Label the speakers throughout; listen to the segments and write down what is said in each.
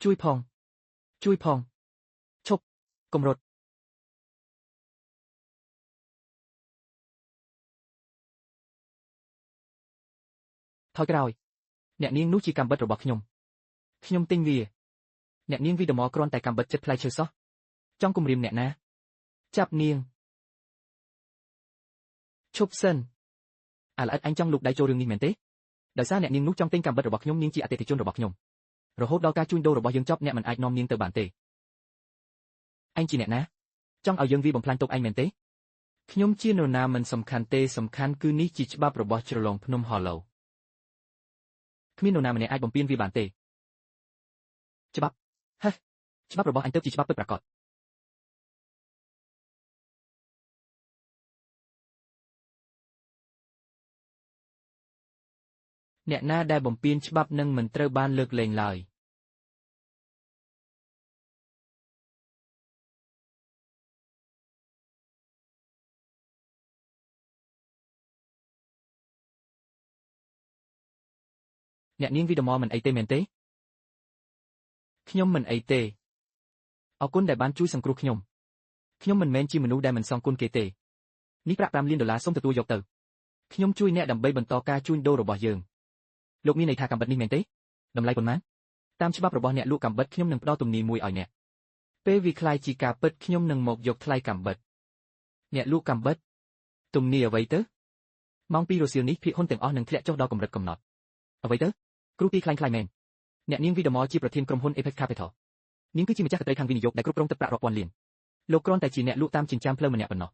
Speaker 1: ជួយផងឈប់កុំរត់ថយក្រោយអ្នកនាងនោះជាកាំបិតរបស់ខ្ញុំទិញវាអ្នកនាងវីដម៉គ្រាន់តែកាំបិតចិត្តផ្លែឈើសោះចង់គំរាមអ្នកណាចាប់នាងឈប់សិនអាល្អិតអញចង់លូកដៃចូលរឿងនេះមែនទេដោយសារអ្នកនាងនោះចង់ទិញកាំបិតរបស់ខ្ញុំនាងជាអតិថិជនរបស់ខ្ញុំរហូតដល់ការជួញដូររបស់យើងចប់អ្នកមិនអាចនាំនាងទៅបានទេអញជាអ្នកណាចង់ឲ្យយើងវាបំផ្លាញទុកឯងមែនទេខ្ញុំជានរណាមិនសំខាន់ទេសំខាន់គឺនេះជាច្បាប់របស់ជ្រលងភ្នំហឡូគ្មាននរណាម្នាក់អាចបំពានវាបានទេច្បាប់ច្បាប់របស់អញទៅជាច្បាប់ពិតប្រាកដអ្នកណាដែលបំពានច្បាប់នឹងមិនត្រូវបានលើកលែងឡើយអ្នកនាងវីដម៉មិនអីទេមែនទេខ្ញុំមិនអីទេអរគុណដែលបានជួយសង្គ្រោះខ្ញុំមិនមែនជាមនុស្សដែលមិនសងគុណគេទេនេះប្រាក់$5 លានសូមទទួលយកទៅខ្ញុំជួយអ្នកដើម្បីបន្តការជួញដូររបស់យើងលោកមានន័យថាកាំបិតនេះមែនទេតម្លៃប៉ុន្មានតាមច្បាប់របស់អ្នកលក់កាំបិតខ្ញុំនឹងផ្ដល់ទំនាយមួយឲ្យអ្នកពេលវាខ្លាយជាការពិតខ្ញុំនឹងមកយកថ្លៃកាំបិតអ្នកលក់កាំបិតទំនាយអ្វីទៅម៉ោង 2 រសៀលនេះភាគហ៊ុនទាំងអស់នឹងធ្លាក់ចុះដល់កម្រិតកំណត់អ្វីទៅគ្រូទីខ្លាំងខ្លាយមែនអ្នកនាងវីដម៉ជាប្រធានក្រុមហ៊ុន Apex Capital នាងគឺជាម្ចាស់កន្ត្រីខាងវិនិយោគដែលគ្រប់គ្រងទឹកប្រាក់រាប់ពាន់លានលោកគ្រាន់តែជាអ្នកលក់តាមចិញ្ចើមផ្លូវម្នាក់ប៉ុណ្ណោះ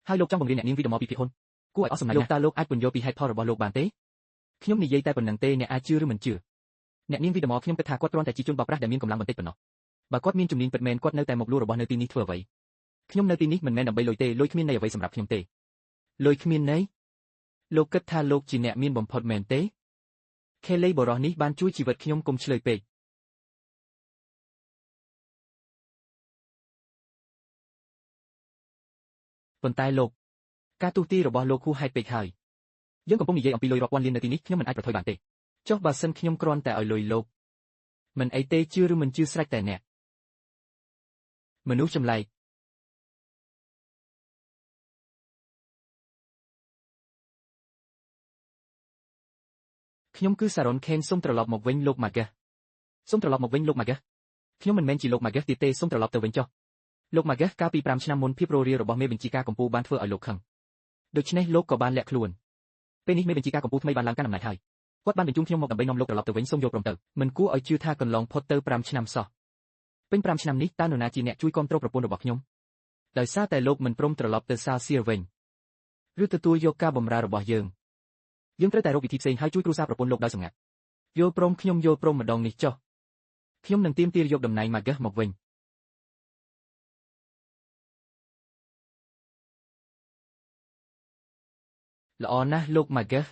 Speaker 1: ហើយលោកចង់បង្រៀនអ្នកនាងវីដម៉ពីភាគហ៊ុនគួរឲ្យអស់សំណាញ់លោកតើលោកអាចពន្យល់ពីហេតុផលរបស់លោកបានទេខ្ញុំនិយាយតែប៉ុណ្្នឹងទេអ្នកអាចជឿឬមិនជឿអ្នកនាងវីដម៉ខ្ញុំគិតថាគាត់គ្រាន់តែជាជនបោកប្រាស់ដែលមានកម្លាំងបន្តិចប៉ុណ្ណោះបើគាត់មានជំនាញពិតមែនគាត់នៅតែមកលក់របស់នៅទីនេះធ្វើអ្វីខ្ញុំនៅទីនេះមិនមែនដើម្បីលុយទេលុយគ្មានន័យអ្វីសម្រាប់ខ្ញុំទេលុយគ្មានន័យលោកគិតថាលោកជាអ្នកមានបំផុតមែនទេខេលីបរោះនេះបានជួយជីវិតខ្ញុំកុំឆ្លើយពេកប៉ុន្តែលោកការទូទាយរបស់លោកហួសហេតុពេកហើយយើងកំពុងនិយាយអំពីលុយរាប់ពាន់លាននៅទីនេះខ្ញុំមិនអាចប្រថុយបានទេចុះបើសិនខ្ញុំគ្រាន់តែឲ្យលុយលោកមិនអីទេជឿឬមិនជឿស្រេចតែអ្នកមនុស្សចម្លែកខ្ញុំគឺសារ៉ុនខេនសូមត្រឡប់មកវិញលោកម៉ាហ្គេសសូមត្រឡប់មកវិញលោកម៉ាហ្គេសខ្ញុំមិនមែនជាលោកម៉ាហ្គេសទៀតទេសូមត្រឡប់ទៅវិញចុះលោកម៉ាហ្គេសកាលពី5 ឆ្នាំមុនភាពរស់រាយរបស់មេបញ្ជាការកម្ពុជាបានធ្វើឲ្យលោកខឹងដូច្នេះលោកក៏បានលាក់ខ្លួនពេលនេះមេបញ្ជាការកម្ពុជាថ្មីបានឡើងកាន់អំណាចហើយគាត់បានបញ្ជូនខ្ញុំមកដើម្បីនាំលោកត្រឡប់ទៅវិញសូមយកព្រមទៅមិនគួរឲ្យជឿថាកន្លងផុតទៅ5 ឆ្នាំសោះពេញ5 ឆ្នាំនេះតើនរណាជាអ្នកជួយគ្រប់គ្រងប្រពន្ធរបស់ខ្ញុំដោយសារតែលោកមិនព្រមត្រឡប់ទៅសាលសៀវិញឬទទួលយកការបម្រើរបស់យើងត្រូវតែរកវិធីផ្សេងហើយជួយគ្រួសារប្រពន្ធលោកដោយសម្ងាត់យល់ព្រមខ្ញុំយល់ព្រមម្ដងនេះចុះខ្ញុំនឹងទាមទារយកតំណែងម៉ាហ្គេសមកវិញល្អណាស់លោកម៉ាហ្គេស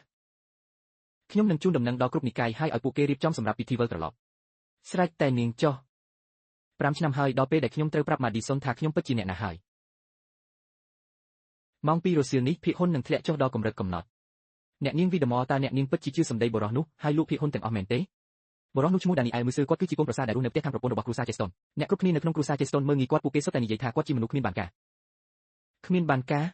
Speaker 1: ខ្ញុំនឹងជូនដំណឹងដល់គ្រប់និកាយហើយឲ្យពួកគេរៀបចំសម្រាប់ពិធីវិលត្រឡប់ស្រេចតែនាងចុះ5 ឆ្នាំហើយដល់ពេលដែលខ្ញុំត្រូវប្រាប់ម៉ាឌីសុនថាខ្ញុំពិតជាអ្នកណាហើយម៉ោង 2 រសៀលនេះភាគហ៊ុននឹងធ្លាក់ចុះដល់កម្រិតកំណត់អ្នកនាងវីដម៉តើអ្នកនាងពិតជាជឿសម្ដីបរិះនោះហើយលក់ភាគហ៊ុនទាំងអស់មែនទេបរិះនោះឈ្មោះដានីអែលមឺសឺគាត់គឺជាកូនប្រសារដែលរស់នៅផ្ទះខាងប្រពន្ធរបស់គ្រូសាជេស្តុនអ្នកគ្រប់គ្នានៅក្នុងគ្រូសាជេស្តុនមើលងាយគាត់ពួកគេសុទ្ធតែនិយាយថាគាត់ជាមនុស្សគ្មានបានការ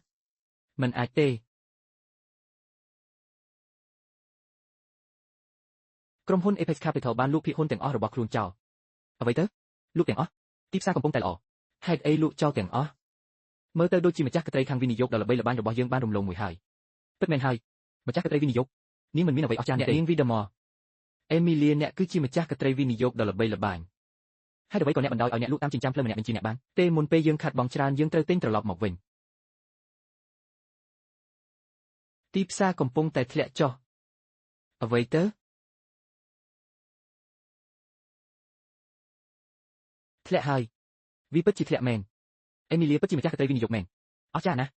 Speaker 1: មិនអាចទេក្រុមហ៊ុន Apex Capital បានលក់ភាគហ៊ុនទាំងអស់របស់ខ្លួនចោលអ្វីទៅលក់ទាំងអស់ទីផ្សារកំពុងតែល្អហេតុអីលក់ចោលទាំងអស់មើលទៅដូចជាម្ចាស់កន្ត្រីខាងវិនិយោគដ៏ល្បីល្បាញរបស់យើងបានរំលងមួយហើយពិតមែនហើយម្ចាស់កន្ត្រីវិនិយោគនេះមិនមានអ្វីអស្ចារ្យទេនាងវីដម៉អេមីលៀអ្នកគឺជាម្ចាស់កន្ត្រីវិនិយោគដ៏ល្បីល្បាញហើយអ្វីក៏អ្នកបណ្ដោយឲ្យអ្នកលក់តាមចិញ្ចើមផ្លូវម្នាក់បញ្ជាអ្នកបានទេមុនពេលយើងខាត់បងច្រើនយើងត្រូវទិញត្រឡប់មកវិញទីផ្សារកំពុងតែធ្លាក់ចុះអ្វីទៅធ្លាក់ហើយវាពិតជាធ្លាក់មែនអេមីលៀពិតជាម្ចាស់កន្ត្រីវិនិយោគមែនអស្ចារ្យណាស់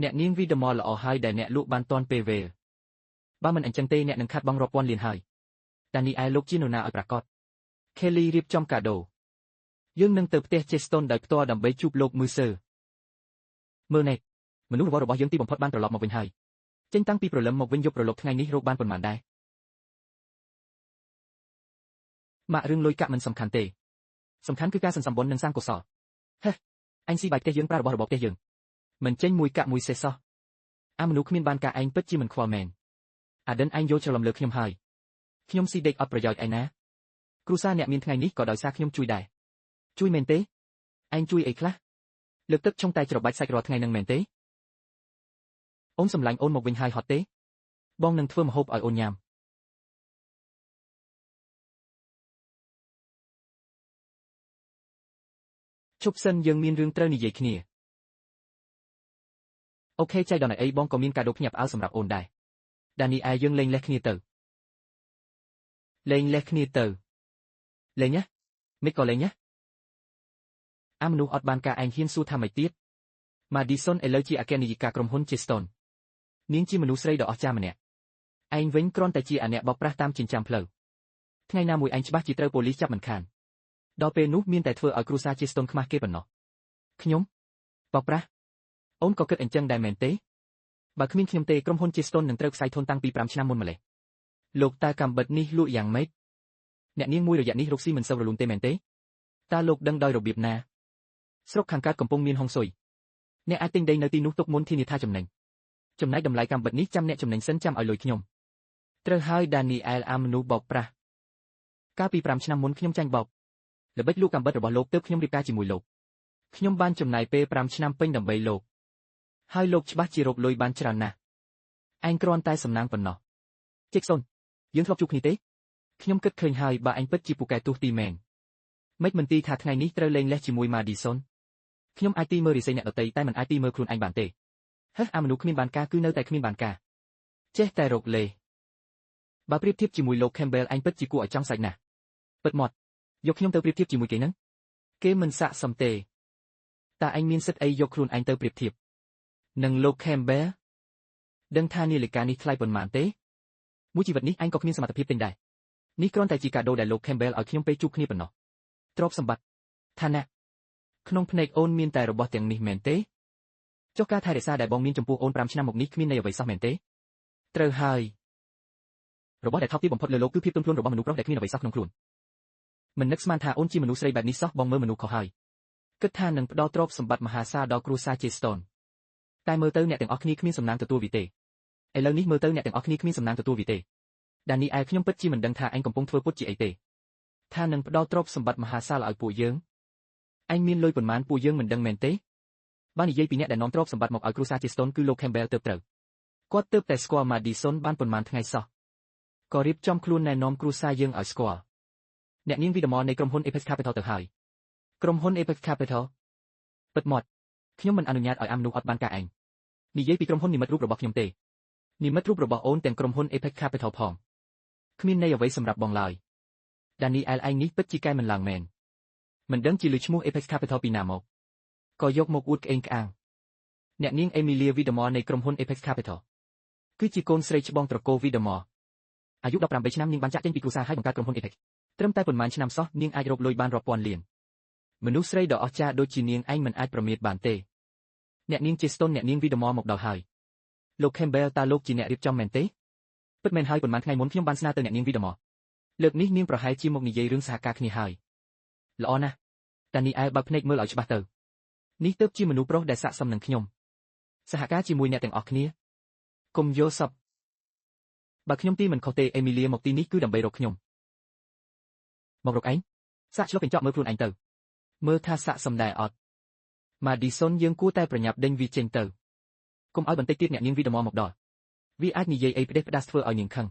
Speaker 1: អ្នកនាងវីដម៉ល្អហើយដែលអ្នកលក់បានទាន់ពេលវេលបើមិនអញ្ចឹងទេអ្នកនឹងខាត់បងរាប់ពាន់លានហើយតានីអែលលោកជានរណាឲ្យប្រាកដខេលីរៀបចំកាដូយើងនឹងទៅផ្ទះជេស្តុនដោយផ្ទាល់ដើម្បីជួបលោកមឺសឺមើលណែមនុស្សរបស់យើងទីបំផុតបានត្រឡប់មកវិញហើយចេញតាំងពីព្រលឹមមកវិញយប់ប្រឡប់ថ្ងៃនេះរកបានប៉ុន្មានដែរម៉ាក់រឿងលុយកាក់មិនសំខាន់ទេ សំខាន់គឺការសន្សំបុណ្យនិងសាងកុសលហេអញស៊ីបាយផ្ទះយើងប្រើរបស់របរផ្ទះយើងមិនចេញមួយកាក់មួយសេះសោះអាមនុស្សគ្មានបានការឯងពិតជាមិនខ្វល់មែនអាដិនឯងយកច្រឡំលើខ្ញុំហើយខ្ញុំស៊ីដេកអត់ប្រយោជន៍ឯណាគ្រួសារអ្នកមានថ្ងៃនេះក៏ដោយសារខ្ញុំជួយដែរជួយមែនទេឯងជួយអីខ្លះលើកទឹកឆុងតែច្របាច់សាច់រាល់ថ្ងៃនឹងមែនទេអូនសម្លាញ់អូនមកវិញហើយហត់ទេបងនឹងធ្វើម្ហូបឲ្យអូនញ៉ាំជប់សិនយើងមានរឿងត្រូវនិយាយគ្នាអូខេចៃដល់ណៃអីបងក៏មានកាដូភ្ញាក់ផ្អើលសម្រាប់អូនដែរដានីអែយើងលេងលេះគ្នាទៅលេងលេះគ្នាទៅលេងណាមិនក៏លេងណាអាមនុស្សអត់បានការឯងហ៊ានសួរថាម៉េចទៀតម៉ាឌីសុនឥឡូវជាអគ្គនាយិកាក្រុមហ៊ុន Cheston នាងជាមនុស្សស្រីដ៏អស្ចារ្យម្នាក់ឯងវិញគ្រាន់តែជាអាអ្នកបោកប្រាស់តាមចិញ្ចើមផ្លូវថ្ងៃណាមួយឯងច្បាស់ជាត្រូវប៉ូលីសចាប់មិនខានដល់ពេលនោះមានតែធ្វើឲ្យគ្រួសារ Cheston ខ្មាស់គេប៉ុណ្ណោះខ្ញុំបោកប្រាស់អូនក៏គិតអញ្ចឹងដែរមែនទេបើគ្មានខ្ញុំទេក្រុមហ៊ុន Cheston នឹងត្រូវខ្សែធនតាំងពី5ឆ្នាំមុនម្លេះលោកតើកាំបិតនេះលក់យ៉ាងម៉េចអ្នកនាងមួយរយៈនេះរកស៊ីមិនសូវរលូនទេមែនទេតើលោកដឹងដោយរបៀបណាស្រុកខាងកើតកំពុងមានហុងស៊ុយអ្នកអាចទិញដីនៅទីនោះទុកមុនធានាថាចំណេញចំណែកតម្លៃកាំបិតនេះចាំអ្នកចំណេញសិនចាំឲ្យលុយខ្ញុំត្រូវហើយដានីអែលអាមនុបោកប្រាស់កាលពី5ឆ្នាំមុនខ្ញុំចាញ់បោកល្បិចលក់កាំបិតរបស់លោកទើបខ្ញុំរៀបការជាមួយលោកខ្ញុំបានចំណាយពេល5ឆ្នាំពេញដើម្បីលោកហើយលោកច្បាស់ជារកលុយបានច្រើនណាស់ឯងគ្រាន់តែសំណាងប៉ុណ្ណោះជិកសុនយើងធ្លាប់ជួបគ្នាទេខ្ញុំគិតឃើញហើយបើឯងពិតជាពូកែទូសទីមែនមិនមិនទីថាថ្ងៃនេះត្រូវលេងលេះជាមួយម៉ាឌីសុនខ្ញុំអាចទីមើលរិស័យអ្នកដទៃតែមិនអាចទីមើលខ្លួនឯងបានទេហេអាមនុស្សគ្មានបានការគឺនៅតែគ្មានបានការចេះតែរកលេសបើប្រៀបធៀបជាមួយលោក Campbell ឯងពិតជាគួរឲ្យចង់សាច់ណាស់ពិតមកយកខ្ញុំទៅប្រៀបធៀបជាមួយគេហ្នឹងគេមិនស័ក្តិសមទេតើឯងមានសិទ្ធិអីយកខ្លួនឯងទៅប្រៀបធៀបនឹងលោក Campbell ដឹងថានាឡិកានេះថ្លៃប៉ុន្មានទេមួយជីវិតនេះឯងក៏គ្មានសមត្ថភាពទិញដែរនេះគ្រាន់តែជាកាដូដែលលោក Campbell ឲ្យខ្ញុំពេលជួបគ្នាប៉ុណ្ណោះទ្រព្យសម្បត្តិឋានៈក្នុងភ្នែកអូនមានតែរបស់ទាំងនេះមែនទេចុះការថែរក្សាដែលបងមានចំពោះអូន5ឆ្នាំមកនេះគ្មានន័យអ្វីសោះមែនទេត្រូវហើយរបស់ដែលថោកទាបបំផុតលើលោកគឺភាពទន់ភ្លន់របស់មនុស្សប្រុសដែលគ្មានអ្វីសោះក្នុងខ្លួនមិននឹកស្មានថាអូនជាមនុស្សស្រីបែបនេះសោះបងមើលមនុស្សខុសហើយគិតថានឹងផ្ដល់ទ្រព្យសម្បត្តិមហាសាលដល់គ្រួសារ Cheston តែមើលទៅអ្នកទាំងអស់គ្នាគ្មានសំណាងទទួលវាទេឥឡូវនេះមើលទៅអ្នកទាំងអស់គ្នាគ្មានសំណាងទទួលវាទេដានីអែលខ្ញុំពិតជាមិនដឹងថាឯងកំពុងធ្វើពុតជាអីទេថានឹងផ្ដល់ទ្រព្យសម្បត្តិមហាសាលឲ្យពួកយើងឯងមានលុយប៉ុន្មានពួកយើងមិនដឹងមែនទេបើនិយាយពីអ្នកដែលនាំទ្រព្យសម្បត្តិមកឲ្យគ្រួសារ Cheston គឺលោក Campbell ទើបត្រូវគាត់ទើបតែស្គាល់ Madison បានប៉ុន្មានថ្ងៃសោះក៏រៀបចំខ្លួនណែនាំគ្រួសារយើងឲ្យស្គាល់អ្នកនាងវីដមនៃក្រុមហ៊ុន Apex Capital ទៅហើយក្រុមហ៊ុន Apex Capital ពិតមកខ្ញុំមិនអនុញ្ញាតឲ្យអាមនុស្សអត់បានការឯងនិយាយពីក្រុមហ៊ុននិមិត្តរូបរបស់ខ្ញុំទេនិមិត្តរូបរបស់អូនទាំងក្រុមហ៊ុន Apex Capital ផងគ្មានន័យអ្វីសម្រាប់បងឡើយ Daniel ឯងនេះពិតជាកែមិនឡើងមែនមិនដឹងជាលើឈ្មោះ Apex Capital ពីណាមកក៏យកមកអួតក្អេងក្អាងអ្នកនាង Emilia Vidmore នៃក្រុមហ៊ុន Apex Capital គឺជាកូនស្រីច្បងត្រកូល Vidmore អាយុ18ឆ្នាំនាងបានចាក់ចេញពីគ្រួសារហើយបង្កើតក្រុមហ៊ុន Apex ត្រឹមតែប៉ុន្មានឆ្នាំសោះនាងអាចរកលុយបានរាប់ពាន់លានមនុស្សស្រីដ៏អស្ចារ្យដូចជានាងឯងមិនអាចប្រមាថបានទេអ្នកនាង Cheston អ្នកនាង Vidmore មកដល់ហើយលោក Campbell តើលោកជាអ្នករៀបចំមែនទេពិតមែនហើយប៉ុន្មានថ្ងៃមុនខ្ញុំបានស្នើទៅអ្នកនាង Vidmore លើកនេះនាងប្រហែលជាមកនិយាយរឿងសហការគ្នាហើយល្អណាស់តានីអែលបើកភ្នែកមើលឲ្យច្បាស់ទៅនេះទើបជាមនុស្សប្រុសដែលស័ក្តិសមនឹងខ្ញុំសហការជាមួយអ្នកទាំងអស់គ្នាកុំយកសពបើខ្ញុំទីមិនខុសទេអេមីលៀមកទីនេះគឺដើម្បីរកខ្ញុំមករកឯងសាក់ឆ្លុះកញ្ចក់មើលខ្លួនឯងទៅមើលថាស័ក្តិសមដែរអត់ម៉ាឌីសុនយើងគួរតែប្រញាប់ដេញវាចេញទៅកុំឲ្យបន្តិចទៀតអ្នកនាងវីដមមកដល់វាអាចនិយាយអីផ្ដេសផ្ដាសធ្វើឲ្យនាងខឹង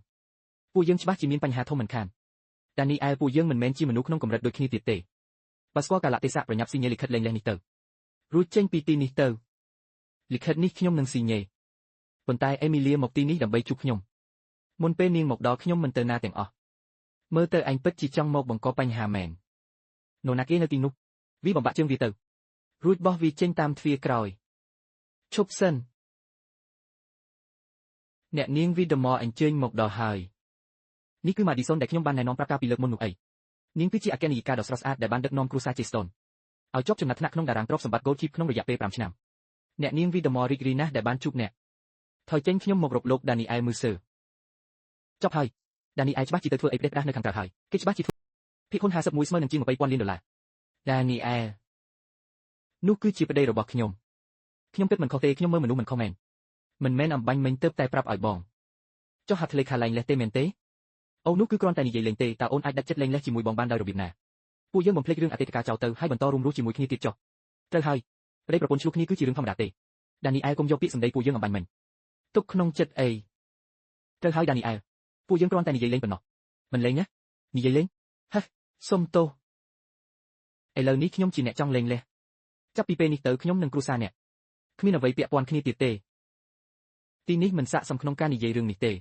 Speaker 1: ពួកយើងច្បាស់ជាមានបញ្ហាធំមិនខានតែនេះឯពួកយើងមិនមែនជាមនុស្សក្នុងកម្រិតដូចគ្នាទៀតទេបើស្គាល់កាលៈទេសៈប្រញាប់ស៊ីញេលិខិតលេងលេះនេះទៅរួចចេញពីទីនេះទៅលិខិតនេះខ្ញុំនឹងស៊ីញេប៉ុន្តែអេមីលៀមកទីនេះដើម្បីជួបខ្ញុំមុនពេលនាងមកដល់ខ្ញុំមិនទៅណាទាំងអស់មើលទៅឯងពិតជាចង់មកបង្កបញ្ហាមែននរណាគេនៅទីនោះវាបំបាក់ជើងវាទៅរួចបោះវាចេញតាមទ្វារក្រោយឈប់សិនអ្នកនាងវីដមអញ្ជើញមកដល់ហើយនេះគឺម៉ាឌីសុនដែលខ្ញុំបានណែនាំប្រាប់កាលពីលើកមុននោះអីនាងគឺជាអគ្គនាយិកាដ៏ស្រស់ស្អាតដែលបានដឹកនាំគ្រួសារ Cheston ឲ្យជាប់ចំណាត់ថ្នាក់ក្នុងតារាងទ្រព្យសម្បត្តិ Gold Chip ក្នុងរយៈពេល5ឆ្នាំអ្នកនាងវីដមរីករាយណាស់ដែលបានជួបអ្នកថយចេញខ្ញុំមករកលោក Daniel Mercer ចប់ហើយ Daniel ច្បាស់ជាទៅធ្វើអីផ្ដេសផ្ដាសនៅខាងក្រៅហើយគេច្បាស់ជាភាគហ៊ុន51ស្មើនឹងជាង $20,000 លាន Daniel នោះគឺជាប្តីរបស់ខ្ញុំគិតមិនខុសទេខ្ញុំមើលមនុស្សមិនខុសមែនមិនមែនអំបញ្ញមិញទៅតែប្រាប់ឲ្យបងចុះហាត់ធ្លេខាលែងលេះទេមែនទេអូនោះគឺគ្រាន់តែនិយាយលេងទេតើអូនអាចដាច់ចិត្តលេងលេះជាមួយបងបានដោយរបៀបណាពួកយើងបំភ្លេចរឿងអតីតកាលចោលទៅហើយបន្តរួមរស់ជាមួយគ្នាទៀតចុះត្រូវហើយប្តីប្រពន្ធឆ្លោះគ្នាគឺជារឿងធម្មតាទេ Daniel កុំយកពាក្យសម្ដីពួកយើងអំបញ្ញមិញទុកក្នុងចិត្តអីត្រូវហើយ Daniel ពួកយើងគ្រាន់តែនិយាយលេងប៉ុណ្ណោះមិនលេងណានិយាយលេងហេសុំទោសឥឡូវនេះខ្ញុំជាអ្នកចង់លេងលេះចាប់ពីពេលនេះទៅខ្ញុំនឹងគ្រួសារអ្នកគ្មានអ្វីពាក់ព័ន្ធគ្នាទៀតទេទីនេះមិនស័ក្តិសមក្នុងការនិយាយរឿងនេះទេ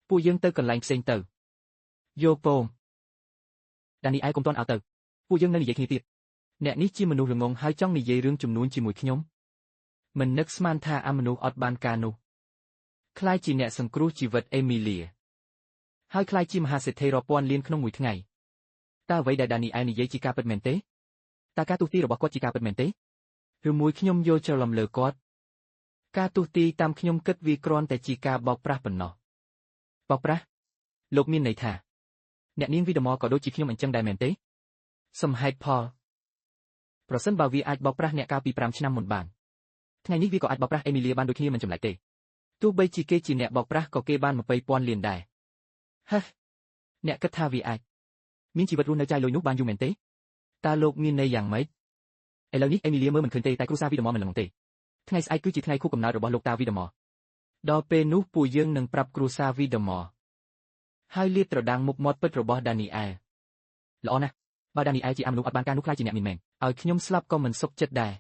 Speaker 1: ពួកយើងទៅកន្លែងផ្សេងទៅយោពង Daniel កុំតន់ឲ្យទៅពួកយើងនៅនិយាយគ្នាទៀតអ្នកនេះជាមនុស្សល្ងងហើយចង់និយាយរឿងចំនួនជាមួយខ្ញុំមិននឹកស្មានថាអាមនុស្សអត់បានការនោះខ្លាយជាអ្នកសង្គ្រោះជីវិតអេមីលីហើយខ្លាយជាមហាសេដ្ឋីរាប់ពាន់លានក្នុងមួយថ្ងៃតើអ្វីដែល Daniel និយាយជាការពិតមែនទេតើការទូស្ទីរបស់គាត់ជាការពិតមែនទេឬមួយខ្ញុំយល់ច្រឡំលើគាត់ការទូស្ទីតាមខ្ញុំគិតវាគ្រាន់តែជាការបោកប្រាស់ប៉ុណ្ណោះបោកប្រាស់លោកមានន័យថាអ្នកនាងវីដមក៏ដូចជាខ្ញុំអញ្ចឹងដែរមែនទេសំហេតុផលប្រសិនបើវាអាចបោកប្រាស់អ្នកកាលពី5ឆ្នាំមុនបានថ្ងៃនេះវាក៏អាចបោកប្រាស់អេមីលីបានដូចគ្នាមិនចម្លែកទេទោះបីជាគេជាអ្នកបោកប្រាស់ក៏គេបាន20,000 លានដែរហេអ្នកគិតថាវាអាចមានជីវិតរស់នៅចាយលុយនោះបានយូរមែនទេតើលោកមានន័យយ៉ាងម៉េចឥឡូវនេះអេមីលីមើលមិនឃើញទេតែគ្រួសារវីដមមិនល្ងងទេថ្ងៃស្អែកគឺជាថ្ងៃខួបកំណើតរបស់លោកតាវីដមដល់ពេលនោះពួកយើងនឹងប្រាប់គ្រួសារវីដមហើយលាតត្រដាងមុខមាត់ពិតរបស់ Daniel ល្អណាស់បើ Daniel ជាអមនុស្សអត់បានការនោះខ្លាចជាអ្នកមានមែនឲ្យខ្ញុំស្លាប់ក៏មិនសុខចិត្តដែរ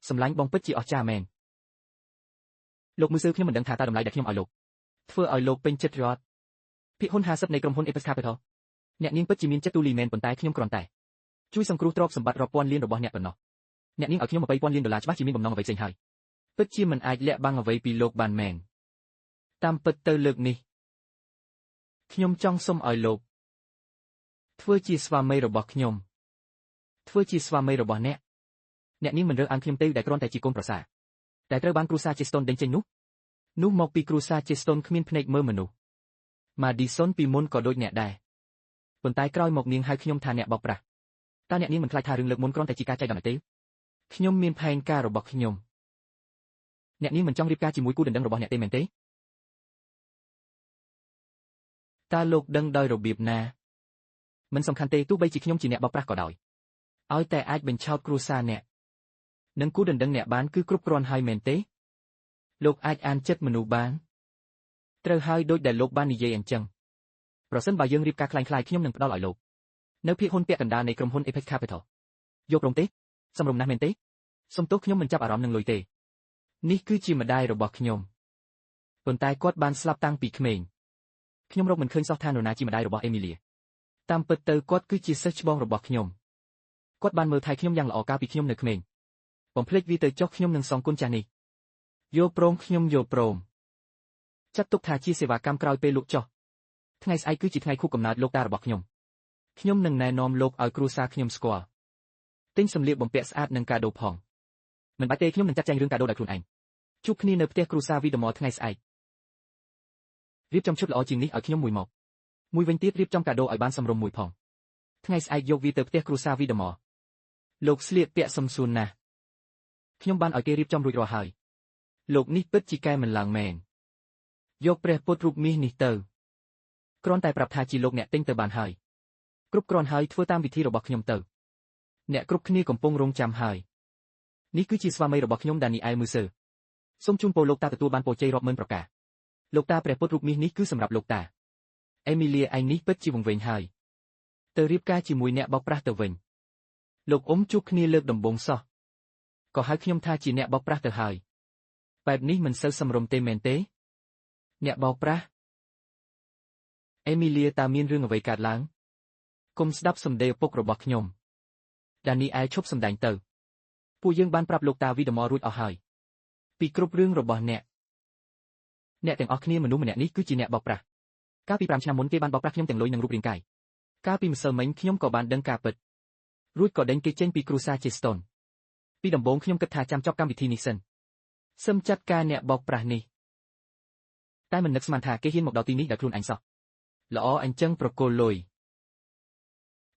Speaker 1: សម្លាញ់បងពិតជាអស្ចារ្យមែនលោកមើលសើខ្ញុំមិនដឹងថាតើតម្លៃដែលខ្ញុំឲ្យលោកធ្វើឲ្យលោកពេញចិត្តរត់ភាគហ៊ុន50នៃក្រុមហ៊ុន Apex Capital អ្នកនាងពិតជាមានចិត្តទូលីមែនប៉ុន្តែខ្ញុំគ្រាន់តែជួយសង្គ្រោះទ្រព្យសម្បត្តិរាប់ពាន់លានរបស់អ្នកប៉ុណ្ណោះអ្នកនាងឲ្យខ្ញុំ20,000 លានដុល្លារច្បាស់ជាមានបំណងអ្វីផ្សេងហើយពិតជាមិនអាចលាក់បាំងអ្វីពីលោកបានមែនតាមពិតទៅលើកនេះខ្ញុំចង់សុំឲ្យលោកធ្វើជាស្វាមីរបស់ខ្ញុំធ្វើជាស្វាមីរបស់អ្នកនាងមិនរើសអើងខ្ញុំទេដែលគ្រាន់តែជាកូនប្រសារតែត្រូវបានគ្រួសារជាស្តុនដេញចេញនោះមកពីគ្រួសារជាស្តុនគ្មានភ្នែកមើលមនុស្សម៉ាឌីសុនពីមុនក៏ដូចអ្នកដែរប៉ុន្តែក្រោយមកនាងហៅខ្ញុំថាអ្នកបោកប្រាស់តើអ្នកនាងមិនខ្លាចថារឿងលើកមុនគ្រាន់តែជាការចែកដំណឹងទេខ្ញុំមានផែនការរបស់ខ្ញុំអ្នកនាងមិនចង់រៀបការជាមួយគូដណ្ដឹងរបស់អ្នកទេមែនទេតើលោកដឹងដោយរបៀបណាមិនសំខាន់ទេទោះបីជាខ្ញុំជាអ្នកបោកប្រាស់ក៏ដោយឲ្យតែអាចបញ្ឆោតគ្រួសារអ្នកនិងគូដណ្ដឹងអ្នកបានគឺគ្រប់គ្រាន់ហើយមែនទេលោកអាចអានចិត្តមនុស្សបានត្រូវហើយដូចដែលលោកបាននិយាយអញ្ចឹងប្រសិនបើយើងរៀបការคล้ายៗខ្ញុំនឹងផ្ដល់ឲ្យលោកនៅភាគហ៊ុនពាក់កណ្ដាលនៃក្រុមហ៊ុន Apex Capital យកព្រមទេសំរុំណាស់មែនទេសុំទោសខ្ញុំមិនចាប់អារម្មណ៍នឹងលុយទេនេះគឺជាម្ដាយរបស់ខ្ញុំប៉ុន្តែគាត់បានស្លាប់តាំងពីក្មេងខ្ញុំរកមិនឃើញសោះថានរណាជាម្ដាយរបស់អេមីលីតាមពិតទៅគាត់គឺជាសិស្សច្បងរបស់ខ្ញុំគាត់បានមើលថែខ្ញុំយ៉ាងល្អកាលពីខ្ញុំនៅក្មេងបំភ្លេចវាទៅចុះខ្ញុំនឹងសងគុណចាស់នេះយកព្រមខ្ញុំយកព្រមចាត់ទុកថាជាសេវាកម្មក្រោយពេលលោកចុះថ្ងៃស្អែកគឺជាថ្ងៃខួបកំណើតលោកតារបស់ខ្ញុំនឹងណែនាំលោកឲ្យគ្រួសារខ្ញុំស្គាល់ទិញសម្លៀកបំពាក់ស្អាតនិងកាដូផងមិនបាច់ទេខ្ញុំនឹងចាត់ចែងរឿងកាដូដោយខ្លួនឯងជួបគ្នានៅផ្ទះគ្រួសារវីដមថ្ងៃស្អែករៀបចំឈុតល្អជាងនេះឲ្យខ្ញុំមួយវិញទៀតរៀបចំកាដូឲ្យបានសមរម្យមួយផងថ្ងៃស្អែកយកវាទៅផ្ទះគ្រួសារវីដមលោកស្លៀកពាក់សំសួនណាស់ខ្ញុំបានឲ្យគេរៀបចំរួចរាល់ហើយលោកនេះពិតជាកែមិនឡើងមែនយកព្រះពុទ្ធរូបមាសនេះទៅគ្រាន់តែប្រាប់ថាជាលោកអ្នកទិញទៅបានហើយគ្រប់គ្រាន់ហើយធ្វើតាមវិធីរបស់ខ្ញុំទៅអ្នកគ្រប់គ្នាកំពុងរងចាំហើយនេះគឺជាស្វាមីរបស់ខ្ញុំ Daniel មឺសើសូមជូនពរលោកតាទទួលបានពរជ័យរាប់ម៉ឺនប្រការលោកតាព្រះពុទ្ធរូបមាសនេះគឺសម្រាប់លោកតាអេមីលីឯងនេះពិតជាវង្វេងហើយទៅរៀបការជាមួយអ្នកបោកប្រាស់ទៅវិញលោកអ៊ំជួបគ្នាលើកដំបូងសោះក៏ហៅខ្ញុំថាជាអ្នកបោកប្រាស់ទៅហើយបែបនេះមិនសូវសមរម្យទេមែនទេអ្នកបោកប្រាស់អេមីលីតើមានរឿងអ្វីកើតឡើងគុំស្ដាប់សម្ដីឪពុករបស់ខ្ញុំ Daniel ឈប់សម្ដែងទៅពួកយើងបានប្រាប់លោកតាវីដមរួចអស់ហើយពីគ្រប់រឿងរបស់អ្នកទាំងអស់គ្នាមនុស្សម្នាក់នេះគឺជាអ្នកបោកប្រាស់កាលពី5ឆ្នាំមុនគេបានបោកប្រាស់ខ្ញុំទាំងលុយនិងរូបរាងកាយកាលពីម្សិលមិញខ្ញុំក៏បានដឹងការពិតរួចក៏ដេញគេចេញពីគ្រួសារជាស្តុនពីដំបូងខ្ញុំគិតថាចាំចប់កម្មវិធីនេះសិនសឹមចាត់ការអ្នកបោកប្រាស់នេះតែមិននឹកស្មានថាគេហ៊ានមកដល់ទីនេះដោយខ្លួនឯងសោះល្អអញ្ចឹងប្រគល់លុយ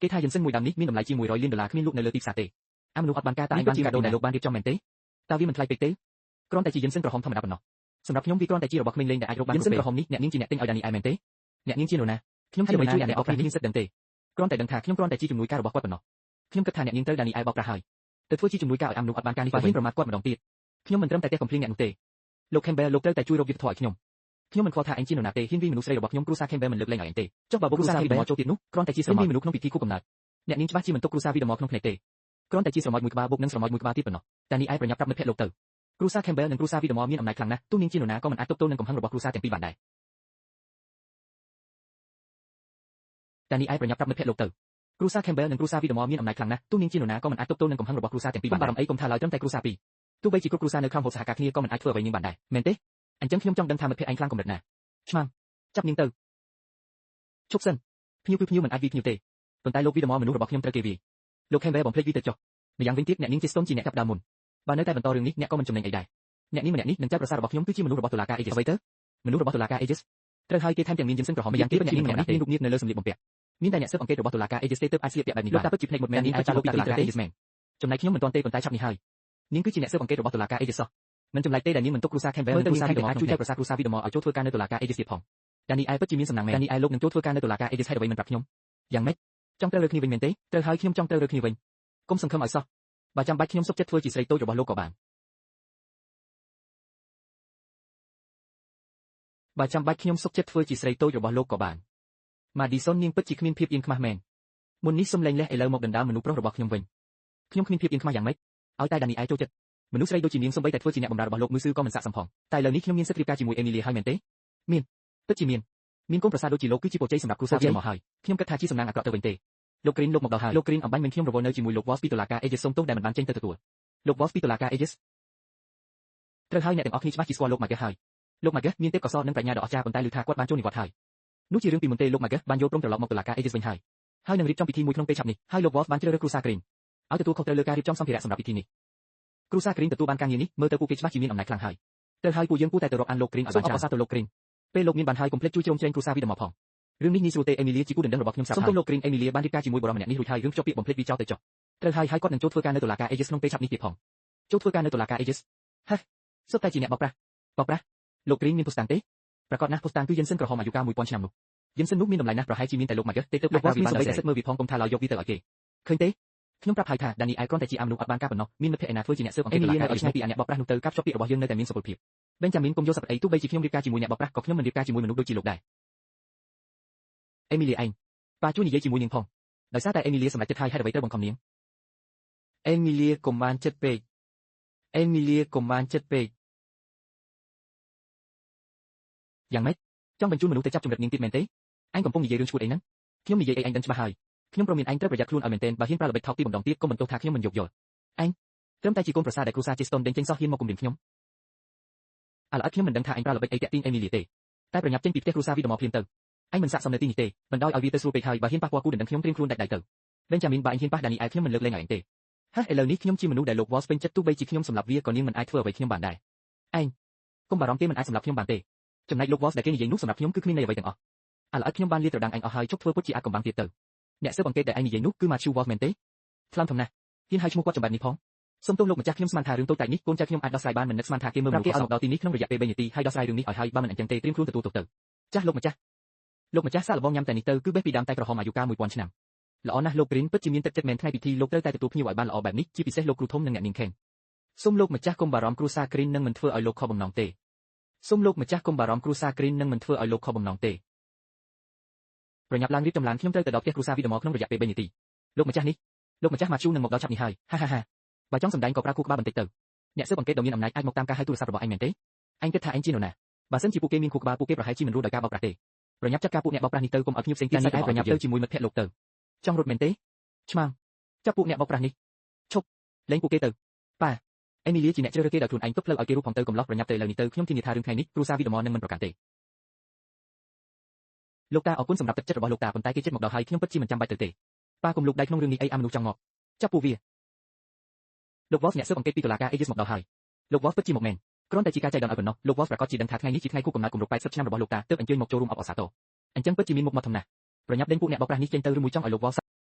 Speaker 1: គេថាយិនសិនមួយដើមនេះមានតម្លៃជាង100 លានដុល្លារគ្មានលក់នៅលើទីផ្សារទេអាមនុស្សអត់បានការតែឯងបានជាកាដូដែលលោកបានរៀបចំមែនទេតើវាមិនថ្លៃពេកទេគ្រាន់តែជាយិនសិនក្រហមធម្មតាប៉ុណ្ណោះសម្រាប់ខ្ញុំវាគ្រាន់តែជារបស់ក្មេងលេងដែលអាចរកបានយិនសិនក្រហមនេះអ្នកនាងជាអ្នកទិញឲ្យដានីអែលមែនទេអ្នកនាងជានរណាខ្ញុំជួយអ្នកបោកប្រាស់នេះសិតដឹងទេគ្រាន់តែដឹងថាខ្ញុំគ្រាន់តែជាជំនួយការរបស់គាត់ប៉ុណ្ណោះខ្ញុំគិតថាអ្នកនាងត្រូវដានីអែលបោកប្រាស់ហើយទៅធ្វើជាជំនួយការឲ្យអាមនុស្សអត់បានការនេះទៅវិញប្រមាថគាត់ម្ដងទៀតខ្ញុំមិនត្រឹមតែកំភ្លៀងអ្នកនោះទេលោក Campbell លោកត្រូវតែជួយរកយុទ្ធធម៌ឲ្យខ្ញុំមិនខ្វល់ថាឯងជានរណាទេហ៊ានវាយមនុស្សស្រីរបស់ខ្ញុំគ្រូសា Campbell មិនលើកលែងឲ្យឯងទេចុះបើគ្រូសាវីដមចូលទៀតនោះគ្រាន់តែជាស្រមោចមនុស្សក្នុងពិធីគូកំណើតអ្នកនាងច្បាស់ជាមិនទុកគ្រូសាវីដមក្នុងភ្នែកទេគ្រាន់តែជាស្រមោចមួយក្បាលបុកនឹងស្រមោចមួយក្បាលទៀតប៉ុណ្ណោះតែនេះឯងប្រញាប់ប្រាប់មិត្តភក្តិលោកទៅគ្រូសា Campbell និងគ្រូសាវីដមមានអំណាចខ្លាំងណាស់ទូនាងជានរណាក៏មិនអាចទប់ទល់នឹងកំហឹងរបស់គ្រូសាទាំងពីរបានដែរតែនេះឯងប្រញាប់ប្រាប់មិត្តភក្តិលោកទៅគ្រូសា Campbell និងគ្រូសាវីដមមានអំណាចខ្លាំងណាស់ទូនាងជានរណាក៏មិនអាចទប់ទល់នឹងកំហឹងរបស់គ្រូសាទាំងពីរបានបារម្ភអីកុំថាឡើយត្រឹមតែគ្រូសាពីរទោះបីជាគ្រប់គ្រួសារនៅក្នុងហូបសហការគ្នាក៏មិនអាចធ្វើអ្វីនាងបានដែរមែនទេអញ្ចឹងខ្ញុំចង់ដឹងថាមិត្តភក្តិឯងខ្លាំងកម្រិតណាឆ្មាំចាប់នាងទៅឈប់សិនភ្ញៀវគឺភ្ញៀវមិនអាចវាយភ្ញៀវទេប៉ុន្តែលោកវីដមមនុស្សរបស់ខ្ញុំត្រូវគេវាយលោក Campbell បំភ្លេចវាទៅចុះម្យ៉ាងវិញទៀតអ្នកនាងជាស្ទង់ជាអ្នកចាប់ដើមមុនបើនៅតែបន្តរឿងនេះអ្នកក៏មិនចំណេញអីដែរអ្នកនាងម្នាក់នេះនឹងចៅប្រសារបស់ខ្ញុំគឺជាមនុស្សរបស់តុលាការ Aegis អ្វីទៅមនុស្សរបស់តុលាការ Aegis ត្រូវហើយគេថែមទាំងមានយិនសិនក្រហមម្យ៉ាងទៀតអ្នកនាងម្នាក់នេះមានរូបនាងនៅលើសម្លៀកបំពាក់មានតែអ្នកស៊ើបអង្កេតរបស់តុលាការ Aegis ទេទើបអាចស្លៀកពាក់បែបនេះលោកតាពិតជាភ្នែកមុតមែននាងអាចចូលពីតុលាការ Aegis មែនចំណែកខ្ញុំមិនទាន់ទេប៉ុន្តែឆាប់នេះហើយនាងគឺជាអ្នកស៊ើបអង្កេតរបស់តុលាការ Aegis សោះមិនចម្លែកទេដែលនាងមិនទុកគ្រូសា Campbell និងគ្រូសាវីដមជួយចៅប្រសាគ្រូសាវីដមឲ្យចូលធ្វើការនៅតុលាការ Aegis ទៀតផងតែនេះឯងពិតជាមានសំណាងមែនតែនេះឯងលោកនឹងចូលធ្វើការនៅតុលាការ Aegis ហើយអ្វីមិនប្រាប់ខ្ញុំយ៉ាងម៉េចចង់ត្រូវរើគ្នាវិញមែនទេត្រូវហើយខ្ញុំចង់ត្រូវរើគ្នាវិញកុំសង្ឃឹមឲ្យសោះបើចាំបាច់ខ្ញុំសុខចិត្តធ្វើជាស្រីតូចរបស់លោកក៏បានបើចាំបាច់ខ្ញុំសុខចិត្តធ្វើជាស្រីតូចរបស់លោកក៏បាន Madison នាងពិតជាគ្មានភាពអៀនខ្មាស់មែនមុននេះសុំលែងលះឥឡូវមកដណ្ដើមមនុស្សប្រុសរបស់ខ្ញុំវិញខ្ញុំគ្មានភាពអៀនខ្មាស់យ៉ាងម៉េចឲ្យតែដានីអែលចូលចិត្តមនុស្សស្រីដូចជានាងសូម្បីតែធ្វើជាអ្នកបម្រើរបស់លោកមឺស៊ឺក៏មិនស័ក្តិសមផងតែឥឡូវនេះខ្ញុំមានសិទ្ធិរៀបការជាមួយអេមីលីហើយមែនទេមានពិតជាមានកូនប្រសាដូចជាលោកគឺជាពរជ័យសម្រាប់គ្រួសារខ្ញុំមកហើយខ្ញុំគិតថាជាសំណាងអាក្រក់ទៅវិញទេលោកគ្រីនលោកមកដល់ហើយលោកគ្រីនអំបញ្ញមិញខ្ញុំរវល់នៅជាមួយលោក Wolf ពីតុលាការ Aegis សុំទោសដែលមិនបានចេញទៅទទួលលោក Wolf ពីតុលាការ Aegis ត្រូវហើយអ្នកទាំងអស់គ្នាច្បាស់ជាស្គាល់លោក Magus ហើយលោក Magus មានទេពកោសល្យនិងប្រាជ្ញាដ៏អស្ចារ្យប៉ុន្តែឮថាគាត់បានចូលនិវត្តន៍ហើយនោះជារឿងពីមុនទេលោក Magus បានយល់ព្រមត្រឡប់មកតុលាការ Aegis វិញហើយនឹងរៀបចំពិធីមួយក្នុងពេលឆាប់នេះហើយលោក Wolf បានជ្រើសរើសគ្រូសាគ្រីនឲ្យទទួលខុសត្រូវលើការរៀបចំសម្ភារៈសម្រាប់ពិធីនេះគ្រូសាគ្រីនទទួលបានការងារនេះមើលទៅពួកគេច្បាស់ជាមានអំណាចខ្លាំងហើយត្រូវហើយពួកយើងគួរតែទៅរកអានលោកគ្រីនឲ្យបានច្រើនទៅលោកគ្រីនពេលលោកមានបានហើយកុំភ្លេចជួយជ្រោមជ្រែងគ្រូសាវីដមផងរឿងនេះងាយស្រួលទេអេមីលីជាគូដណ្ដឹងរបស់ខ្ញុំសាប់ហើយសូមទោសលោកគ្រីនអេមីលីបានរៀបការជាមួយបរិមម្នាក់នេះរួចហើយរឿងភ្ជាប់ពាក្យបំភ្លេចវាចោលទៅចុះត្រូវហើយគាត់នឹងចូលធ្វើការនៅតុលាការ Aegis ក្នុងពេលឆាប់នេះទៀតផងចូលធ្វើការនៅតុលាការ Aegis ហេសុទ្ធតែជាអ្នកបោកប្រាស់លោកគ្រីនមានភស្តុតាងទេប្រកាសណាស់ភស្តុតាងគឺយិនសិនក្រហមអាយុកាល1000ឆ្នាំនោះយិនសិននោះមានតម្លៃណាស់ប្រហែលជាមានតែលោក Magus ទេទើបលោក Wolf មានសម្បត្តិសិទ្ធិមើលវាផងកុំថាឡើយយកវាទៅឲ្យគេឃើញទេខ្ញុំប្រាប់ហើយថាដានីអែលគ្រាន់តែជាអាមនុស្សអត់បានការប៉ុណ្ណោះមានមិត្តភក្តិឯណាធ្វើជាអ្នកស៊ើបអង្កេតតុលាការឲ្យឆ្ងាយពីអាអ្នកបោកប្រាស់នោះទៅការភ្ជាប់ពាក្យរបស់យើងនៅតែមានសុពលភាពបេនចាមីនកុំយកសប្តិអីទោះបីជាខ្ញុំរៀបការជាមួយអ្នកបោកប្រាស់ក៏ខ្ញុំមិនរៀបការជាមួយមនុស្សដូចជាលោកដែរអេមីលីឯងប៉ាជួយនិយាយជាមួយនាងផងដោយសារតែអេមីលីសម្រេចចិត្តហើយហេតុអ្វីត្រូវបង្ខំនាងអេមីលីកុំបានចិត្តពេកយ៉ាងម៉េចចង់បញ្ជូនមនុស្សទៅចាប់ជំរិតនាងទៀតមែនទេឯងកំពុងនិយាយរឿងឈួតអីហ្នឹងខ្ញុំនិយាយអីឯងដឹងច្បាស់ហើយខ្ញុំព្រមមានឯងត្រូវប្រយ័ត្នខ្លួនឲ្យមែនទែនបើហ៊ានប្រើល្បិចថោកពីម្ដងទៀតកុំបន្ទោសថាខ្ញុំមិនយកយល់ឯងត្រឹមតែជាកូនប្រសារដែលគ្រូសាជាស្តុនដេញចេញសោះហ៊ានមកគំរាមខ្ញុំឥឡូវខ្ញុំមិនដឹងថាឯងប្រើល្បិចអីតាក់ទាញអេមីលីទេតែប្រញាប់ចេញពីផ្ទះគ្រូសាវីដមភ្លាមទៅឯងមិនស័ក្តិសមនៅទីនេះទេបណ្ដោយឲ្យវាទៅស្រួលពេកហើយបើហ៊ានប៉ះពាល់គូដណ្ដឹងខ្ញុំត្រៀមខ្លួនដាច់ដៃទៅបេនចាមីនបើឯងហ៊ានប៉ះដានីអែលខ្ញុំមិនលើកលែងឲ្យឯងទេហេឥឡូវនេះខ្ញុំជាមនុស្សដែលលោក Wolf ពេញចិត្តទោះបីជាខ្ញុំសម្លាប់វាក៏នាងមិនអាចធ្វើអ្វីខ្ញុំបានដែរឯងកុំបារម្ភទេមិនអាចសម្លាប់ខ្ញុំបានទេចំណែកលោក Wolf ដែលគេនិយាយនោះសម្រាប់ខ្ញុំគឺគ្មានន័យអ្វីទាំងអស់ឥឡូវខ្ញុំបានលាតត្រដាងឯងអស់ហើយជប់ធ្វើពុតជាអាចកំបាំងទៀតទៅអ្នកស៊ើបអង្កេតដែលឯងនិយាយនោះគឺ Matthew Wolf មែនទេថ្លឹមធំណាស់ហ៊ានហៅឈ្មោះគាត់ចំបាត់នេះផងសូមទោសម្លោកម្ចាស់ខ្ញុំស្មានថារឿងតូចតាចនេះកូនចៅខ្ញុំអាចដោះស្រាយបានមិននឹកស្មានថាគេមើលមនុស្សឲ្យមកដល់ទីនេះក្នុងរយៈពេល3នាទីហើយដោះស្រាយរឿងនេះឲ្យហើយបើមិនអញ្ចឹងទេត្រៀមខ្លួនទទួលទុកទៅចាស់លោកម្ចាស់សាកល្បងញ៉ាំតែនេះទៅគឺបេះពីដើមតែក្រហមអាយុកាល1000ឆ្នាំល្អណាស់លោកគ្រីនពិតជាមានទឹកចិត្តមែនថ្ងៃពិធីលោកត្រូវតែទទួលភ្ញៀវឲ្យបានល្អបែបនេះជាពិសេសលោកគ្រូធំនិងអ្នកនាងខេងសូមលោកម្ចាស់កុំបារម្ភគ្រូសាគ្រីននឹងមិនធ្វើឲ្យលោកខកបំណងទេសូមលោកម្ចាស់កុំបារម្ភគ្រូសាគ្រីននឹងមិនធ្វើឲ្យលោកខកបំណងទេប្រញាប់ឡើងរៀបចំឡានខ្ញុំត្រូវទៅដល់ផ្ទះគ្រូសាវីដមក្នុងរយៈពេល3នាទីលោកម្ចាស់ម៉ាឈូនឹងមកដល់ចាប់នេះហើយហាបើចង់សម្ដែងក៏ប្រើគូក្បាលបន្តិចទៅអ្នកស៊ើបអង្កេតដ៏មានអំណាចអាចមកតាមការហៅទូរស័ព្ទរបស់ឯងមែនទេឯងគិតថាឯងជានរណាបើសិនជាពួកគេមានគូក្បាលពួកគេប្រហែលជាមិនរស់ដោយការបោកប្រាស់ទេប្រញាប់ចាត់ការពួកអ្នកបោកប្រាស់នេះទៅកុំឲ្យភ្ញៀវផ្សេងទៀតសាច់ឯងប្រញាប់ទៅជាមួយមិត្តភក្តិលោកទៅចង់រត់មែនទេឆ្មាំចាប់ពួកអ្នកបោកប្រាស់នេះឈប់លេងពួកគេទៅប៉ាអេមីលីជាអ្នកជ្រើសរើសគេដោយខ្លួនឯងទុកផ្លូវឲ្យគេរੂផងទៅកំឡោះប្រញាប់ទៅឥឡូវនេះទៅខ្ញុំធានាថារឿងថ្ងៃនេះគ្រូសាវីដមនឹងមិនប្រកាន់ទេលោកតាអរគុណសម្រាប់ទឹកចិត្តរបស់លោកតាប៉ុន្តែគេចិត្តមកដល់ហើយខ្ញុំពិតជាមិនចាំបាច់ទៅទេប៉ាកុំលូកដៃក្នុងរឿងនេះអីអាមនុស្សចង់មកចាប់ពួកវាលោក Wolf អ្នកស៊ើបអង្កេតពីតុលាការ Aegis មកដល់ហើយលោក Wolf ពិតជាមកមែនគ្រាន់តែជាការចែកដន្យឲ្យប៉ុណ្ណោះលោក Wolf ប្រកាសជាដឹងថាថ្ងៃនេះជាថ្ងៃខួបកំណើតគម្រប់80ឆ្នាំរបស់លោកតាទើបអញ្ជើញមកចូលរួមអបអរសាទរអញ្ចឹងពិតជាមានមុខមាត់ធំណាស់ប្រញាប់ដេញពួកអ្នកបោកប្រាស់នេះចេញទៅឬមួយចង់ឲ្យលោក Wolf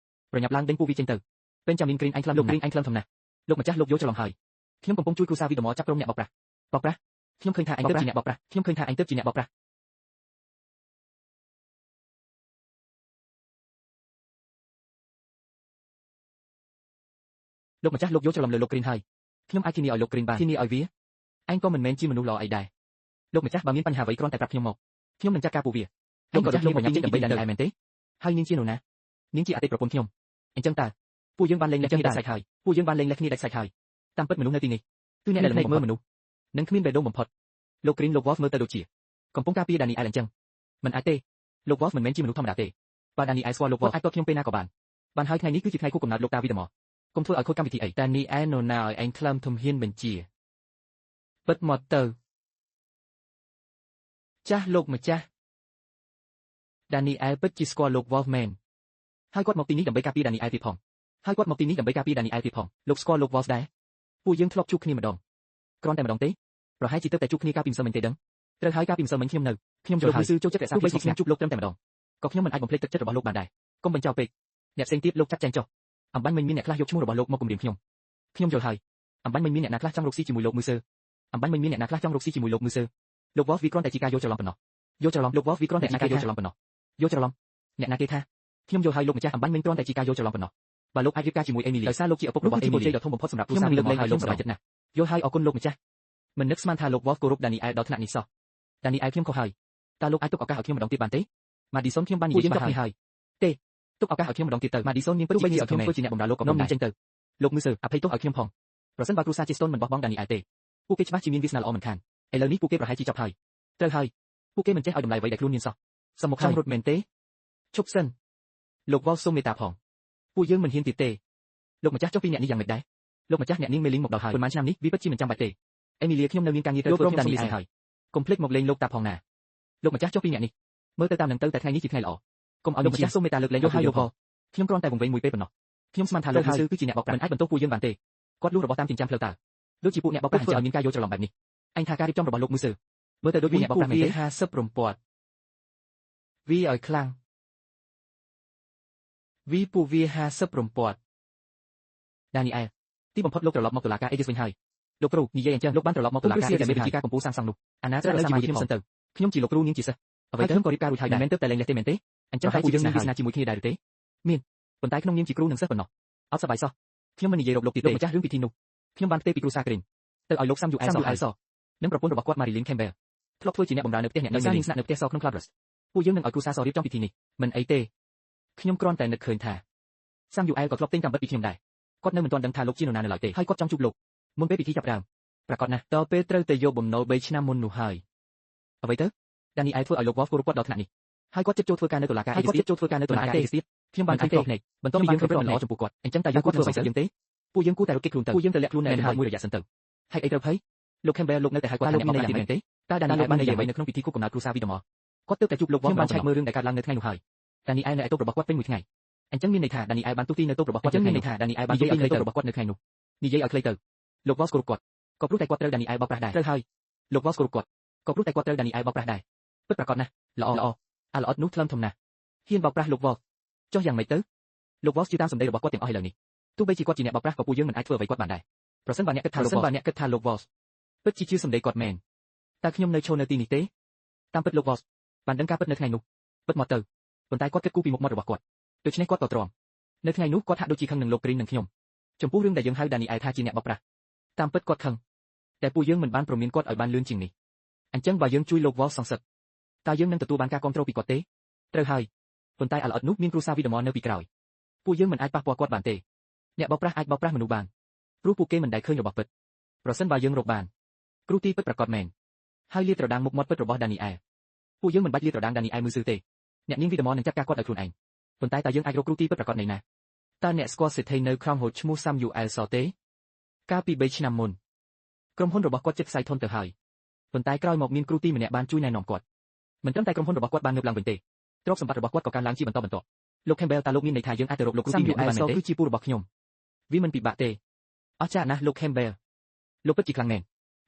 Speaker 1: ប្រញាប់ឡើងដេញពូវាចេញទៅពេលចាំមីនគ្រីងអញខ្លាំងលោកគ្រីងអញខ្លាំងធំណាស់លោកម្ចាស់លោកយកច្រឡំហើយខ្ញុំកំពុងជួយគ្រូសាវីដមចាប់ក្រុមអ្នកបោកប្រាស់ខ្ញុំឃើញថាអញទៅជាអ្នកបោកប្រាស់ខ្ញុំឃើញថាអញទៅជាអ្នកបោកប្រាស់លោកម្ចាស់លោកយកច្រឡំលើលោកគ្រីងហើយខ្ញុំអាចធានាឲ្យលោកគ្រីងបានធានាឲ្យវាអញក៏មិនមែនជាមនុស្សល្អអីដែរលោកម្ចាស់បើមានបញ្ហាអ្វីគ្រាន់តែប្រាប់ខ្ញុំមកខ្ញុំនឹងចាត់ការពូវាលោកម្ចាស់លោកមកញ៉ាំដើម្បីដល់ឯមែនទេហើយនាងជានរណានាងជាអតីតប្រពន្ធខ្ញុំអញ្ចឹងតើពួកយើងបានលេងលេខគ្នាដាច់សាច់ហើយពួកយើងបានលេងលេខគ្នាដាច់សាច់ហើយតាមពិតមនុស្សនៅទីនេះគឺអ្នកដែលភ្នែកមើលមនុស្សនិងគ្មានបេះដូងបំផុតលោកគ្រីងលោកវ៉លហ្វមើលទៅដូចជាកំពុងការពារដានីអែលអញ្ចឹងមិនអាចទេលោកវ៉លហ្វមិនមែនជាមនុស្សធម្មតាទេបើដានីអែលស្គាល់លោកវ៉លអាចតខ្ញុំពេលណាក៏បានហើយថ្ងៃនេះគឺជាថ្ងៃខួបកំណើតលោកតាវីតមកកុំធ្វើឲ្យខូចកម្មវិធីអីដានីអែលនរណាឲ្យឯងក្លឹមធំហ៊ានបញ្ជាពិតមកទៅចាស់លោកម្ចាស់ដានីអែលពិតជាស្គាល់លោកវ៉លហ្វមែនហើយគាត់មកទីនេះដើម្បីការពារដានីអែលទៀតផងលោកស្គាល់លោកវ៉លហ្វដែរពួកយើងធ្លាប់ជួបគ្នាម្ដងគ្រាន់តែម្ដងទេប្រហែលជាទៅតែជួបគ្នាកាលពីម្សិលមិញទេដឹងត្រូវហើយកាលពីម្សិលមិញខ្ញុំនៅខ្ញុំចូលហើយចូលចិត្តរក្សាភាពស្ងៀមជួបលោកត្រឹមតែម្ដងក៏ខ្ញុំមិនអាចបំភ្លេចទឹកចិត្តរបស់លោកបានដែរកុំបញ្ចោលពេកអ្នកផ្សេងទៀតលោកចាត់ចែងចុះអំបញ្ញមិញមានអ្នកខ្លះយកឈ្មោះរបស់លោកមកគំរាមខ្ញុំយល់ហើយអំបញ្ញមិញមានអ្នកណាខ្លះចង់រកស៊ីជាមួយលោកមឺសើលោកវ៉លហ្វវាគ្រាន់តែជាការយកច្រឡំប៉ុណ្ណោះលោកវ៉លហ្វវាគ្រាន់តែជាការយកច្រឡំប៉ុណ្ណោះយកច្រឡំអ្នកណាគេថាខ្ញុំយល់ហើយលោកម្ចាស់អំបញ្ញមិញគ្រាន់តែជាការយកច្រឡំប៉ុណ្ណោះបើលោកអាចរៀបការជាមួយអេមីលីដោយសារលោកជាឪពុករបស់អេមីលីដ៏ធំបំផុតសម្រាប់គ្រួសារលោកហើយលោកសប្បាយចិត្តណាស់យល់ហើយអរគុណលោកម្ចាស់មិននឹកស្មានថាលោកវ៉លហ្វគោរពដានីអែលដល់ថ្នាក់នេះសោះដានីអែលខ្ញុំខុសហើយតើលោកអាចទុកឱកាសឲ្យខ្ញុំម្ដងទៀតបានទេម៉ាឌីសុនខ្ញុំបាននិយាយបានហើយទេទុកឱកាសឲ្យខ្ញុំម្ដងទៀតទៅម៉ាឌីសុននាងពិតជាឲ្យខ្ញុំធ្វើជាអ្នកបម្រើលោកក៏មិនចេញទៅលោកមឺសើអភ័យទោសឲ្យខ្ញុំផងប្រសិនបើគ្រួសារជាស្តុនមិនបោះបង់ដានីអែលទេពួកគេច្បាស់ជាមានវាសនាល្អមិនខានឥឡូវនេះពួកគេប្រហែលជាចប់ហើយត្រូវហើយពួកគេមិនចេះឲ្យតម្លៃអ្វីដែលខ្លួនមានសោះសមមកចង់រត់មែនទេឈប់សិនលោកវ៉លសូមមេត្តាផងពួកយើងមិនហ៊ានទៀតទេលោកម្ចាស់ចុះពីអ្នកនេះយ៉ាងម៉េចដែរលោកម្ចាស់អ្នកនាងមេលីងមកដល់ហើយប៉ុន្មានឆ្នាំនេះវាពិតជាមិនចាំបាច់ទេអេមីលីខ្ញុំនៅមានការងារត្រូវធ្វើដានីអែលហើយកុំភ្លេចមកលេងលោកតាផងណាលោកម្ចាស់ចុះពីអ្នកនេះមើលទៅតាមនឹងទៅតែថ្ងៃនេះជាថ្ងៃល្អកុំឲ្យលោកម្ចាស់សូមមេត្តាលើកលែងយកហើយយកខ្ញុំគ្រាន់តែវង្វេងមួយពេលប៉ុណ្ណោះខ្ញុំស្មានថាលោកហើយគឺជាអ្នកបោកប្រាស់មិនអាចបន្ទោសពួកយើងបានទេគាត់លួចរបស់តាមចិញ្ចាំផ្លូវតើដូចជាពួកអ្នកបោកប្រាស់ឲ្យមានការយកច្រឡំបែបនេះអញថាការរៀបចំរបស់លោកមឺសើមើលទៅដូចជាអ្នកបោកប្រាស់មែនទេ50រំពាត់វាឲ្យខ្លាំងពួកវា50រំពាត់ដានីអែលទីបំផុតលោកត្រឡប់មកតុលាការអេឌីសវិញហើយលោកគ្រូនិយាយអញ្ចឹងលោកបានត្រឡប់មកតុលាការដែលមានវិធីការកម្ពុជាសាងសង់នោះអាណាត្រូវរក្សាជាមួយខ្ញុំសិនទៅខ្ញុំជាលោកគ្រូនាងជាសិស្សអ្វីទៅខ្ញុំក៏រៀបការរួចហើយមិនមែនទៅតែលេងលេះទេមែនទេអញ្ចឹងហើយពួកយើងមានវាសនាជាមួយគ្នាដែរឬទេមានប៉ុន្តែក្នុងនាមជាគ្រូនិងសិស្សប៉ុណ្ណោះអត់សប្បាយសោះខ្ញុំមិននិយាយរកលោកទៀតទេម្ចាស់រឿងពិធីនោះខ្ញុំបានផ្ទេរពីគ្រូសាក្រេនទៅឲ្យលោកសាំយូអែលសនិងប្រពន្ធរបស់គាត់ម៉ារីលីនខេមបែលធ្លាប់ធ្វើជាអ្នកបម្រើនៅផ្ទះអ្នកនៅសានាងស្នាក់នៅផ្ទះសក្នុង Clubhouse ពួកយើងនឹងឲ្យគ្រូសាសរៀបចំពិធីនេះមិនអីទេខ្ញុំគ្រាន់តែនឹកឃើញថាសាំយូអែលក៏ធ្លាប់ទិញតាមបិទពីខ្ញុំដែរគាត់នៅមិនទាន់ដឹងថាលោកជានរណានៅឡើយទេហើយគាត់ចង់ជួបលោកមុនពេលពិធីចាប់ផ្ដើមប្រាកដណាស់តពេលត្រូវតែយកបំណុល3ឆ្នាំមុននោះហើយអ្វីទៅដានីអែលធ្វើឲ្យលោកវ៉លហ្វគោរពគាត់ដល់ថ្នាក់នេះហើយគាត់ចិត្តចូលធ្វើការនៅតុលាការអេឌីសទៀតខ្ញុំបានឃើញភ្នែកបន្ទាប់ពីយើងធ្វើប្រល្អចំពោះគាត់អញ្ចឹងតើយើងគាត់ធ្វើអ្វីទៅយើងទេពួកយើងគូតែរត់គេខ្លួនទៅពួកយើងទៅលាក់ខ្លួននៅហើយមួយរយៈសិនទៅហើយអីត្រូវភ័យលោកខេមបែលលោកនៅតែហៅគាត់ថាអ្នកមានន័យយ៉ាងម៉េចទេតើដានីអែលបាននិយាយអ្វីនៅក្នុងពិធីខួបកំណើតគ្រូសាវីដមកគាត់ទើបតែជួបលោកវ៉លខ្ញុំបានឆែកមើលរឿងដែលកើតឡើងនៅថ្ងៃនោះហើយដានីអែលនៅឯតូបរបស់គាត់ពេញមួយថ្ងៃអញ្ចឹងមានន័យថាដានីអែលបានទូទីនៅតូបរបស់គាត់អញ្ចឹងមានន័យថាដានីអែលបាននិយាយឲ្យតូបរបស់គាត់នៅថ្ងៃនោះនិយាយឲ្យខ្លីទៅលោកវ៉លស្គោរគាត់ក៏ព្រោះតែគាត់ត្រូវដានីអែលបោកប្រាស់ដែរត្រូវហើយលោកវ៉លស្គោរគាត់ក៏ព្រោះតែគាត់ត្រូវដានីអែលបោកប្រាស់ដែរពិតប្រាកដណាស់ល្អអាល្អិតនោះថ្លឹមធំណាស់ហ៊ានបោកប្រាស់លោកវ៉លចុះយ៉ាងម៉េចទៅលោកវ៉លជឿតាមសម្ដីរបស់គាត់ទាំងអស់ឥឡូវនេះទោះបីជាគាត់ជាអ្នកបោកប្រាស់ក៏ពួកយើងមិនអាចធ្វើអ្វីគាត់បានដែរប្រសិនបើអ្នកគិតថាលោកវ៉លពិតជាជឿសម្ដីគាត់មែនតើខ្ញុំនៅឈរនៅទីនេះទេតាមពិតលោកវ៉លបានដឹងការពិតនៅថ្ងៃនោះពិតមកទៅប៉ុន្តែគាត់គិតគូរពីមុខមាត់របស់គាត់ដូច្នេះគាត់ក៏ទ្រាំនៅថ្ងៃនោះគាត់ហាក់ដូចជាខឹងនឹងលោកគ្រីននិងខ្ញុំចំពោះរឿងដែលយើងហៅដានីអែលថាជាអ្នកបោកប្រាស់តាមពិតគាត់ខឹងតែពួកយើងមិនបានព្រមានគាត់ឲ្យបានលឿនជាងនេះអញ្ចឹងបើយើងជួយលោកវ៉លសងសឹកតើយើងនឹងទទួលបានការគាំទ្រពីគាត់ទេត្រូវហើយប៉ុន្តែអាល្អិតនោះមានគ្រូសាវីដមនៅពីក្រោយពួកយើងមិនអាចប៉ះពាល់គាត់បានទេអ្នកបោកប្រាស់អាចបោកប្រាស់មនុស្សបានព្រោះពួកគេមិនដែលឃើញរបស់ពិតប្រសិនបើយើងរកបានគ្រូទីពិតប្រាកដមែនហើយលាតត្រដាងមុខមាត់ពិតរបស់ដានីអែលពួកយើងមិនបាច់លាតត្រដាងដានីអែលមើលស៊ឺទេអ្នកនាងវីដមនឹងចាត់ការគាត់ដោយខ្លួនឯងប៉ុន្តែតើយើងអាចរកគ្រូទីពិតប្រាកដនៃណាតើអ្នកស្គាល់សេដ្ឋីនៅក្រោមហូតឈ្មោះសាំយូអែលសទេកាលពី3ឆ្នាំមុនក្រុមហ៊ុនរបស់គាត់ចិត្តផ្សាយធនទៅហើយប៉ុន្តែក្រោយមកមានគ្រូទីម្នាក់បានជួយណែនាំគាត់មិនត្រឹមតែក្រុមហ៊ុនរបស់គាត់បានងើបឡើងវិញទេទ្រព្យសម្បត្តិរបស់គាត់ក៏កើនឡើងជាបន្តបន្ទាប់លោកខេមបែលតើលោកមានន័យថាយើងអាចទៅរកលោកគ្រូទីម្នាក់បានមែនទេគឺជាពូរបស់ខ្ញុំវាមិនពិបាកទេអស្ចារ្យណាស់លោកខេមបែលលោកពិតជាខ្លាំងមែន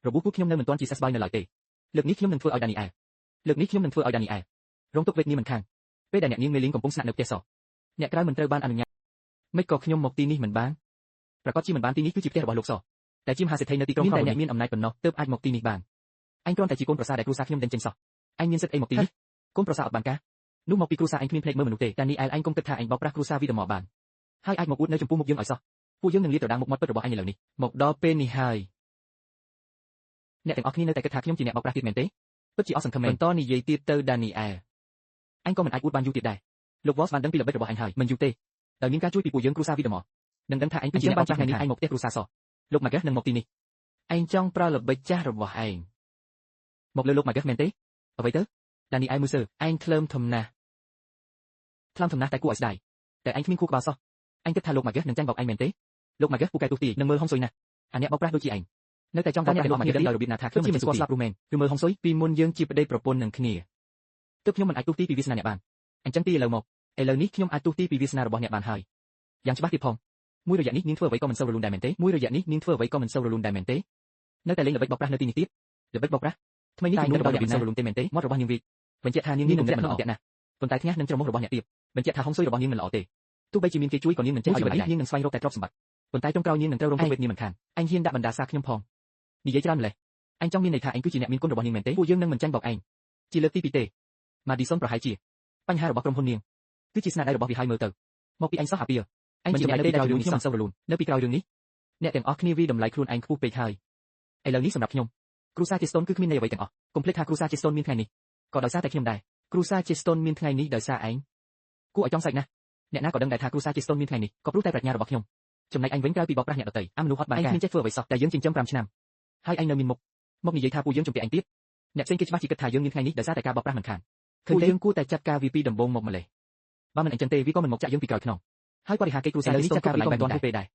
Speaker 1: របួសពួកខ្ញុំនៅមិនទាន់ជាសះស្បើយនៅឡើយទេលើកនេះខ្ញុំនឹងធ្វើឲ្យដានីអែលរងទុកវេទនាមិនខានពេលដែលអ្នកនាងមេលីងកំពុងស្នាក់នៅផ្ទះសអ្នកក្រៅមិនត្រូវបានអនុញ្ញាត មិនក៏ខ្ញុំមកទីនេះមិនបានប្រកាសជាមិនបានទីនេះគឺជាផ្ទះរបស់លោកសតែជាមហាសេដ្ឋីនៅទីក្រុងមានតែអ្នកមានអំណាចប៉ុណ្ណោះទើបអាចមកទីនេះបានអញគ្រាន់តែជាកូនប្រសារដែលគ្រួសារខ្ញុំដេញចេញសោះអញមានសិទ្ធិអីមកទីនេះកូនប្រសារអត់បានការនោះមកពីគ្រួសារអញគ្មានភ្នែកមើលមនុស្សទេតែនេះឯងអញកុំគិតថាអញបោកប្រាស់គ្រួសារវីដមកបានហើយអាចមកអួតនៅចំពោះមុខយើងឲ្យសោះពួកយើងនឹងលាតត្រដាងមុខមាត់ពិតរបស់អញឥឡូវនេះមកដល់ពេលនេះហើយអ្នកទាំងអស់គ្នានៅតែគិតថាខ្ញុំជាអ្នកបោកប្រាស់ទៀតមែនទេពិតជាអស់សង្ឃឹមមែនបន្តនិយាយទៀតទៅដានីអែលអញក៏មិនអាចអួតបានយូរទៀតដែរលោកវ៉លបានដឹងពីល្បិចរបស់អញហើយមិនយូរទេដោយមានការជួយពីពួកយើងគ្រួសារវីដមកនឹងដឹងថាអញគឺជាអ្នកបោកប្រាស់ថ្ងៃនេះអញមកផ្ទះគ្រួសារសលោកម៉ាហ្គសនឹងមកទីនេះឯងចង់ប្រើល្បិចចាស់របស់ឯងមកលើលោកម៉ាហ្គសមែនទេអ្វីទៅដានីអែលមើលសើឯងថ្លើមធំណាស់តែគួរឲ្យស្ដាយតែឯងគ្មានគូក្បាលសោះអញគិតថាលោកម៉ាហ្គសនឹងចាញ់បោកឯងមែនទេលោកម៉ាហ្គសពូកែទូទីនឹងមើលហុងស៊ុយណាស់អាអ្នកបោកប្រាស់ដូចជាឯងនៅតែចង់តាមអ្នកលោកម៉ាហ្គសដោយរបៀបណាថាខ្ញុំមិនស្គាល់ស្លាប់រូមែនឬមើលហុងស៊ុយពីមុនយើងជាប្តីប្រពន្ធនឹងគ្នាទើបខ្ញុំមិនអាចទូទីពីវាសនាអ្នកបានអញ្ចឹងទីឥឡូវនេះខ្ញុំអាចទូទីពីវាសនារបស់អ្នកបានហើយយ៉ាងច្បាស់ទៀតផងមួយរយៈនេះនាងធ្វើអ្វីក៏មិនសូវរលូនដែរមែនទេនៅតែលេងល្បិចបោកប្រាស់នៅទីនេះទៀតល្បិចបោកប្រាស់ថ្មីនេះជំនួសរបស់អ្នកមិនសូវរលូនទេមែនទេមាត់របស់នាងវិញបញ្ជាក់ថានាងនឹងមិនល្អទេណាប៉ុន្តែថ្ងាសនឹងច្រមុះរបស់អ្នកទៀតបញ្ជាក់ថាហុងស៊ុយរបស់នាងមិនល្អទេទោះបីជាមានគេជួយក៏នាងមិនចេះអ្វីដែរនាងនឹងស្វែងរកតែទ្រព្យសម្បត្តិប៉ុន្តែចុងក្រោយនាងនឹងត្រូវរងទុក្ខវេទនាមិនខានអញហ៊ានដាក់បណ្ដាសាខ្ញុំផងនិយាយច្រើនម្ល៉េះអញចង់មានន័យថាអញគឺជាអ្នកមានគុណរបស់នាងមែនទេពួកយើងនឹងមិនចាញ់បោកឯងជាលើកទី2ទេ Madison ប្រហែលជាបញ្ហារបស់ក្រុមហ៊ុននាងគឺជាស្នាដៃរបស់វាហើយមើលទៅមកពីអញសោះអាពីអញជាអ្នកនៅពីក្រោយរឿងនេះមិនសូវរលូននៅពីក្រោយរឿងនេះអ្នកទាំងអស់គ្នាវិតម្លៃខ្លួនឯងខ្ពស់ពេកហើយឥឡូវនេះសម្រាប់ខ្ញុំគ្រូសាជាស្តុនគឺគ្មានន័យអ្វីទាំងអស់កុំភ្លេចថាគ្រូសាជាស្តុនមានថ្ងៃនេះក៏ដោយសារតែខ្ញុំដែរគ្រូសាជាស្តុនមានថ្ងៃនេះដោយសារឯងគួរឲ្យចង់សាច់ណាស់អ្នកណាក៏ដឹងដែរថាគ្រូសាជាស្តុនមានថ្ងៃនេះក៏ព្រោះតែប្រាជ្ញារបស់ខ្ញុំចំណែកឯងវិញក្រៅពីបោកប្រាស់អ្នកដទៃអាមនុស្សអត់បានការឯងគ្មានចេះធ្វើអ្វីសោះតែយើងចិញ្ចឹម5ឆ្នាំហើយឯងនៅមានមុខមកនិយាយថាពួកយើងជំពាក់ឯងទៀតអ្នកផ្សេងគេច្បាស់ជាគិតថាយើងមានថ្ងៃនេះដោយសារតែការបោកប្រាស់មិនខានឃើញទេយើងគួរតែចាត់ការវាពីដំបូងមកម្លេះបើមិនអញ្ចឹងទេវាក៏មិនមកចាក់យើងពីក្រោយខ្នងហើយបរិហាគេគ្រូសានេះចាត់ការបន្លែងបានទៅពេលដែរ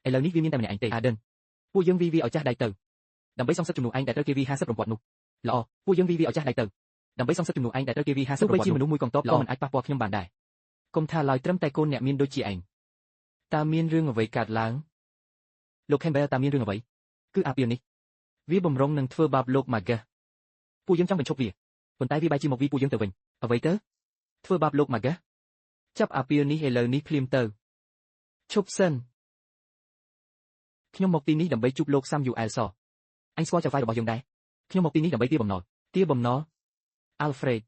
Speaker 1: ឥឡូវនេះវាមានតែម្នាក់ឯងទេអាដិនពួកយើងវាឲ្យចាស់ដៃទៅដើម្បីសងសឹកជំនួសឯងដែលត្រូវគេវា50រំពាត់នោះល្អពួកយើងវាឲ្យចាស់ដៃទៅដើម្បីសងសឹកជំនួសឯងដែលត្រូវគេវា50រំពាត់នោះបីជាមនុស្សមួយកងទ័ពក៏មិនអាចប៉ះពាល់ខ្ញុំបានដែរកុំថាឡើយត្រឹមតែកូនអ្នកមានដូចជាឯងតើមានរឿងអ្វីកើតឡើងលោក Campbell តើមានរឿងអ្វីគឺអាពីនេះវាបំរុងនឹងធ្វើបាបលោក Magus ពួកយើងចង់បញ្ឈប់វាប៉ុន្តែវាបែរជាមកវាពួកយើងទៅវិញអ្វីទៅធ្វើបាបលោក Magus ចាប់អាពីនេះឥឡូវនេះភ្លាមទៅឈប់សិនខ្ញុំមកទីនេះដើម្បីជួបលោក Samuel សអញស្គាល់ចៅហ្វាយរបស់យើងដែរខ្ញុំមកទីនេះដើម្បីទាបំណុល Alfred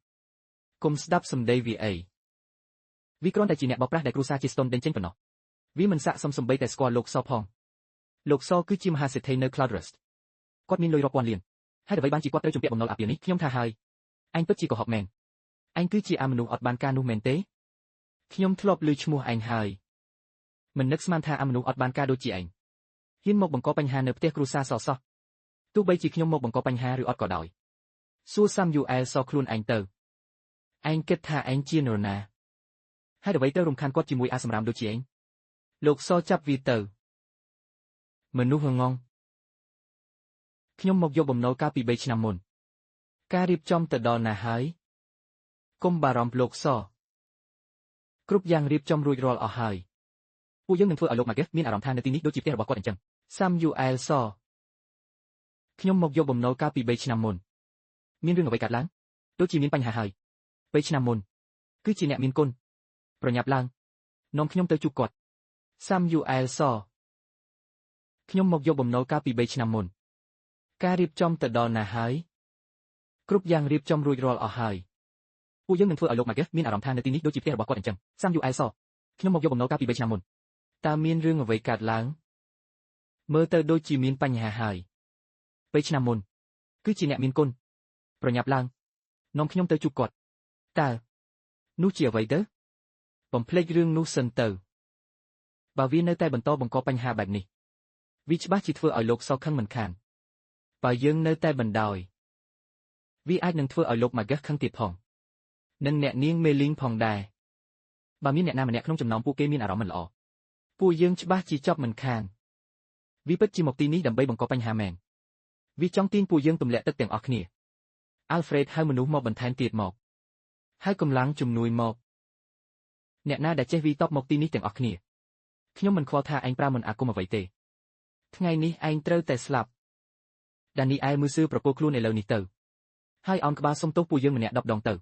Speaker 1: កុំស្ដាប់សម្ដីវាអីវាគ្រាន់តែជាអ្នកបោកប្រាស់ដែលគ្រូសាជាស្តុនដេញចេញប៉ុណ្ណោះវាមិនស័ក្តិសមសម្បីតែស្គាល់លោកសផងលោកសគឺជាមហាសេដ្ឋីនៅ Cloudrust គាត់មានលុយរាប់ពាន់លានហើយអ្វីបានជាគាត់ត្រូវជំពាក់បំណុលអាពីនេះខ្ញុំថាហើយអញពិតជាកុហកមែនអញគឺជាអាមនុស្សអត់បានការនោះមែនទេខ្ញុំធ្លាប់ឮឈ្មោះឯងហើយមិននឹកស្មានថាអាមនុស្សអត់បានការដូចជាឯងហ៊ានមកបង្កបញ្ហានៅផ្ទះគ្រួសារសោះទោះបីជាខ្ញុំមកបង្កបញ្ហាឬអត់ក៏ដោយសួរ Samuel សខ្លួនឯងទៅឯងគិតថាឯងជានរណាហើយអ្វីត្រូវរំខានគាត់ជាមួយអាសម្រាមដូចជាឯងលោកសចាប់វាទៅមនុស្សហងងខ្ញុំមកយកបំណុលកាលពី3ឆ្នាំមុនការរៀបចំទៅដល់ណាហើយកុំបារម្ភលោកសគ្រប់យ៉ាងរៀបចំរួចរាល់អស់ហើយពួកយើងនឹងធ្វើឲ្យលោក Magus មានអារម្មណ៍ថានៅទីនេះដូចជាផ្ទះរបស់គាត់អញ្ចឹង Samuel សខ្ញុំមកយកបំណុលកាលពី3ឆ្នាំមុនមានរឿងអ្វីកើតឡើងដូចជាមានបញ្ហាហើយ3ឆ្នាំមុនគឺជាអ្នកមានគុណប្រញាប់ឡើងនាំខ្ញុំទៅជួបគាត់ Samuel សខ្ញុំមកយកបំណុលកាលពី3ឆ្នាំមុនការរៀបចំទៅដល់ណាហើយគ្រប់យ៉ាងរៀបចំរួចរាល់អស់ហើយពួកយើងនឹងធ្វើឲ្យលោក Magus មានអារម្មណ៍ថានៅទីនេះដូចជាផ្ទះរបស់គាត់អញ្ចឹង Samuel សខ្ញុំមកយកបំណុលកាលពី3ឆ្នាំមុនតើមានរឿងអ្វីកើតឡើងមើលទៅដូចជាមានបញ្ហាហើយ3ឆ្នាំមុនគឺជាអ្នកមានគុណប្រញាប់ឡើងនាំខ្ញុំទៅជួបគាត់តើនោះជាអ្វីទៅបំភ្លេចរឿងនោះសិនទៅបើវានៅតែបន្តបង្កបញ្ហាបែបនេះវាច្បាស់ជាធ្វើឲ្យលោកសខឹងមិនខានបើយើងនៅតែបណ្ដោយវាអាចនឹងធ្វើឲ្យលោក Magus ខឹងទៀតផងនិងអ្នកនាងមេលីងផងដែរបើមានអ្នកណាម្នាក់ក្នុងចំណោមពួកគេមានអារម្មណ៍មិនល្អពួកយើងច្បាស់ជាចប់មិនខានវាពិតជាមកទីនេះដើម្បីបង្កបញ្ហាមែនវាចង់ទាញពួកយើងទម្លាក់ទឹកទាំងអស់គ្នា Alfred ហៅមនុស្សមកបន្ថែមទៀតមកហើយកម្លាំងជំនួយមកអ្នកណាដែលចេះវីតបមកទីនេះទាំងអស់គ្នាខ្ញុំមិនខ្វល់ថាឯងប្រើមន្តអាគមអ្វីទេថ្ងៃនេះឯងត្រូវតែស្លាប់ដានីអែលមើលសឿប្រពោលខ្លួនឥឡូវនេះទៅហើយអោនក្បាលសុំទោសពួកយើងម្នាក់10ដងទៅ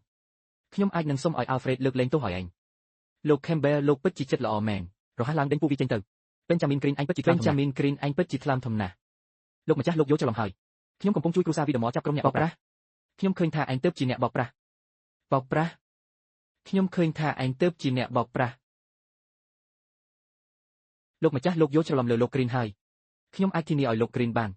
Speaker 1: ខ្ញុំអាចនឹងសុំឲ្យ Alfred លើកលែងទោសឲ្យឯងលោក Campbell លោកពិតជាចិត្តល្អមែន រហ័សឡើងដេញពូវីចេញទៅ Benjamin Green អញពិតជាថ្លាមធំណាស់លោកម្ចាស់លោកយកច្រឡំហើយខ្ញុំកំពុងជួយគ្រូសាវីដមចាប់ក្រុមអ្នកបោកប្រាស់ខ្ញុំឃើញថាឯងទៅជាអ្នកបោកប្រាស់ខ្ញុំឃើញថាឯងទៅជាអ្នកបោកប្រាស់លោកម្ចាស់លោកយកច្រឡំលើលោក Green ហើយខ្ញុំអាចធានាឲ្យលោក Green បាន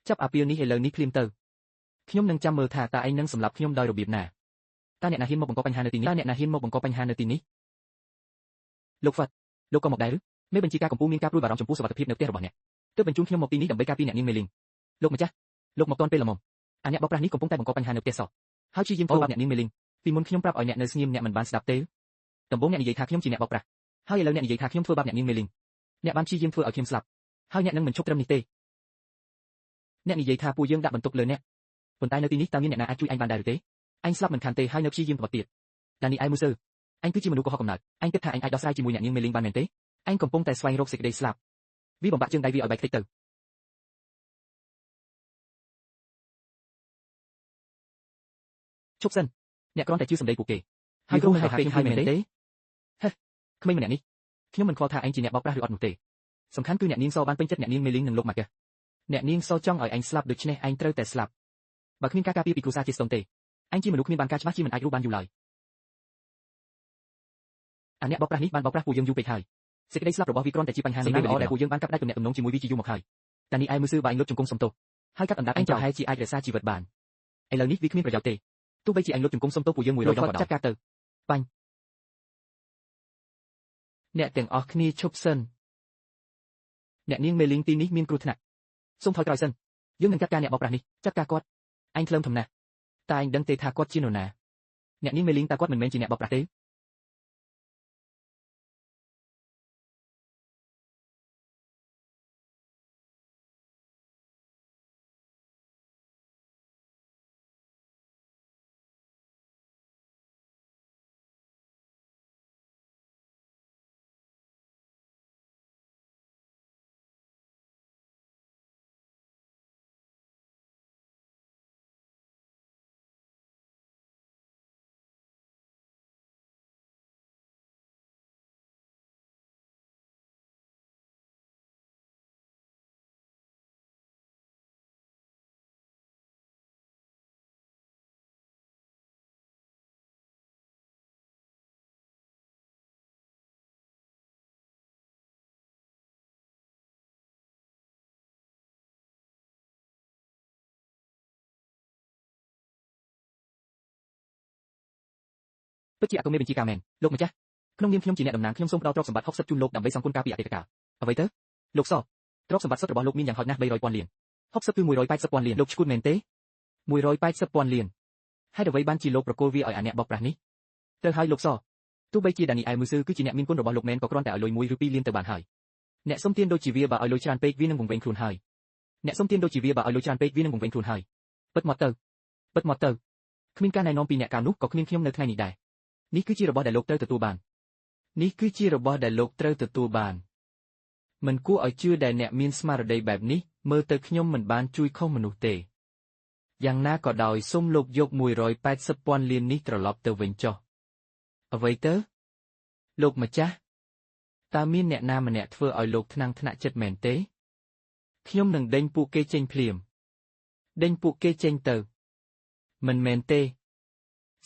Speaker 1: ចាប់អាពីលនេះឥឡូវនេះភ្លាមទៅខ្ញុំនឹងចាំមើលថាតើឯងនឹងសម្លាប់ខ្ញុំដោយរបៀបណាតើអ្នកណាហ៊ានមកបង្កបញ្ហានៅទីនេះលោកហ្វាត់លោកក៏មកដែរឬមេបញ្ជាការកំពូលមានការព្រួយបារម្ភចំពោះសុវត្ថិភាពនៅផ្ទះរបស់អ្នកទើបបញ្ជូនខ្ញុំមកទីនេះដើម្បីការពារអ្នកនាងមេលីងលោកម្ចាស់លោកមកទាន់ពេលល្មមអាអ្នកបោកប្រាស់នេះកំពុងតែបង្កបញ្ហានៅផ្ទះសោះហើយព្យាយាមធ្វើបាបអ្នកនាងមេលីងពីមុនខ្ញុំប្រាប់ឲ្យអ្នកនៅស្ងៀមអ្នកមិនបានស្ដាប់ទេដំបូងអ្នកនិយាយថាខ្ញុំជាអ្នកបោកប្រាស់ហើយឥឡូវអ្នកនិយាយថាខ្ញុំធ្វើបាបអ្នកនាងមេលីងអ្នកបានព្យាយាមធ្វើឲ្យខ្ញុំស្លាប់ហើយអ្នកនឹងមិនឈប់ត្រឹមនេះទេអ្នកនិយាយថាពួកយើងដាក់បន្ទុកលើអ្នកប៉ុន្តែនៅទីនេះតើមានអ្នកណាអាចជួយអញបានដែរឬទេអញស្លាប់មិនខានទេហើយនៅព្យាយាមទៅទៀតដានីអែលមូសឺអញគឺជាមនុស្សកុហកកំណើតអញគិតថាអញអាចដោះស្រាយជាមួយអ្នកនាងមេលីងបានមែនទេអញកំពុងតែស្វែងរកសេចក្តីស្លាប់វាបំបាក់ជើងដៃវាឲ្យបែកខ្ទេចទៅឈប់សិនអ្នកគ្រាន់តែជឿសម្ដីពួកគេហើយក្រុមនឹងហៅពេកហើយមែនទេហេក្មេងម្នាក់នេះខ្ញុំមិនខ្វល់ថាឯងជាអ្នកបោកប្រាស់ឬអត់នោះទេសំខាន់គឺអ្នកនាងសបានពេញចិត្តអ្នកនាងមេលីងនិងលោកម៉ាកេអ្នកនាងសចង់ឲ្យឯងស្លាប់ដូច្នេះឯងត្រូវតែស្លាប់បើគ្មានការការពារពីគ្រួសារជាស្ទងទេអញជាមនុស្សគ្មានបានការច្បាស់ជាមិនអាចរស់បានយូរឡើយអាអ្នកបោកប្រាស់នេះបានបោកប្រាស់ពួកយើងយូរពេកហើយសេចក្តីស្លាប់របស់វាគ្រាន់តែជាបញ្ហានៃពេលវេលាដែលពួកយើងបានកាត់ផ្តាច់ទំនាក់ទំនងជាមួយវាជាយូរមកហើយតែនេះឯងមើលសឺបាញ់លុតជង្គង់សំទោសហើយកាត់អណ្ដាតឯងប្រហែលជាអាចរក្សាជីវិតបានឥឡូវនេះវាគ្មានប្រយោជន៍ទេទោះបីជាឯងលុតជង្គង់សំទោសពួកយើង100ដងក៏ដោយចាត់ការទៅបាញ់អ្នកទាំងអស់គ្នាឈប់សិនអ្នកនាងមេលីងទីនេះមានគ្រោះថ្នាក់សូមថយក្រោយសិនយើងនឹងចាត់ការអ្នកបោកប្រាស់នេះចាត់ការគាត់ឯងថ្លើមធំណាស់តែឯងដឹងទេថាគាត់ជានរណាអ្នកនាងមេលីងតើគាត់មិនមែនជាអ្នកបោកប្រាស់ទេ ពិតជាអកុំមេបញ្ជាការមែនលោកម្ចាស់ក្នុងនាមខ្ញុំជាអ្នកតំណាងខ្ញុំសូមផ្ដល់ទ្រព្យសម្បត្តិ60ជូនលោកដើម្បីសងគុណការពីអតីតកាលអ្វីទៅលោកសទ្រព្យសម្បត្តិសុទ្ធរបស់លោកមានយ៉ាងហោចណាស់300,000 លាន60គឺ180,000 លានលោកឈួតមែនទេ180,000 លានហើយអ្វីបានជាលោកប្រគល់វាឲ្យអាអ្នកបោកប្រាស់នេះទៅហើយលោកសទោះបីជាដានីអែលមើលស៊ឺគឺជាអ្នកមានគុណរបស់លោកមែនក៏គ្រាន់តែឲ្យលុយ1ឬ2លានទៅបានហើយអ្នកសុំទានដូចជាវាបើឲ្យលុយច្រើនពេកវានឹងវង្វេងខ្លួនហើយអ្នកសុំទានដូចជាវាបើឲ្យលុយច្រើនពេកវានឹងវង្វេងខ្លួនហើយពិតមកទៅគ្មានការណែនាំពីអ្នកកាលនោះក៏គ្មានខ្ញុំនៅថ្ងៃនេះដែរនេះគឺជារបស់ដែលលោកត្រូវទទួលបានមិនគួរឲ្យជឿដែលអ្នកមានស្មារតីបែបនេះមើលទៅខ្ញុំមិនបានជួយខុសមនុស្សទេយ៉ាងណាក៏ដោយសូមលោកយក180,000 លាននេះត្រឡប់ទៅវិញចុះអ្វីទៅលោកម្ចាស់តើមានអ្នកណាម្នាក់ធ្វើឲ្យលោកថ្នាក់ចិត្តមែនទេខ្ញុំនឹងដេញពួកគេចេញភ្លាមដេញពួកគេចេញទៅមិនមែនទេ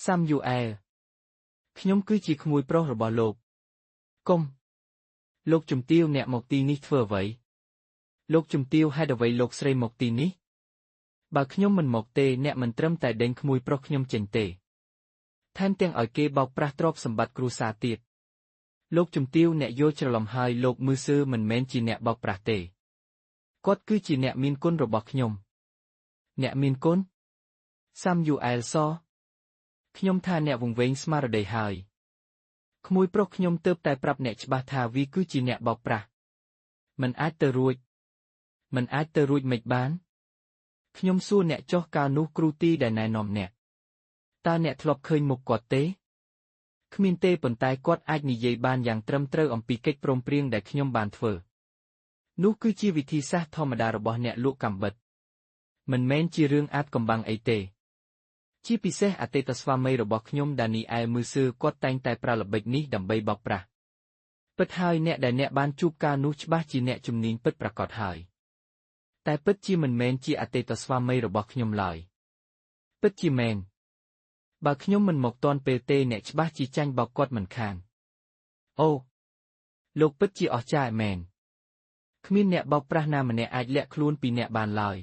Speaker 1: សាំយូអែលខ្ញុំគឺជាក្មួយប្រុសរបស់លោកកុំលោកជំទាវអ្នកមកទីនេះធ្វើអ្វីលោកជំទាវហេតុអ្វីលោកស្រីមកទីនេះបើខ្ញុំមិនមកទេអ្នកមិនត្រឹមតែដេញក្មួយប្រុសខ្ញុំចេញទេថែមទាំងឲ្យគេបោកប្រាស់ទ្រព្យសម្បត្តិគ្រួសារទៀតលោកជំទាវអ្នកយល់ច្រឡំហើយលោកមើលស៊ើមិនមែនជាអ្នកបោកប្រាស់ទេគាត់គឺជាអ្នកមានគុណរបស់ខ្ញុំអ្នកមានគុណសាំយូអែលសខ្ញុំថាអ្នកវង្វេងស្មារតីហើយក្មួយប្រុសខ្ញុំទើបតែប្រាប់អ្នកច្បាស់ថាវាគឺជាអ្នកបោកប្រាស់មិនអាចទៅរួចមិនបានខ្ញុំសួរអ្នកចុះកាលនោះគ្រូទីដែលណែនាំអ្នកតើអ្នកធ្លាប់ឃើញមុខគាត់ទេគ្មានទេប៉ុន្តែគាត់អាចនិយាយបានយ៉ាងត្រឹមត្រូវអំពីកិច្ចព្រមព្រៀងដែលខ្ញុំបានធ្វើនោះគឺជាវិធីសាស្ត្រធម្មតារបស់អ្នកលក់កាំបិតមិនមែនជារឿងអាថ៌កំបាំងអីទេជាពិសេសអតីតស្វាមីរបស់ខ្ញុំដានីអែលមើលស៊ើគាត់តែងតែប្រើល្បិចនេះដើម្បីបោកប្រាស់ពិតហើយអ្នកដែលអ្នកបានជួបកាលនោះច្បាស់ជាអ្នកជំនាញពិតប្រាកដហើយតែពិតជាមិនមែនជាអតីតស្វាមីរបស់ខ្ញុំឡើយពិតជាមែនបើខ្ញុំមិនមកទាន់ពេលទេអ្នកច្បាស់ជាចាញ់បោកគាត់មិនខានអូលោកពិតជាអស្ចារ្យមែនគ្មានអ្នកបោកប្រាស់ណាម្នាក់អាចលាក់ខ្លួនពីអ្នកបានឡើយ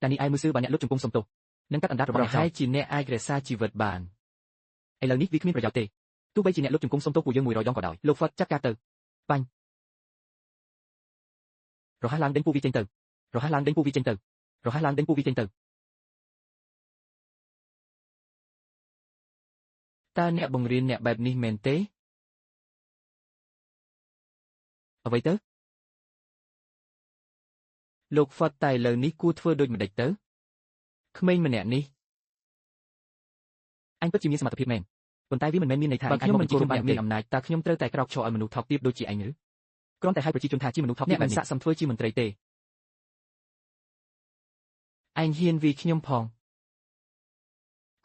Speaker 1: ដានីអែលមើលស៊ើបើអ្នកលុតជង្គង់សុំទោសនឹងកាត់អណ្ដាតរបស់អ្នកហើយជាអ្នកអាចរក្សាជីវិតបានឥឡូវនេះវាគ្មានប្រយោជន៍ទេទោះបីជាអ្នកលុតជង្គង់សុំទោសពួកយើង100 ដងក៏ដោយលោកហ្វឹតចាត់ការទៅបាញ់រហ័សឡើងដេញពួកវាចេញទៅតើអ្នកបង្រៀនអ្នកបែបនេះមែនទេអ្វីទៅលោកហ្វឹតតែឥឡូវនេះគួរធ្វើដូចម្ដេចទៅក្មេងម្នាក់នេះអញពិតជាមានសមត្ថភាពមែនប៉ុន្តែវាមិនមែនមានន័យថាខ្ញុំមិនជាជនមានអំណាចតើខ្ញុំត្រូវតែក្រោកឈរឲ្យមនុស្សថោកទាបដូចជាអញឬគ្រាន់តែឲ្យប្រជាជនថាជាមនុស្សថោកទាបមិនស័ក្តិសមធ្វើជាមន្ត្រីទេអញហ៊ានវាខ្ញុំផង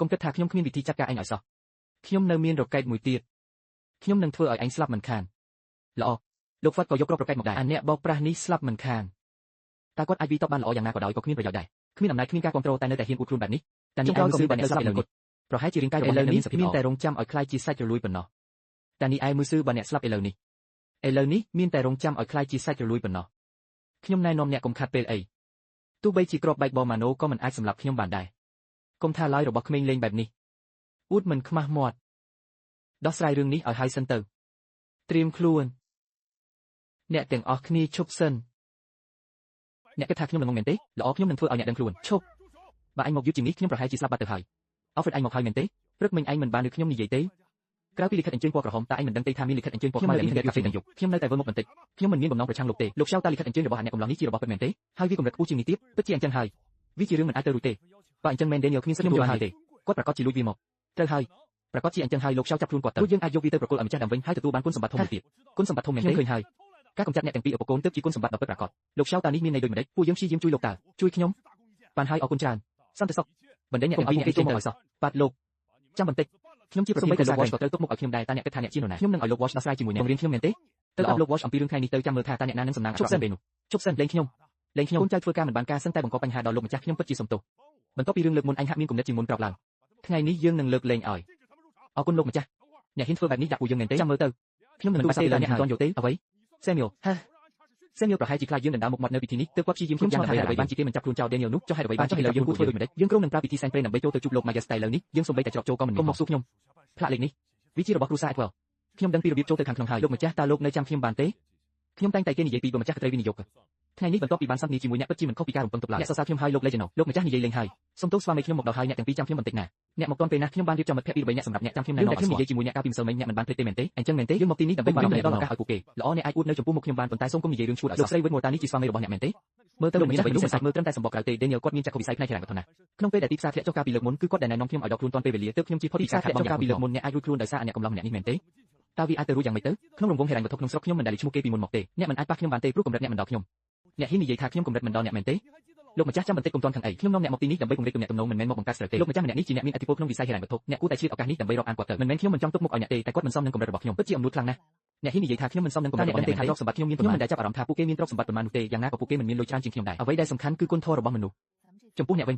Speaker 1: កុំគិតថាខ្ញុំគ្មានវិធីចាត់ការអញឲ្យសោះខ្ញុំនៅមានរកែកមួយទៀតខ្ញុំនឹងធ្វើឲ្យអញស្លាប់មិនខានល្អលោកហ្វឹតក៏យកគ្រាប់រកែកមកដែរអាអ្នកបោកប្រាស់នេះស្លាប់មិនខានតើគាត់អាចវិតបបានល្អយ៉ាងណាក៏ដោយក៏គ្មានប្រយោជន៍ដែរគ្មានអំណាចគ្មានការគ្រប់គ្រងតែនៅតែហ៊ានអួតខ្លួនបែបនេះតែនេះឯងមើលបើអ្នកស្លាប់ឥឡូវនេះប្រហែលជារាងកាយរបស់អ្នកមានសភាពមានតែរងចាំឲ្យខ្លាចជាសាច់រលួយប៉ុណ្ណោះតែនេះឯងមើលបើអ្នកស្លាប់ឥឡូវនេះមានតែរងចាំឲ្យខ្លាចជាសាច់រលួយប៉ុណ្ណោះខ្ញុំណែនាំអ្នកកុំខាត់ពេលអីទោះបីជាគ្រាប់បែកបម៉ាណូក៏មិនអាចសម្លាប់ខ្ញុំបានដែរកុំថាឡើយរបស់ក្មេងលេងបែបនេះអួតមិនខ្មាស់មាត់ដោះស្រាយរឿងនេះឲ្យហើយសិនទៅត្រៀមខ្លួនអ្នកទាំងអស់គ្នាឈប់សិន អ្នកគិតថាខ្ញុំល្ងងមែនទេល្អខ្ញុំនឹងធ្វើឲ្យអ្នកដឹងខ្លួនឈប់បើឯងមកយឺតជាងនេះខ្ញុំប្រហែលជាស្លាប់បាត់ទៅហើយ Alfred ឯងមកហើយមែនទេព្រឹកមិញឯងមិនបានឬខ្ញុំនិយាយទេក្រៅពីលិខិតអញ្ជើញពណ៌ក្រហមតើឯងមិនដឹងទេថាមានលិខិតអញ្ជើញពណ៌ខ្មៅដែលមានកាហ្វេទាំងយប់ខ្ញុំនៅតែវិលមកបន្តិចខ្ញុំមិនមានបំណងប្រឆាំងលោកទេលោកឆៅតើលិខិតអញ្ជើញរបស់អ្នកកំឡុងនេះជារបស់ពិតមែនទេហើយវាកម្រិតខ្ពស់ជាងនេះទៀតពិតជាអញ្ចឹងហើយវាជារឿងមិនអាចទៅរួចទេបើអញ្ចឹងមែន Daniel គ្មានសិទ្ធិយល់ហើយទេគាត់ប្រកាសជាលួចវាមកត្រូវហើយប្រកាសជាអញ្ចឹងហើយលោកឆៅចាប់ខ្លួនគាត់ទៅយើងអាចយកវាទៅប្រគល់ឲ្យម្ចាស់ដើមវិញហើយទទួលបានគុណសម្បត្តិធំមួយទៀតគុណសម្បត្តិធំមែនទេឃើញហើយការកម្ចាត់អ្នកទាំងពីរឧបកូនទើបជាគុណសម្បត្តិដ៏ពិតប្រាកដលោកឆៅតើនេះមានន័យដូចម្តេចពួកយើងព្យាយាមជួយលោកតើជួយខ្ញុំបានហើយអរគុណច្រើនសន្តិសុខបណ្ដេញអ្នកទាំងពីរគេចូលមកឲ្យសោះបាទលោកចាំបន្តិចខ្ញុំជាប្រធានលោក Watch ក៏ត្រូវទុកមុខឲ្យខ្ញុំដែរតើអ្នកគិតថាអ្នកជានរណាខ្ញុំនឹងឲ្យលោក Watch ដោះស្រាយជាមួយអ្នកបង្រៀនខ្ញុំមែនទេទៅអបលោក Watch អំពីរឿងថ្ងៃនេះទៅចាំមើលថាតើអ្នកណានឹងសំណាងអាក្រក់ពេលនោះជប់សិនលេងខ្ញុំកូនចៅធ្វើការមិនបានការសឹងតែបង្កបញ្ហាដល់លោកម្ចាស់ខ្ញុំពិតជាសំទោសបន្ទាប់ពីរឿងលើកមុនអញហាក់មានគំនិតជាមុនក្រោកឡើងថ្ងៃនេះយើងនឹងលើកលែងឲ្យអរគុណលោកម្ចាស់អ្នកហ៊ានធ្វើបែបនេះដាក់ពួកយើងមែនទេចាំមើលទៅខ្ញុំមិនបាច់ទេអ្នកមិនទាន់យល់ទេអ្វី Samuel Samuel ប្រហែលជាខ្លាចយើងដណ្ដើមមុខមាត់នៅពិធីនេះទើបគាត់ព្យាយាមគ្រប់យ៉ាងដើម្បីបានជាគេមិនចាប់ខ្លួនចោល Daniel នោះចុះហេតុអ្វីបានចុះឥឡូវយើងគួរធ្វើដូចម្តេចយើងក្រុងនឹងប្រើពិធីសែនព្រេនដើម្បីចូលទៅជួបលោក Majesty ឥឡូវនេះយើងសូម្បីតែច្រកចូលក៏មិនមានមកសួរខ្ញុំផ្លាកលេខនេះវាជារបស់គ្រួសារ Atwell ខ្ញុំដឹងពីរបៀបចូលទៅខាងក្នុងហើយលោកម្ចាស់តើលោកនៅចាំខ្ញុំបានទេខ្ញុំតែងតែគេនិយាយពីលោកម្ចាស់ក្ត្រីវិនិយោគថ្ងៃនេះបន្ទាប់ពីបានសន្ទនាជាមួយអ្នកពិតជាមិនខុសពីការរំពឹងទុកឡើយអ្នកសរសើរខ្ញុំហើយលោក Legend លោកម្ចាស់និយាយលេងហើយសូមទោសស្វាមីខ្ញុំមកដល់ហើយអ្នកទាំងពីរចាំខ្ញុំបន្តិចណាអ្នកមកទាន់ពេលណាខ្ញុំបានរៀបចំមិត្តភក្តិពីរបីអ្នកសម្រាប់អ្នកចាំខ្ញុំណែនាំខ្ញុំនិយាយជាមួយអ្នកកាលពីម្សិលមិញអ្នកមិនបានភ្លេចទេមែនទេអញ្ចឹងមែនទេយើងមកទីនេះដើម្បីបានផ្ដល់ឱកាសឲ្យពួកគេល្អអ្នកអាចអួតនៅចំពោះមុខខ្ញុំបានប៉ុន្តែសូមកុំនិយាយរឿងឈួតឲ្យសោះលោកស្រី Whitmore តានេះជាស្វាមីរបស់អ្នកមែនទេមើលទៅលោកមានអ្វីពិសេសមើលត្រឹមតែសម្បកក្រៅទេ Daniel គាត់មានចក្ខុវិស័យផ្នែកហិរញ្ញវត្ថុណាក្នុងពេលដែលទីផ្សារធ្លាក់ចុះកាលពីលើកមុនគឺគាត់ដែលណែនាំខ្ញុំឲ្យដកខ្លួនទាន់ពេលវេលាទើបខ្ញុំជិះផុតពីការធ្លាក់ចុះកាលពីលើកមុនអ្នកអាចរួចខ្លួនដោយសារអ្នកកំឡុងម្នាក់នេះមែនទេតើវាអាចទៅរួចយ៉ាងម៉េចទៅក្នុងរង្វង់ហិរញ្ញវត្ថុក្នុងស្រុកខ្ញុំមិនដែលលេចឈ្មោះគេពីមុនមកទេអ្នកមិនអាចប៉ះខ្ញុំបានទេព្រោះកម្រិតអ្នកមិនដល់ខ្ញុំអ្នកហ៊ាននិយាយថាខ្ញុំកម្រិតមិនដល់អ្នកមែនទេលោកម្ចាស់ចាំបន្តិចកុំទាន់ខឹងអីខ្ញុំនាំអ្នកមកទីនេះដើម្បីពង្រីកទំនាក់ទំនងមិនមែនមកបង្កើតស្រើទេលោកម្ចាស់ម្នាក់នេះជាអ្នកមានឥទ្ធិពលក្នុងវិស័យហិរញ្ញវត្ថុអ្នកគួរតែឆ្លៀតឱកាសនេះដើម្បីរាប់អានគាត់ទៅមិនមែនខ្ញុំមិនចង់ទុកមុខឲ្យអ្នកទេតែគាត់មិនសមនឹងកម្រិតរបស់ខ្ញុំពិតជាអំនួតខ្លាំងណាស់អ្នកហ៊ាននិយាយថាខ្ញុំមិនសមនឹងកម្រិតរបស់អ្នកទេថាទ្រព្យសម្បត្តិខ្ញុំមានប៉ុន្មានខ្ញុំមិនដែលចាប់អារម្មណ៍ថាពួកគេមានទ្រព្យសម្បត្តិប៉ុន្មាននោះទេយ៉ាងណាក៏ពួកគេមិនមានលុយច្រើនជាងខ្ញុំដែរអ្វីដែលសំខាន់គឺគុណធម៌របស់មនុស្សចំពោះអ្នកវិញ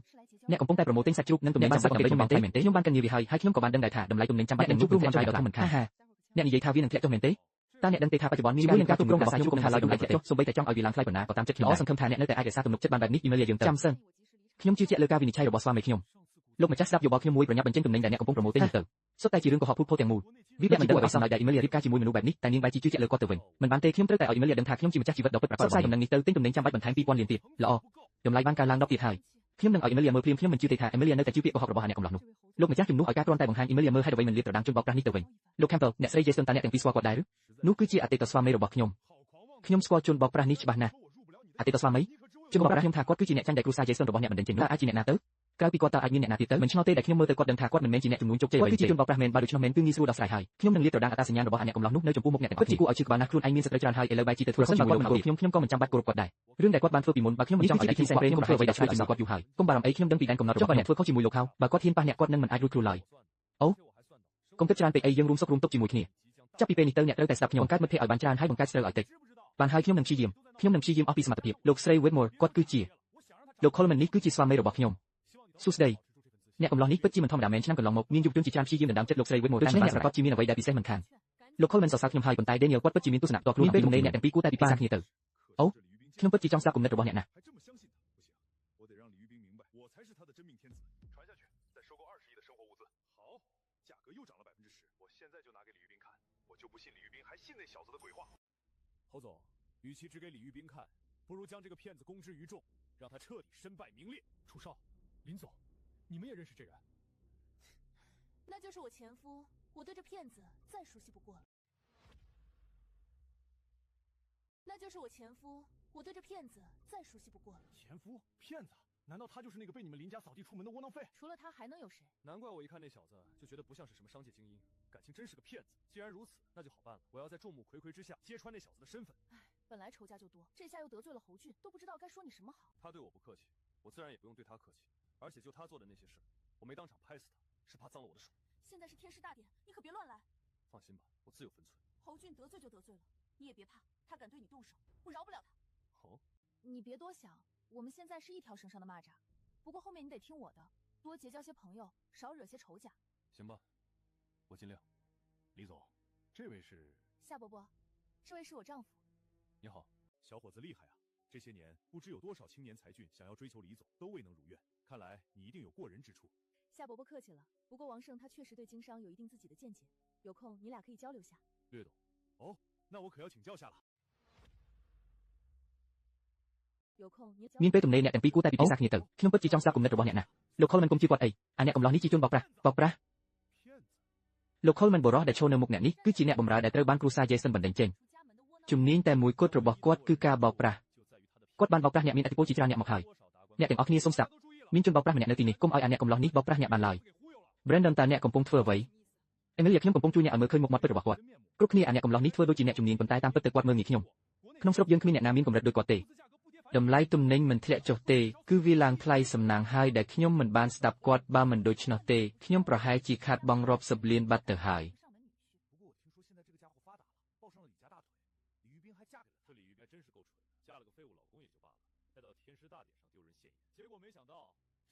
Speaker 1: អ្នកកំពុងតែប្រម៉ូទិញសាច់ជ្រូកនិងទំនិញចាំបាច់ដើម្បីខ្ញុំមែនទេខ្ញុំបានកិនងារវាហើយខ្ញុំក៏បានដឹងដែរថាតម្លៃទំនិញចាំបាច់នឹងជួបរួមយ៉ាងច្រើនដល់មិនខានអ្នកនិយាយថាវានឹងធ្លាក់ចុះមែនទេតើអ្នកដឹងទេថាបច្ចុប្បន្នមានការគ្រប់គ្រងរបស់ខ្ញុំថាឡើយតម្លៃធ្លាក់ចុះសូម្បីតែចង់ឲ្យវាឡើងថ្លៃប៉ុណ្ណាក៏តាមចិត្តខ្ញុំដែរសង្ឃឹមថាអ្នកនៅតែអាចរក្សាទំនុកចិត្តបានបែបនេះ email យើងទៅចាំសិនខ្ញុំជឿជាក់លើការវិនិច្ឆ័យរបស់ស្វាមីខ្ញុំលោកម្ចាស់ស្ដាប់យោបល់ខ្ញុំមួយប្រញាប់បញ្ចេញទំនិញដែលអ្នកកំពុងប្រម៉ូទិញទៅសុទ្ធតែជារឿងកុហកភូតភរទាំងមូលវាមិនដឹងអ្វីសោះដែល email រៀបការជាមួយមនុស្សបែបនេះតែនាងបែរជាជឿជាក់លើគាត់ទៅវិញមិនបានទេខ្ញុំត្រូវតែឲ្យ email ដឹងថាខ្ញុំជាម្ចាស់ជីវិតដ៏ពិតប្រាកដរបស់ដំណឹងនេះទៅទិញទំនិញចាំបាច់បន្ថែម 2000 លានទៀតល្អតម្លៃបានកើនឡើង10ទៀតហើយខ្ញុំនឹងឲ្យ email មើលភ្លាមខ្ញុំមិនជឿទេថា email នៅតែជឿពាក្យកុហករបស់អ្នកកំឡោះនោះលោកម្ចាស់ជំនួសឲ្យការគ្រាន់តែបង្ហាញ email មើលឲ្យអ្វីមិនលៀបត្រដាងជនបោកប្រាស់នេះទៅវិញលោក Campbell អ្នកស្រី Jason តើអ្នកទាំងពីរស្គាល់គាត់ដែរឬនោះគឺជាអតីតស្វាមីរបស់ខ្ញុំស្គាល់ជនបោកប្រាស់នេះច្បាស់ណាស់អតីតស្វាមីជនបោកប្រាស់ខ្ញុំថាគាត់គឺជាអ្នកចាញ់ដែលគ្រួសារ Jason របស់អ្នកមិនដេញចេញនោះអាចជាអ្នកណាទៅក្រៅពីគាត់តើអាចមានអ្នកណាទៀតទៅមិនឆ្ងល់ទេដែលខ្ញុំមើលទៅគាត់ដឹងថាគាត់មិនមែនជាអ្នកជំនួញជោគជ័យអ្វីទេគាត់គឺជាជនបោកប្រាស់មែនបើដូច្នោះមែនគឺងាយស្រួលដោះស្រាយហើយខ្ញុំនឹងលាតត្រដាងអត្តសញ្ញាណរបស់អ្នកកំឡោះនោះនៅចំពោះមុខអ្នកទាំងអស់គ្នាពិតជាគួរឲ្យឈឺក្បាលណាស់ខ្លួនឯងមានសត្រូវច្រើនហើយឥឡូវបែរជាទៅធ្វើខុសជាមួយលោកខ្ញុំក៏មិនចាំបាច់គោរពគាត់ដែររឿងដែលគាត់បានធ្វើពីមុនបើខ្ញុំមិនចង់ឲ្យទីផ្សារព្រេងខ្ញុំធ្វើអ្វីដែលឆ្លើយជាមួយគាត់យូរហើយកុំបារម្ភអីខ្ញុំដឹងពីដែនកំណត់របស់អ្នកធ្វើខុសជាមួយលោកហៅបើគាត់ហ៊ានប៉ះអ្នកគាត់នឹងមិនអាចរួចខ្លួនឡើយអូកុំគិតច្រើនពេកអីយើងរួមសុខរួមទុក្ខជាមួយគ្នាចាប់ពីពេលនេះទៅអ្នកត្រូវតែស្ដាប់ខ្ញុំបង្កើតមិត្តភក្តិឲ្យបានច្រើនហើយបង្កើតស្រូវឲ្យតិចបានហើយខ្ញុំនឹងព្យាយាមអស់ពីសមត្ថភាពលោកស្រី Whitmore គាត់គឺជាលោក Coleman នេះគឺជាស្វាមីរបស់ខ្ញុំសួស្ដីអ្នកកំឡោះនេះពិតជាមិនធម្មតាមែនឆ្នាំកន្លងមកមានយុវជនជាច្រើនព្យាយាមដណ្ដើមចិត្តលោកស្រី Whitmore តែមិនបានប្រកាសជាមានអ្វីដែលពិសេសមិនខានលោក Coleman សរសើរខ្ញុំហើយប៉ុន្តែ Daniel គាត់ពិតជាមានទស្សនៈផ្ទាល់ខ្លួនពេលទំនេរអ្នកទាំងពីរគួរតែពិភាក្សាគ្នាទៅអូខ្ញុំពិតជាចង់ស្ដាប់គំនិតរបស់អ្នកណា
Speaker 2: 侯总，与其只给李玉斌看，不如将这个骗子公之于众，让他彻底身败名裂。楚少，林总，你们也认识这人？
Speaker 3: 那就是我前夫，我对这骗子再熟悉不过了。那就是我前夫，我对这骗子再熟悉不过了。
Speaker 2: 前夫？骗子？难道他就是那个被你们林家扫地出门的窝囊废？
Speaker 3: 除了他还能有谁？
Speaker 2: 难怪我一看那小子就觉得不像是什么商界精英，感情真是个骗子。既然如此，那就好办了，我要在众目睽睽之下揭穿那小子的身份。
Speaker 3: 唉，本来仇家就多，这下又得罪了侯俊，都不知道该说你什么好。
Speaker 2: 他对我不客气，我自然也不用对他客气。而且就他做的那些事，我没当场拍死他，是怕脏了我的手。
Speaker 3: 现在是天师大典，你可别乱来。
Speaker 2: 放心吧，我自有分寸。
Speaker 3: 侯俊得罪就得罪了，你也别怕，他敢对你动手，我饶不了他。
Speaker 2: 哦，
Speaker 3: 你别多想，我们现在是一条绳上的蚂蚱，不过后面你得听我的，多结交些朋友，少惹些仇家。
Speaker 2: 行吧，我尽量。李总，这位是
Speaker 3: 夏伯伯，这位是我丈夫。
Speaker 2: 你好，小伙子厉害啊！这些年不知有多少青年才俊想要追求李总，都未能如愿。看来你一定有过人之处。
Speaker 3: 夏伯伯客气了，不过王胜他确实对经商有一定自己的见解，有空你俩可以交流下。
Speaker 2: 略懂。哦，那我可要请教下了。
Speaker 1: មានពេលទំនេរអ្នកទាំងពីរគួរតែពិភាក្សាគ្នាទៅខ្ញុំពិតជាចង់ស្ដាប់គំនិតរបស់អ្នកណាលោក Coleman កុំជឿគាត់អីអាអ្នកកំឡោះនេះជាជនបោកប្រាស់លោក Coleman បរោះដែលឈរនៅមុខអ្នកនេះគឺជាអ្នកបម្រើដែលត្រូវបានគ្រួសារ Jason បណ្ដេញចេញជំនាញតែមួយគត់របស់គាត់គឺការបោកប្រាស់គាត់បានបោកប្រាស់អ្នកមានឥទ្ធិពលជាច្រើនអ្នកមកហើយអ្នកទាំងអស់គ្នាសូមស្ដាប់មានជនបោកប្រាស់ម្នាក់នៅទីនេះកុំឲ្យអាអ្នកកំឡោះនេះបោកប្រាស់អ្នកបានឡើយ Brandon តើអ្នកកំពុងធ្វើអ្វី Emilia ខ្ញុំកំពុងជួយអ្នកឲ្យមើលឃើញមុខមាត់ពិតរបស់គាត់គ្រប់គ្នាអាអ្នកកំឡោះនេះធ្វើដូចជាអ្នកជំនាញប៉ុន្តែតាមពិតទៅគាត់មើលងាយខ្ញុំក្នុងស្រុកយើងគ្មានអ្នកណាមានកម្រិតដូចគាត់ទេតម្លៃទំនិញមិនធ្លាក់ចុះទេគឺវាឡើងថ្លៃសំណាងហើយដែលខ្ញុំមិនបានស្ដាប់គាត់បើមិនដូច្នោះទេខ្ញុំប្រហែលជាខាតបង់រាប់សិបលានបាត់ទៅហើយ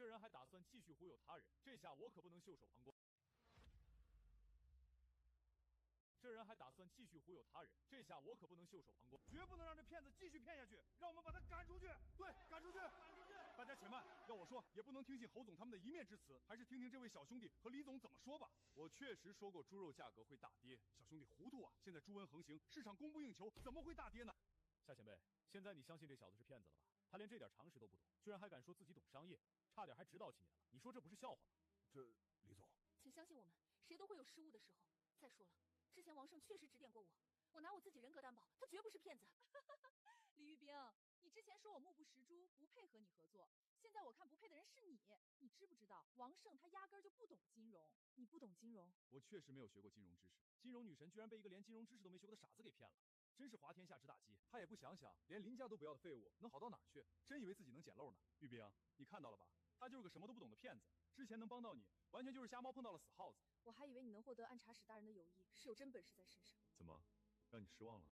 Speaker 2: 这人还打算继续忽悠他人，这下我可不能袖手旁观。这人还打算继续忽悠他人，这下我可不能袖手旁观，绝不能让这骗子继续骗下去，让我们把他赶出去。对，赶出去！大家且慢，要我说也不能听信侯总他们的一面之词，还是听听这位小兄弟和李总怎么说吧。我确实说过猪肉价格会大跌，小兄弟糊涂啊！现在猪瘟横行，市场供不应求，怎么会大跌呢？夏前辈，现在你相信这小子是骗子了吧？他连这点常识都不懂，居然还敢说自己懂商业，差点还指导起你来了。你说这不是笑话吗？这李总，
Speaker 3: 请相信我们，谁都会有失误的时候。再说了，之前王胜确实指点过我，我拿我自己人格担保，他绝不是骗子。李玉冰，你之前说我目不识珠，不配和你合作，现在我看不配的人是你。你知不知道，王胜他压根就不懂金融。你不懂金融？
Speaker 2: 我确实没有学过金融知识，金融女神居然被一个连金融知识都没学过的傻子给骗了。真是滑天下之大稽，他也不想想，连林家都不要的废物能好到哪儿去？真以为自己能捡漏呢？玉冰，你看到了吧？他就是个什么都不懂的骗子，之前能帮到你，完全就是瞎猫碰到了死耗子。
Speaker 3: 我还以为你能获得按察使大人的友谊，是有真本事在身上。
Speaker 2: 怎么，让你失望了？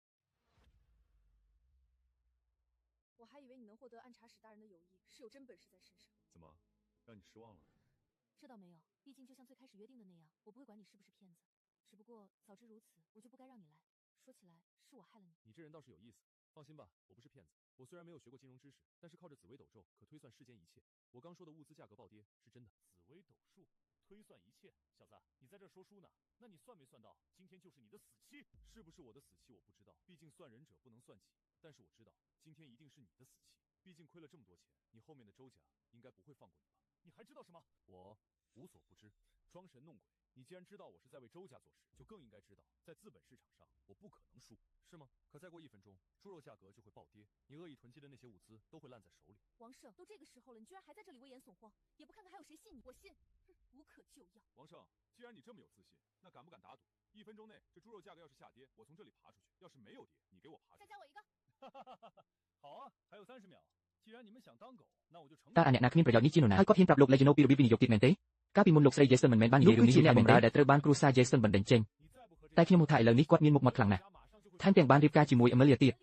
Speaker 3: 我还以为你能获得按察使大人的友谊，是有真本事在身上。
Speaker 2: 怎么，让你失望了？
Speaker 3: 这倒没有，毕竟就像最开始约定的那样，我不会管你是不是骗子。只不过早知如此，我就不该让你来。说起来，是我害了你。
Speaker 2: 你这人倒是有意思。放心吧，我不是骗子。我虽然没有学过金融知识，但是靠着紫微斗咒可推算世间一切。我刚说的物资价格暴跌是真的。紫微斗数推算一切，小子，你在这说书呢？那你算没算到今天就是你的死期？是不是我的死期我不知道，毕竟算人者不能算己。但是我知道今天一定是你的死期，毕竟亏了这么多钱，你后面的周家应该不会放过你吧？你还知道什么？我无所不知，装神弄鬼。你既然知道我是在为周家做事，就更应该知道，在资本市场上我不可能输，是吗？可再过1分钟，猪肉价格就会暴跌，你恶意囤积的那些物资都会烂在手里。
Speaker 3: 王胜，都这个时候了，你居然还在这里危言耸听，也不看看还有谁信你？我信，哼，无可救药。
Speaker 2: 王胜，既然你这么有自信，那敢不敢打赌？1分钟内这猪肉价格要是下跌，我从这里爬出去；要是没有跌，你给我爬出去。
Speaker 3: 再加我一个。
Speaker 2: 好啊，还有30秒。既然你们想当狗，那我就承
Speaker 1: តើអាអ្នកណាគ្មានប្រយោជន៍នេះជានរណាហើយគាត់ហ៊ានប្រាប់លោក Legend ពីរបៀបវិនិយោគទៀតមែនទេកាលពីមុនលោកស្រី Jason មិនមែនបាននិយាយរឿងនេះជាអ្នកបម្រើដែលត្រូវបានគ្រួសារ Jason បណ្ដេញចេញតែខ្ញុំថាឥឡូវនេះគាត់មានមុខមាត់ខ្លាំងណាស់ថែមទាំងបានរៀបការជាមួយ Emilia ទៀត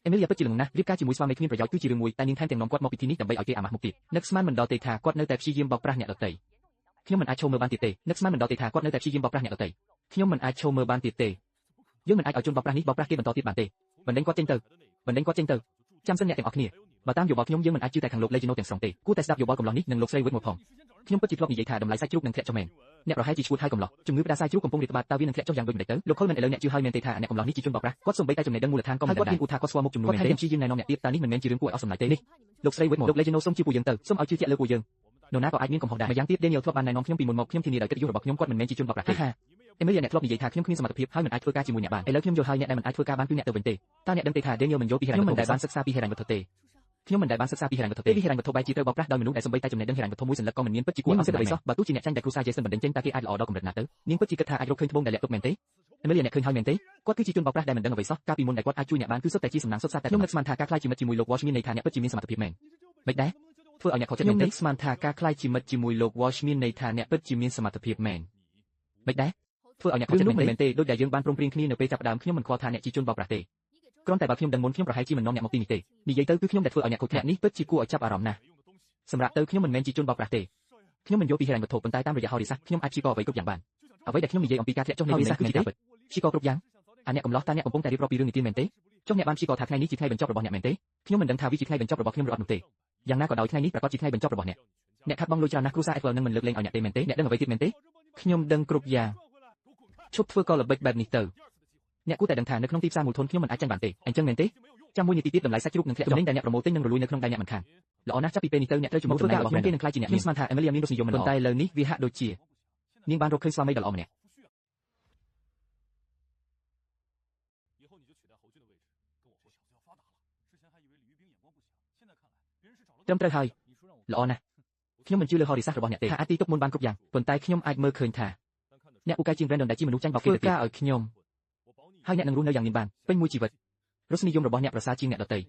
Speaker 1: Emilia ពិតជាល្ងងណាស់រៀបការជាមួយស្វាមីគ្មានប្រយោជន៍គឺជារឿងមួយតែនាងថែមទាំងនាំគាត់មកពីទីនេះដើម្បីឲ្យគេអាម៉ាស់មុខទៀតនឹកស្មានមិនដល់ទេថាគាត់នៅតែព្យាយាមបោកប្រាស់អ្នកដទៃខ្ញុំមិនអាចឈប់មើលបានទៀតទេនឹកស្មានមិនដល់ទេថាគាត់នៅតែព្យាយាមបោកប្រាស់អ្នកដទៃខ្ញុំមិនអាចឈប់មើលបានទៀតទេយើងមិនអាចឲ្យជនបោកប្រាស់នេះបោកប្រាស់គេបន្តទៀតបានទេបណ្ដេញគាត់ចេញទៅចាំសិនអ្នកទាំងអស់គ្នាបើតាមយោបល់ខ្ញុំយើងមិនអាចជឿតែខាងលោក Legend ទាំងស្រុងទេគួរតែស្ដាប់យោបល់កំឡោះនេះនិងលោកស្រី Whitmore ផងខ្ញុំពិតជាធ្លាប់និយាយថាតម្លៃសាច់ជ្រូកនឹងធ្លាក់ចុះមែនអ្នកប្រហែលជាឈួតហើយកំឡោះជំងឺផ្ដាសាយជ្រូកកំពុងរាតត្បាតតើវានឹងធ្លាក់ចុះយ៉ាងដូចម្ដេចទៅលោក Coleman ឥឡូវអ្នកជឿហើយមែនទេថាអ្នកកំឡោះនេះជាជនបោកប្រាស់គាត់សូម្បីតែចំណេះដឹងមូលដ្ឋានក៏មិនដឹងដែរគាត់ហ៊ានអួតថាគាត់ស្គាល់មុខជំនួយមែនទេគាត់ព្យាយាមណែនាំអ្នកទៀតតើនេះមិនមែនជារឿងគួរឲ្យអស់សំណើចទេនេះលោកស្រី Whitmore លោក Legend សូមជឿពួកយើងទៅសូមឲ្យជឿជាក់លើពួកយើងនរណាក៏អាចមានកំហុសដែរម្យ៉ាងទៀត Daniel ធ្លាប់បានណែនាំខ្ញុំពីមុនមកខ្ញុំធានាដោយកិត្តិយសរបស់ខ្ញុំគាត់មិនមែនជាជនបោកប្រាស់ទេ Emilia អ្នកធ្លាប់និយាយថាខ្ញុំគ្មានសមត្ថភាពហើយមិនអាចធ្វើការជាមួយអ្នកបានឥឡូវខ្ញុំយល់ហើយអ្នកដែលមិនអាចធ្វើការបានគឺអ្នកទៅវិញទេតើអ្នកដឹងទេថា Daniel មិនយល់ពីហិរញ្ញវត្ថុដែលបានសិក្សាពីហិរញ្ញវត្ថុទេខ្ញុំមិនដែលបានសិក្សាពីហិរញ្ញវត្ថុទេពីហិរញ្ញវត្ថុបែរជាត្រូវបោកប្រាស់ដោយមនុស្សដែលសូម្បីតែចំណេះដឹងហិរញ្ញវត្ថុមួយសន្លឹកក៏មិនមានពិតជាគួរឲ្យសប្បាយសោះបើទោះជាអ្នកចាញ់តែគ្រួសារ Jason បណ្ដេញចេញតើគេអាចល្អដល់កម្រិតណាទៅនាងពិតជាគិតថាអាចរកឃើញត្បូងដែលលាក់ទុកមែនទេ Emilia អ្នកឃើញហើយមែនទេគាត់គឺជាជនបោកប្រាស់ដែលមិនដឹងអ្វីសោះកាលពីមុនដែលគាត់អាចជួយអ្នកបានគឺសុទ្ធតែជាសំណាងសុទ្ធសាធតែខ្ញុំនឹកស្មានថាការខ្លាចជាមិត្តជាមួយលោក Walsh មានន័យថាអ្នកពិតជាមានសមត្ថភាពមែនមិនដែរធ្វើឲ្យអ្នកខកចិត្តមែនទេខ្ញុំនឹកស្មានថាការខ្លាចជាមិត្តជាមួយលោក Walsh មានន័យថាអ្នកពិតជាមានសមត្ថភាពមែនមិនដែរធ្វើឲ្យអ្នកខកចិត្តមែនទេដូចដែលយើងបានព្រមព្រៀងគ្នានៅពេលចាប់ផ្ដើមខ្ញុំមិនខ្វល់ថាអ្នកជាជនបោកប្រាស់ទេគ្រាន់តែបើខ្ញុំដឹងមុនខ្ញុំប្រហែលជាមិននាំអ្នកមកទីនេះទេនិយាយទៅគឺខ្ញុំដែលធ្វើឲ្យអ្នកខកចិត្តនេះពិតជាគួរឲ្យចាប់អារម្មណ៍ណាស់សម្រាប់ទៅខ្ញុំមិនមែនជាជនបោកប្រាស់ទេខ្ញុំមិនយល់ពីហិរញ្ញវត្ថុប៉ុន្តែតាមរយៈហោរាសាស្ត្រខ្ញុំអាចព្យាករណ៍អ្វីគ្រប់យ៉ាងបានអ្វីដែលខ្ញុំនិយាយអំពីការធ្លាក់ចុះនៃវិសាគឺជាការពិតព្យាករណ៍គ្រប់យ៉ាងអាអ្នកកំឡោះតើអ្នកកំពុងតែរៀបរាប់ពីរឿងនិទានមែនទេចុះអ្នកបានព្យាករណ៍ថាថ្ងៃនេះជាថ្ងៃបញ្ចប់របស់អ្នកមែនទេខ្ញុំមិនដឹងថាវាជាថ្ងៃបញ្ចប់របស់ខ្ញុំឬអត់នោះទេយ៉ាងណាក៏ដោយថ្ងៃនេះប្រកាសជាថ្ងៃបញ្ចប់របស់អ្នកខាត់បងលុយច្រើនណាស់គ្រួសារ Apple នឹងមិនលើកលែងឲ្យអ្នកទេមែនទេអ្នកដឹងអ្វីទៀតមែនទេខ្ញុំដឹងគ្រប់យ៉ាងឈប់ធ្វើកលល្បិចបែបនេះទៅអ្នកគួរតែដឹងថានៅក្នុងទីផ្សារមូលធនខ្ញុំមិនអាចចាញ់បានទេអញ្ចឹងមែនទេ ចាំមួយនាទីទៀតតម្លៃសាច់ជ្រូកនឹងធ្លាក់ចំណេញដែលអ្នកប្រម៉ូទទិញនឹងរលួយនៅក្នុងដៃអ្នកមិនខានល្អណាស់ចាប់ពីពេលនេះទៅអ្នកត្រូវជំនួសធ្វើការរបស់ខ្ញុំគេនឹងក្លាយជាអ្នកមានស្មានថា Emilia មានរសនិយមមិនល្អប៉ុន្តែឥឡូវនេះវាហាក់ដូចជានាងបានរកឃើញស្វាមីដ៏ល្អម្នាក់
Speaker 2: 以后你就取代侯俊的位置，跟我过去。小子要发达了，之前还以为李玉冰眼光不行，现在看来别人是找了。
Speaker 1: ត្រឹមត្រូវហើយល្អណាស់ខ្ញុំមិនជឿលើហរិសាស្ត្ររបស់អ្នកទេថាអាចទីទុកមុនបានគ្រប់យ៉ាងប៉ុន្តែខ្ញុំអាចមើលឃើញថាអ្នកពូកែជាង Brandon ដែលជាមនុស្សចាញ់បោកគេទៅទៀតធ្វើការឲ្យខ្ញុំហើយអ្នកនឹងរស់នៅយ៉ាងមានបានពេញមួយជីវិតរសនិយមរបស់អ្នកប្រសើរជាងអ្នកដទៃ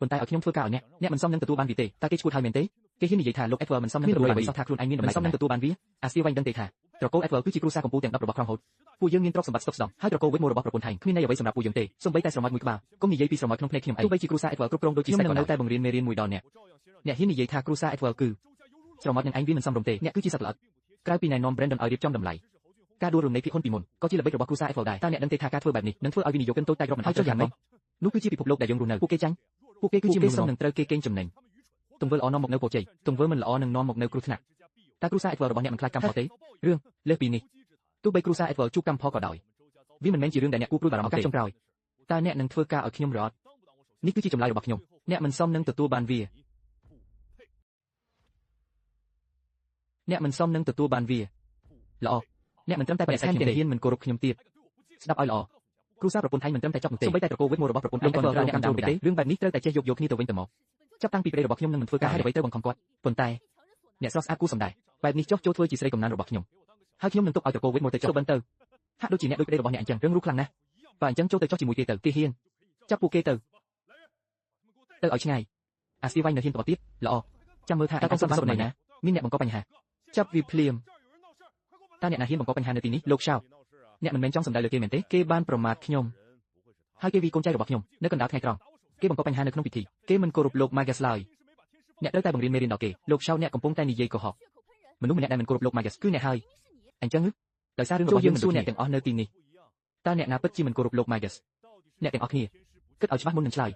Speaker 1: ប៉ុន្តែឲ្យខ្ញុំធ្វើការឲ្យអ្នកមិនសមនឹងទទួលបានវាទេតើគេឈួតហើយមែនទេគេហ៊ាននិយាយថាលោក Edward មិនសមនឹងទទួលបានវាសោះថាខ្លួនឯងមានតម្លៃសមនឹងទទួលបានវាអាសៀវវិញដឹងទេថាត្រកូល Edward គឺជាគ្រួសារកំពូលទាំង10របស់ក្រុងហូតពួកយើងមានទ្រព្យសម្បត្តិស្តុកស្ដម្ភហើយត្រកូល Whitmore របស់ប្រពន្ធថៃគ្មានន័យអ្វីសម្រាប់ពួកយើងទេសូម្បីតែស្រមោចមួយក្បាលកុំនិយាយពីស្រមោចក្នុងភ្នែកខ្ញុំអីទោះបីជាគ្រួសារ Edward គ្រប់គ្រងដូចជាខ្ញុំនឹងនៅតែបង្រៀនមេរៀនមួយដល់អ្នកហ៊ាននិយាយថាគ្រួសារ Edward គឺស្រមោចនឹងឯងវាមិនសមរម្យទេអ្នកគឺជាសត្វល្អិតក្រៅពីណែនាំ Brandon ឲ្យរៀបចំតម្លៃការដួលរំលែកភាគហ៊ុនពីមុនក៏ជាល្បិចរបស់គ្រួសារ Edward ដែរតើអ្នកដឹងទេថាការធ្វើបែបនេះនឹងធ្វើឲ្យវិនិយោគិនតូចតាចរាប់មិនអស់ចុះយ៉ាងម៉េចនោះគឺជាពិភពលោកដែលយើងរស់នៅពួកគេចាញ់ពួកគេគឺជាមនុស្សនឹងត្រូវគេកេងចំណេញទង្វើល្អនាំមកនៅពរជ័យទង្វើមិនល្អនឹងនាំមកនៅគ្រោះថ្នាក់តើគ្រួសារ Edward របស់អ្នកមិនខ្លាចកម្មផលទេរឿងលើសពីនេះទោះបីគ្រួសារ Edward ជួបកម្មផលក៏ដោយវាមិនមែនជារឿងដែលអ្នកគួរព្រួយបារម្ភឱកាសចុងក្រោយតើអ្នកនឹងធ្វើការឲ្យខ្ញុំរត់នេះគឺជាចម្លើយរបស់ខ្ញុំអ្នកមិនសមនឹងទទួលបានវាអ្នកមិនសមនឹងទទួលបានវាល្អអ្នកមិនត្រឹមតែបដិសេធខ្ញុំទេហ៊ានមិនគោរពខ្ញុំទៀតស្ដាប់ឲ្យល្អគ្រួសារប្រពន្ធថៃមិនត្រឹមតែចប់នោះទេសូម្បីតែត្រកូល Whitmore របស់ប្រពន្ធថៃក៏ត្រូវអ្នកតាមទៅទេរឿងបែបនេះត្រូវតែចេះយកគ្នាទៅវិញទៅមកចាប់តាំងពីប្តីរបស់ខ្ញុំនឹងមិនធ្វើការឲ្យអ្វីត្រូវបង្ខំគាត់ប៉ុន្តែអ្នកស្រស់ស្អាតគួរសម្ដែងបែបនេះចុះចូលធ្វើជាស្រីកំណានរបស់ខ្ញុំហើយខ្ញុំនឹងទុកឲ្យត្រកូល Whitmore ទៅចុះបិណ្ឌទៅហាក់ដូចជាអ្នកដូចប្តីរបស់អ្នកអញ្ចឹងរឿងរੂខ្លាំងណាស់បើអញ្ចឹងចូលទៅចុះជាមួយគេទៅគេហ៊ានចាប់ពួកគេទៅឲ្យឆ្ងាយអាសៀវនៅហ៊ានតបទៀតល្អចាំមើលថាតើកូនសុំសុំណាមានអ្នកបង្កបញ្ហាចាប់វាភ្លាមតើអ្នកណាហ៊ានបង្កបញ្ហានៅទីនេះលោក Shaw អ្នកមិនមែនចង់សម្ដែងលើគេមែនទេគេបានប្រមាថខ្ញុំហើយគេវាកូនចៅរបស់ខ្ញុំនៅកណ្ដាលថ្ងៃត្រង់គេបង្កបញ្ហានៅក្នុងពិធីគេមិនគោរពលោក Magus ឡើយអ្នកត្រូវតែបង្រៀនមេរៀនដល់គេលោក Shaw អ្នកកំពុងតែនិយាយកុហកមនុស្សម្នាក់ដែលមិនគោរពលោក Magus គឺអ្នកហើយអញ្ចឹងដោយសាររឿងរបស់យើងសួរអ្នកទាំងអស់នៅទីនេះតើអ្នកណាពិតជាមិនគោរពលោក Magus អ្នកទាំងអស់គ្នាគិតឲ្យច្បាស់មុននឹងឆ្លើយ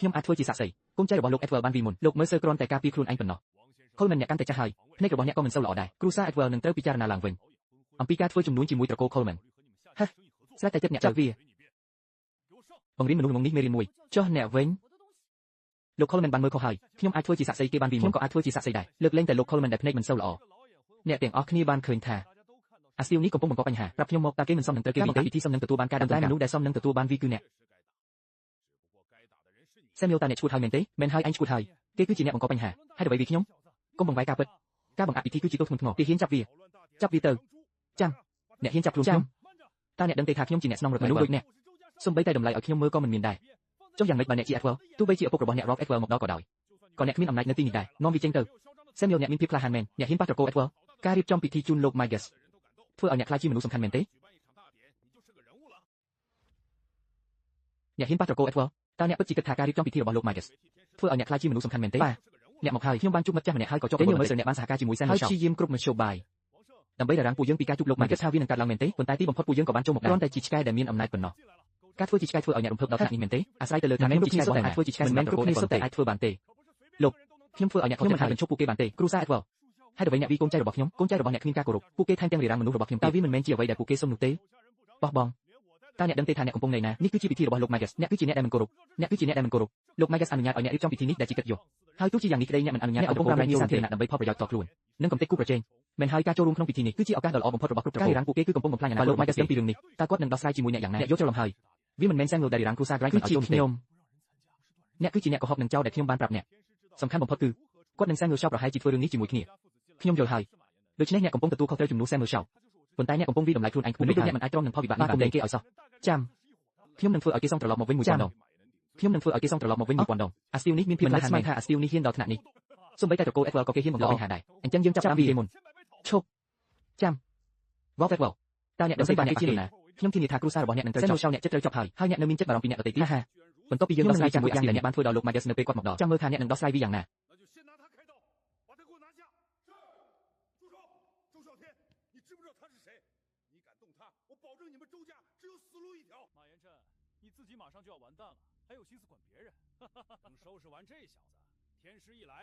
Speaker 1: ខ្ញុំអាចធ្វើជាសាក្សីកូនចៅរបស់លោក Edward បានវិមុនលោកមើលសើគ្រាន់តែការពារខ្លួនឯងប៉ុណ្ណោះ Coleman អ្នកកាន់តែចាស់ហើយភ្នែករបស់អ្នកក៏មិនសូវល្អដែរគ្រួសារ Edward នឹងត្រូវពិចារណាឡើងវិញអំពីការធ្វើជំនួញជាមួយត្រកូល Coleman ហេស្រេចតែចិត្តអ្នកចាប់វាបង្រៀនមនុស្សក្នុងនេះមេរៀនមួយចុះអ្នកវិញលោក Coleman បានមើលខុសហើយខ្ញុំអាចធ្វើជាសាក្សីគេបានវិមុនខ្ញុំក៏អាចធ្វើជាសាក្សីដែរលើកលែងតែលោក Coleman ដែលភ្នែកមិនសូវល្អអ្នកទាំងអស់គ្នាបានឃើញថាអាសៀវនេះកំពុងបង្កបញ្ហាប្រាប់ខ្ញុំមកតើគេមិនសមនឹងត្រូវគេវិធីសមនឹងទទួលបានការតែមនុស្សដែលសមនឹងទទួលបានវាគឺអ្នកSamuel តើអ្នកឈួតហើយមែនទេមែនហើយអញឈួតហើយគេគឺជាអ្នកបង្កបញ្ហាហើយអ្វីវាខ្ញុំកុំបង្វែរការពិតការបង្អាក់ពិធីគឺជាទោសធ្ងន់ធ្ងរគេហ៊ានចាប់វាទៅចាំអ្នកហ៊ានចាប់ខ្លួនខ្ញុំតើអ្នកដឹងទេថាខ្ញុំជាអ្នកស្នងរត់មនុស្សដូចអ្នកសូម្បីតែតម្លៃឲ្យខ្ញុំមើលក៏មិនមានដែរចុះយ៉ាងម៉េចបើអ្នកជា Edward ទោះបីជាឪពុករបស់អ្នក Rob Edward មកដល់ក៏ដោយក៏អ្នកគ្មានអំណាចនៅទីនេះដែរនាំវាចេញទៅ Samuel អ្នកមានភាពក្លាហានមែនអ្នកហ៊ានប៉ះត្រកូល Edward ការរៀបចំពិធីជូនលោក Magus ធ្វើឲ្យអ្នកខ្លាចជាមនុស្សសំខាន់មែនទេអ្នកហ៊ានប៉ះត្រកូល Edward តើអ្នកពិតជាគិតថាការរៀបចំពិធីរបស់លោក Magus ធ្វើឲ្យអ្នកខ្លាចជាមនុស្សសំខាន់មែនទេបាទអ្នកមកហើយខ្ញុំបានជួបមិត្តចាស់ម្នាក់ហើយក៏ជាប់ប្រវត្តិមើលអ្នកបានសហការជាមួយ Samuel ហើយព្យាយាមគ្រប់មធ្យោបាយដើម្បីរារាំងពួកយើងពីការជួបលោក Magus ថាវានឹងកើតឡើងមែនទេប៉ុន្តែទីបំផុតពួកយើងក៏បានចូលមកគ្រាន់តែជាឆ្កែដែលមានអំណាចប៉ុណ្ណោះការធ្វើជាឆ្កែធ្វើឲ្យអ្នករំភើបដល់ថ្នាក់នេះមែនទេអាស្រ័យទៅលើថាអ្នកជាឆ្កែរបស់អ្នកអាចធ្វើជាឆ្កែមិនមែនគ្រប់គ្នាសុទ្ធតែអាចធ្វើបានទេលោកខ្ញុំធ្វើឲ្យអ្នកខ្ញុំមិនអាចបញ្ឈប់ពួកគេបានទេគ្រូសា Edward ហើយអ្វីអ្នកវាកូនចៅរបស់ខ្ញុំកូនចៅរបស់អ្នកគ្មានការគោរពពួកគេថែមទាំងរារាំងមនុស្សរបស់ខ្ញុំតើវាមិនមែនជាអ្វីដែលពួកគេសុំនោះទេបោះបង់តើអ្នកដឹងទេថាអ្នកកំពុងនៅណានេះគឺជាពិធីរបស់លោក Magus អ្នកគឺជាអ្នកដែលមិនគោរពអ្នកគឺជាអ្នកដែលមិនគោរពលោក Magus អនុញ្ញាតឲ្យអ្នករៀបចំពិធីនេះដែលជាកិត្តិយសហើយទោះជាយ៉ាងនេះក្តីអ្នកមិនអនុញ្ញាតឲ្យកំពុងរំលាយសាធារណៈដើម្បីផលប្រយោជន៍តខ្លួននិងកំទេចគូប្រជែងមិនហើយការចូលរួមក្នុងពិធីនេះគឺជាឱកាសដ៏ល្អបំផុតរបស់គ្រប់ប្រការរារាំងពួកគេគឺកំពុងបំផ្លាញអនាគតលោក Magus ដឹងពីរឿងនេះតើគាត់នឹងដោះស្រាយជាមួយអ្នកយ៉ាងណាអ្នកយល់ច្រឡំហើយវាមិនមែន Samuel ដែលរារាំងគ្រួសារ Grant ឲ្យចូលខ្ញុំអ្នកគឺជាអ្នកកុហកនឹងចោលដែលខ្ញុំបានប្រាប់អ្នកសំខាន់បំផុតគឺគាត់នឹង Samuel Shaw ប្រហែលជាធ្វើរឿងនេះជាមួយគ្នាខ្ញុំយល់ហើយដូច្នេះអ្នកកំពុងទទួលខុសត្រូវជំនួស Samuel Shaw ប៉ុន្តែអ្នកកំពុងវិតម្លៃខ្លួនឯងខ្ពស់ដូចអ្នកមិនអាចទ្រាំនឹងផលវិបាកនេះបានទេគេឲ្យសោះចាំខ្ញុំនឹងធ្វើឲ្យគេសងត្រឡប់មកវិញមួយពាន់ដងខ្ញុំនឹងធ្វើឲ្យគេសងត្រឡប់មកវិញមួយពាន់ដងអាស្ទីវនេះមានភាពក្លាហានមែនថាអាស្ទីវនេះហ៊ានដល់ថ្នាក់នេះសូម្បីតែត្រកូល Edward ក៏គេហ៊ានបង្កបញ្ហាដែរអញ្ចឹងយើងចាប់តាមវាមុនឈប់ចាំវ៉ាវ Edward តើអ្នកដឹងទេថាអ្នកជាណាខ្ញុំធានាថាគ្រួសាររបស់អ្នកនឹងត្រូវចប់អ្នកចិត្តត្រូវចប់ហើយអ្នកនៅមានចិត្តបារម្ភពីអ្នកដទៃទៀតហាបន្ទាប់ពីយើងដោះស្រាយជាមួយអាស្ទីវដែលអ្នកបានធ្វើដល់លោក Magus នៅពេលគាត់មកដល់ចាំមើលថាអ្នកនឹងដោះស្រាយវាយ៉ាងណា
Speaker 2: 你自己马上就要完蛋了，还有心思管别人？等收拾完这小子，天师一来，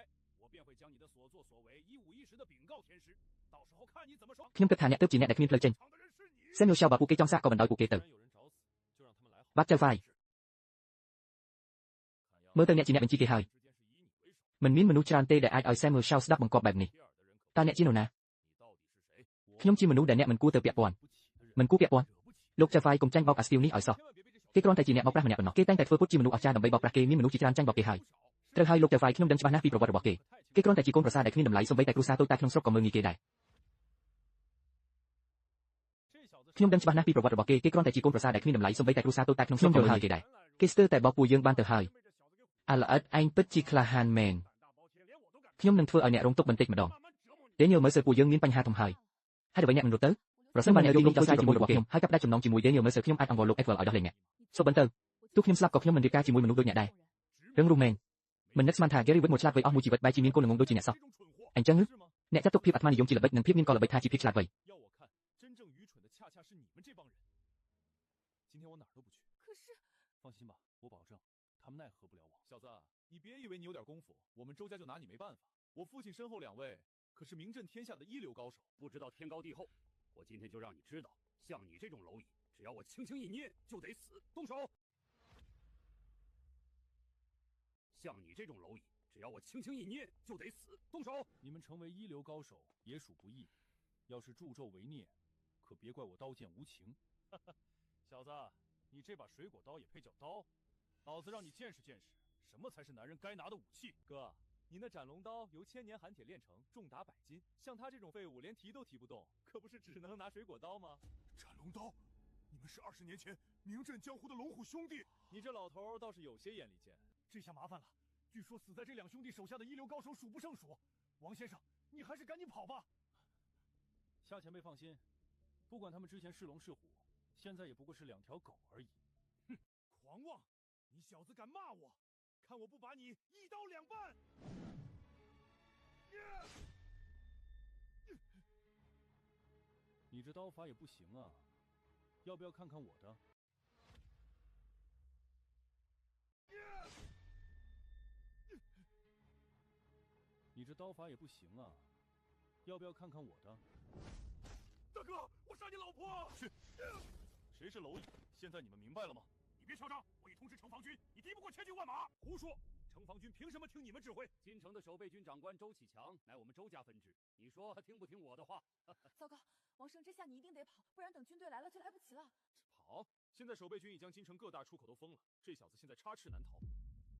Speaker 2: 我便会将你的所作所为一五一十的禀告天师，到时候看你怎么说。
Speaker 1: ខ្ញុំគិតថាអ្នកទើបជាអ្នកដែលគ្មានផ្លូវចេញ Samuel Shaw បើពួកគេចង់សាកក៏មិនដោយពួកគេទៅ បាត់ចៅហ្វាយ មើលទៅអ្នកជាអ្នកបញ្ជាគេហើយ មិនមានមនុស្សច្រើនទេដែលអាចឲ្យ Samuel Shaw ស្ដាប់បង្គាប់បែបនេះតើអ្នកជានរណា ខ្ញុំជាមនុស្សដែលអ្នកមិនគួរទៅពាក់ព័ន្ធមិនគួរពាក់ព័ន្ធលោកចៅហ្វាយកុំចាញ់បោកអាស្ទីវនេះឲ្យសោះគេគ្រាន់តែជាអ្នកបោកប្រាស់ម្នាក់ប៉ុណ្ណោះគេតែងតែធ្វើពុតជាមនុស្សអស្ចារ្យដើម្បីបោកប្រាស់គេមានមនុស្សជាច្រើនចាញ់បោកគេហើយត្រូវហើយលោកចៅហ្វាយខ្ញុំដឹងច្បាស់ណាស់ពីប្រវត្តិរបស់គេគេគ្រាន់តែជាកូនប្រសារដែលគ្មានតម្លៃសូម្បីតែគ្រួសារតូចតាចក្នុងស្រុកក៏មើលងាយគេដែរខ្ញុំដឹងច្បាស់ណាស់ពីប្រវត្តិរបស់គេគេគ្រាន់តែជាកូនប្រសារដែលគ្មានតម្លៃសូម្បីតែគ្រួសារតូចតាចក្នុងស្រុកក៏មើលងាយគេដែរគេស្ទើរតែបោកពួកយើងបានទៅហើយអាល្អិតឯងពិតជាក្លាហានមែនខ្ញុំនឹងធ្វើឲ្យអ្នករងទុក្ខបន្តិចម្ដងDaniel Mercer ពួកយើងមានបញ្ហាធំហើយហើយអ្វីអ្នកនឹងរត់ទៅប្រសិនបើអ្នកយកលោកចៅហ្វាយជាមួយរបស់ខ្ញុំហើយកាប់ផ្ដាច់ចំណងជាមួយ Daniel Mercer ខ្ញុំអាចអង្វរលោក Edward ឲ្យដោះលែងអ្នកសូមបន្ទើទោះខ្ញុំស្លាប់ក៏ខ្ញុំមិនរៀបការជាមួយមនុស្សដូចអ្នកដែររឿងរੂមែនមិននឹកស្មានថា Gary Wood មួយឆ្លាតវៃអស់មួយជីវិតបែរជាមានកូនល្ងងដូចជាអ្នកសោះអញ្ចឹងអ្នកចាត់ទុកភាពអាត្មានិយមជាល្បិចនិងភាពមានកលល្បិចថាជាភាពឆ្លាតវៃ
Speaker 2: 要我看真正愚蠢的恰恰是你们这帮人今天我哪儿都不去
Speaker 3: 可是
Speaker 2: 放心吧我保证他们奈何不了我小子你别以为你有点功夫我们周家就拿你没办法我父亲身后两位可是名震天下的一流高手
Speaker 4: 不知道天高地厚我今天就让你知道像你这种蝼蚁只要我轻轻一捏就得死动手像你这种蝼蚁只要我轻轻一捏就得死动手
Speaker 2: 你们成为一流高手也属不易要是助纣为虐可别怪我刀剑无情小子你这把水果刀也配叫刀老子让你见识见识什么才是男人该拿的武器哥你那斩龙刀由千年寒铁炼成重达100斤像他这种废物连提都提不动可不是只能拿水果刀吗
Speaker 5: 斩龙刀你们是20年前名震江湖的龙虎兄弟
Speaker 2: 你这老头倒是有些眼力见
Speaker 5: 这下麻烦了据说死在这两兄弟手下的一流高手数不胜数王先生你还是赶紧跑吧
Speaker 2: 夏前辈放心不管他们之前是龙是虎现在也不过是2条狗而已
Speaker 5: 哼狂妄你小子敢骂我看我不把你一刀两半
Speaker 2: 你这刀法也不行啊要不要看看我的你这刀法也不行啊要不要看看我的
Speaker 5: 大哥我杀你老婆
Speaker 2: 去谁是蝼蚁现在你们明白了吗
Speaker 5: 你别嚣张我已通知城防军你敌不过千军万马
Speaker 2: 胡说城防军凭什么听你们指挥
Speaker 4: 京城的守备军长官周启强乃我们周家分支你说他听不听我的话
Speaker 3: 糟糕王生这下你一定得跑不然等军队来了就来不及了
Speaker 2: 跑现在守备军已将京城各大出口都封了这小子现在插翅难逃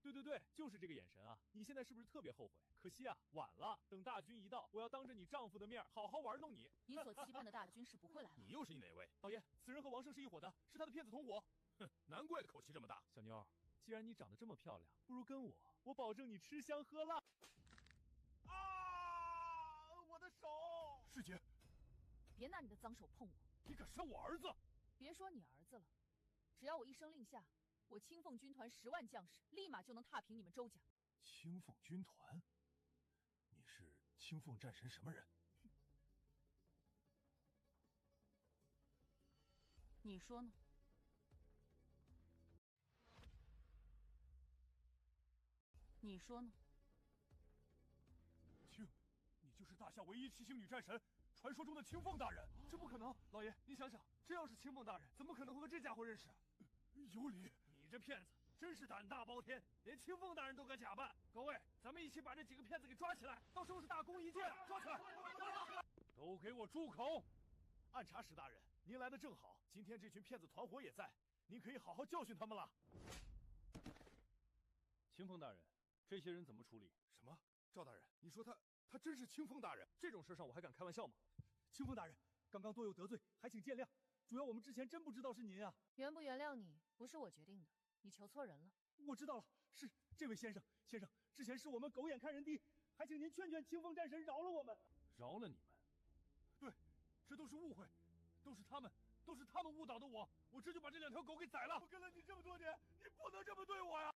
Speaker 2: 对就是这个眼神啊你现在是不是特别后悔可惜啊晚了等大军一到我要当着你丈夫的面好好玩弄你
Speaker 3: 你所期盼的大军是不会来了
Speaker 2: 你又是哪位老爷此人和王胜是一伙的是他的骗子同伙
Speaker 5: 哼难怪口气这么大
Speaker 2: 小妞既然你长得这么漂亮不如跟我保证你吃香喝辣
Speaker 5: 啊我的手师姐
Speaker 3: 别拿你的脏手碰我
Speaker 5: 你敢杀我儿子
Speaker 3: 别说你儿子了只要我一声令下我青凤军团10万将士立马就能踏平你们周家
Speaker 5: 青凤军团你是青凤战神什么人
Speaker 3: 你说呢你说呢
Speaker 5: 你就是大夏唯一七星女战神传说中的青凤大人
Speaker 2: 这不可能老爷你想想这要是青凤大人怎么可能会和这家伙认识
Speaker 5: 有理
Speaker 4: 你这骗子真是胆大包天连青凤大人都敢假扮各位咱们一起把这几个骗子给抓起来到时候是大功一件抓起来
Speaker 2: 都给我住口暗查使大人您来的正好今天这群骗子团伙也在您可以好好教训他们了青凤大人这些人怎么处理
Speaker 5: 什么赵大人你说他真是青凤大人
Speaker 2: 这种事上我还敢开玩笑吗
Speaker 6: 青凤大人刚刚多有得罪还请见谅主要我们之前真不知道是您啊
Speaker 3: 原不原谅你不是我决定的你求错人了
Speaker 6: 我知道了是这位先生之前是我们狗眼看人低还请您劝劝青凤战神饶了我们
Speaker 2: 饶了你们
Speaker 5: 对这都是误会都是他们误导的我这就把这2条狗给宰了我跟了你这么多年你不能这么对我呀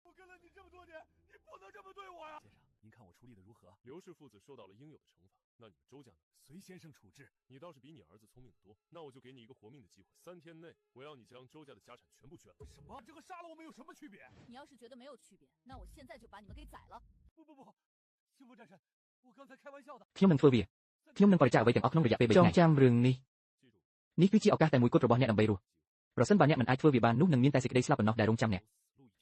Speaker 5: 我跟了你这么多年你不能这么对我呀
Speaker 2: 先生您看看我处理的如何？刘氏父子受到了应有的惩罚，那你们周家呢？
Speaker 4: 随先生处置。
Speaker 2: 你倒是比你儿子聪明得多，那我就给你一个活命的机会，3天内我要你将周家的家产全部捐了。
Speaker 4: 什么？这和杀了我们有什么区别？
Speaker 3: 你要是觉得没有区别，那我现在就把你们给宰了。
Speaker 4: 不，清风战神，我刚才开玩笑的。
Speaker 1: ខ្ញុំនឹងធ្វើវាខ្ញុំនឹងបរិច្ចាគអ្វីទាំងអស់ក្នុងរយៈពេល3ថ្ងៃចងចាំរឿងនេះនេះគឺជាឱកាសតែមួយគត់របស់អ្នកដើម្បីរស់ប្រសិនបើអ្នកមិនអាចធ្វើវាបាននោះនឹងមានតែសេចក្តីស្លាប់ប៉ុណ្ណោះដែលរងចាំអ្នក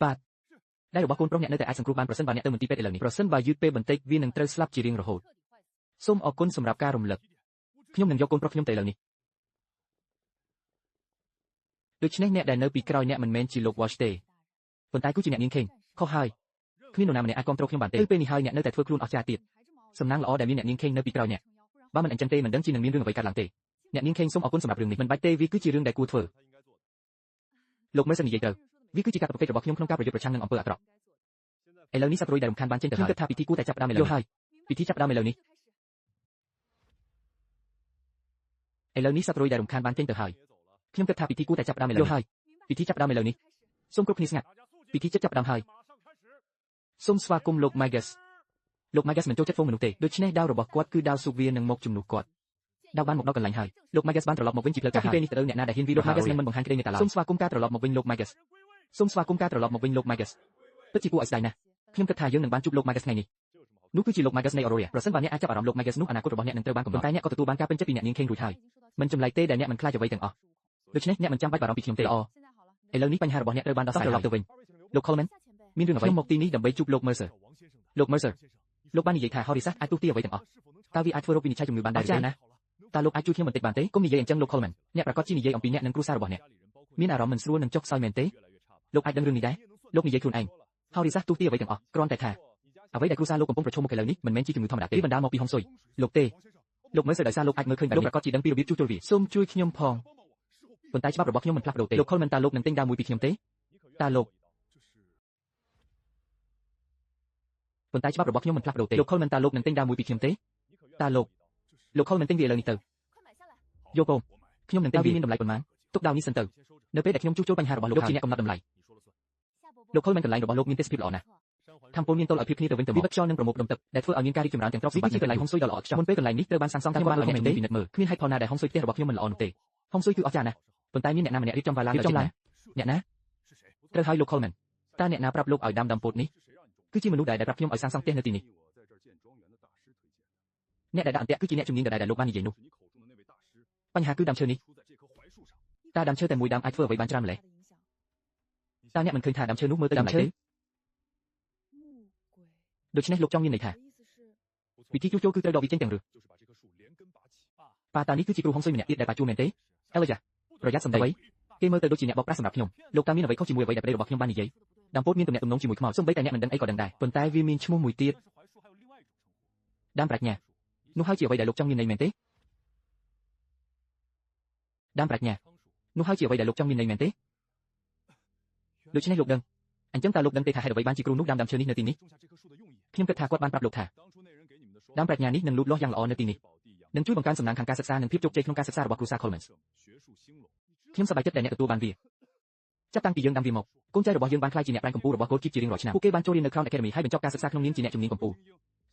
Speaker 1: បាទដៃរបស់កូនប្រុសអ្នកនៅតែអាចសង្គ្រោះបានប្រសិនបើអ្នកទៅមន្ទីរពេទ្យឥឡូវនេះប្រសិនបើយឺតពេលបន្តិចវានឹងត្រូវស្លាប់ជារៀងរហូតសូមអរគុណសម្រាប់ការរំលឹកខ្ញុំនឹងយកកូនប្រុសខ្ញុំទៅឥឡូវនេះដូច្នេះអ្នកដែលនៅពីក្រោយអ្នកមិនមែនជាលោក Walsh ទេប៉ុន្តែគឺជាអ្នកនាង King ខុសហើយគ្មាននរណាម្នាក់អាចគ្រប់គ្រងខ្ញុំបានទេពេលនេះហើយអ្នកនៅតែធ្វើខ្លួនអស្ចារ្យទៀតសំណាងល្អដែលមានអ្នកនាង King នៅពីក្រោយអ្នកបើមិនអញ្ចឹងទេមិនដឹងជានឹងមានរឿងអ្វីកើតឡើងទេអ្នកនាង King សូមអរគុណសម្រាប់រឿងនេះមិនបាច់ទេវាគឺជារឿងដែលគួរធ្វើលោក Mercer និយាយត្រូវវាគឺជាការប្រកេតរបស់ខ្ញុំក្នុងការប្រយុទ្ធប្រឆាំងនឹងអំពើអាក្រក់ឥឡូវនេះសត្វរុយដែលរំខានបានចេញទៅហើយខ្ញុំគិតថាពិធីគួរតែចាប់ផ្ដើមឥឡូវហើយពិធីចាប់ផ្ដើមឥឡូវនេះឥឡូវនេះសត្វរុយដែលរំខានបានចេញទៅហើយខ្ញុំគិតថាពិធីគួរតែចាប់ផ្ដើមឥឡូវហើយពិធីចាប់ផ្ដើមឥឡូវនេះសូមគ្រប់គ្នាស្ងាត់ពិធីចាប់ផ្ដើមហើយសូមស្វាគមន៍លោក Magus លោក Magus មិនចូលចិត្តហ្វូងមនុស្សទេដូច្នេះដាវរបស់គាត់គឺដាវស៊ូវានឹងមកជំនួសគាត់ដាវបានមកដល់កន្លែងហើយលោក Magus បានត្រឡប់មកវិញជាផ្លូវការហើយពេលនេះទៅអ្នកណាដែលហ៊ានវាលោក Magus នឹងមិនបង្ហាញក្តីមេត្តាឡើយសូមស្វាគមន៍ការត្រឡប់មកវិញលោក Magus សូមស្វាគមន៍ការត្រឡប់មកវិញលោក Magus ពិតជាគួរឲ្យស្ដាយណាស់ខ្ញុំគិតថាយើងនឹងបានជួបលោក Magus ថ្ងៃនេះនោះគឺជាលោក Magus នៃ Aurora ប្រសិនបើអ្នកអាចចាប់អារម្មណ៍លោក Magus នោះអនាគតរបស់អ្នកនឹងត្រូវបានកំណត់តែអ្នកក៏ទទួលបានការពេញចិត្តពីអ្នកនាង King រួចហើយមិនចម្លែកទេដែលអ្នកមិនខ្លាចអ្វីទាំងអស់ដូច្នេះអ្នកមិនចាំបាច់បារម្ភពីខ្ញុំទេល្អឥឡូវនេះបញ្ហារបស់អ្នកត្រូវបានដោះស្រាយត្រឡប់ទៅវិញលោក Coleman មានរឿងអ្វីខ្ញុំមកទីនេះដើម្បីជួបលោក Mercer លោក Mercer លោកបាននិយាយថា Horace អាចទូទាអ្វីទាំងអស់តើវាអាចធ្វើរោគវិនិច្ឆ័យជំងឺបានដែរទេណាតើលោកអាចជួយខ្ញុំបន្តិចបានទេកុំនិយាយអញ្ចឹងលោក Coleman អ្នកប្រកាសជានិយាយអំពីអ្នកនិងគ្រួសាររបស់អ្នកមានអារម្មណ៍មិនស្រួលនឹងចុកខ្សោយមែនទេលោកអាចដឹងរឿងនេះដែរលោកនិយាយខ្លួនឯង Horace ទូទាអ្វីទាំងអស់គ្រាន់តែថាអ្វីដែលគ្រួសារលោកកំពុងប្រឈមមុខឥឡូវនេះមិនមែនជាជំងឺធម្មតាទេបណ្ដាលមកពីហុងស៊ុយលោកទេលោក Mercer ដោយសារលោកអាចមើលឃើញបែបនេះលោកប្រកាសជាដឹងពីរបៀបជួសជុលវាសូមជួយខ្ញុំផងប៉ុន្តែច្បាប់របស់ខ្ញុំមិនផ្លាស់ប្ដូរទេលោក Coleman តើលោកនឹងទិញដាវមួយពីខ្ញុំទេតើលោកប៉ុន្តែច្បាប់របស់ខ្ញុំមិនផ្លាស់ប្ដូរទេលោក Coleman តើលោកនឹងទិញដាវមួយពីខ្ញុំទេតើលោក Coleman ទិញវាឥឡូវនេះទៅយកបងខ្ញុំនឹងទិញវាមានតម្លៃប៉ុន្មានទុកដាវនេះសិនទៅនៅពេលដែលខ្ញុំជួសជុលបញ្ហារបស់លោកជាអ្នកកំណត់តម្លៃលោក Coleman កន្លែងរបស់លោកមានទេសភាពល្អណាស់ថាមពលមានទល់ឲ្យភាពគ្នាទៅវិញទៅមកវិបត្តិខ្យល់និងប្រមូលផ្ដុំទឹកដែលធ្វើឲ្យមានការរីកចម្រើនទាំងទ្រព្យសម្បត្តិជាកន្លែងហុងស៊ុយដ៏ល្អឥតខ្ចោះមុនពេលកន្លែងនេះត្រូវបានសាងសង់តាមខ្ញុំបានឲ្យអ្នកជំនាញពិនិត្យមើលគ្មានហេតុផលណាដែលហុងស៊ុយផ្ទះរបស់ខ្ញុំមិនល្អនោះទេហុងស៊ុយគឺអស្ចារ្យណាស់ប៉ុន្តែមានអ្នកណាម្នាក់រៀបចំវាឡើងអ្នកណាត្រូវឲ្យលោក Coleman តើអ្នកណាប្រាប់លោកឲ្យដាំពោតនេះគឺជាមនុស្សដែលប្រាប់ខ្ញុំឲ្យសាងសង់ផ្ទះនៅទីនេះអ្នកដែលដាក់អន្ទាក់គឺជាអ្នកជំនាញដែលលោកបាននិយាយនោះបញ្ហាគឺដើមឈើនេះតើដើមឈើតែមួយដើមអាចធ្វើអ្វីបានច្រើនម្ល៉េះតើអ្នកមិនឃើញថាដើមឈើនោះមើលទៅដើមឈើដូច្នេះលោកចង់មានន័យថាវិធីជួសជុលគឺត្រូវដកវាចេញទាំងឬប៉ាតានេះគឺជាគ្រូហុងស៊ុយម្នាក់ទៀតដែលប៉ាជួមែនទេអេឡូយ៉ាប្រយ័ត្នសម្ដីគេមើលទៅដូចជាអ្នកបោកប្រាស់សម្រាប់ខ្ញុំលោកតាមានអ្វីខុសជាមួយអ្វីដែលប្តីរបស់ខ្ញុំបាននិយាយដើមពោតមានទំនាក់ទំនងជាមួយខ្មោចសូម្បីតែអ្នកមិនដឹងអីក៏ដឹងដែរប៉ុន្តែវាមានឈ្មោះមួយទៀតដើមប្រាជ្ញានោះហើយជាអ្វីដែលលោកចង់មានន័យមែនទេដើមប្រាជ្ញានោះហើយជាអ្វីដែលលោកចង់មានន័យមែនទេដូច្នេះលោកដឹងអញ្ចឹងតើលោកដឹងទេថាហេតុអ្វីបានជាគ្រូនោះដើមឈើនេះនៅទីនេះខ្ញុំគិតថាគាត់បានប្រាប់លោកថាដើមប្រាជ្ញានេះនឹងលូតលាស់យ៉ាងល្អនៅទីនេះនឹងជួយបង្កើនសំណាងខាងការសិក្សានិងភាពជោគជ័យក្នុងការសិក្សារបស់គ្រួសារ Coleman ខ្ញុំសប្បាយចិត្តដែលអ្នកទទួលបានវាចាប់តាំងពីយើងដាំវាមកកូនចៅរបស់យើងបានក្លាយជាអ្នកប្រាញ់កម្ពុជារបស់កូនគីបជារៀងរាល់ឆ្នាំពួកគេបានចូលរៀននៅ Crown Academy ហើយបញ្ចប់ការសិក្សាក្នុងនាមជាអ្នកជំនាញកម្ពុជា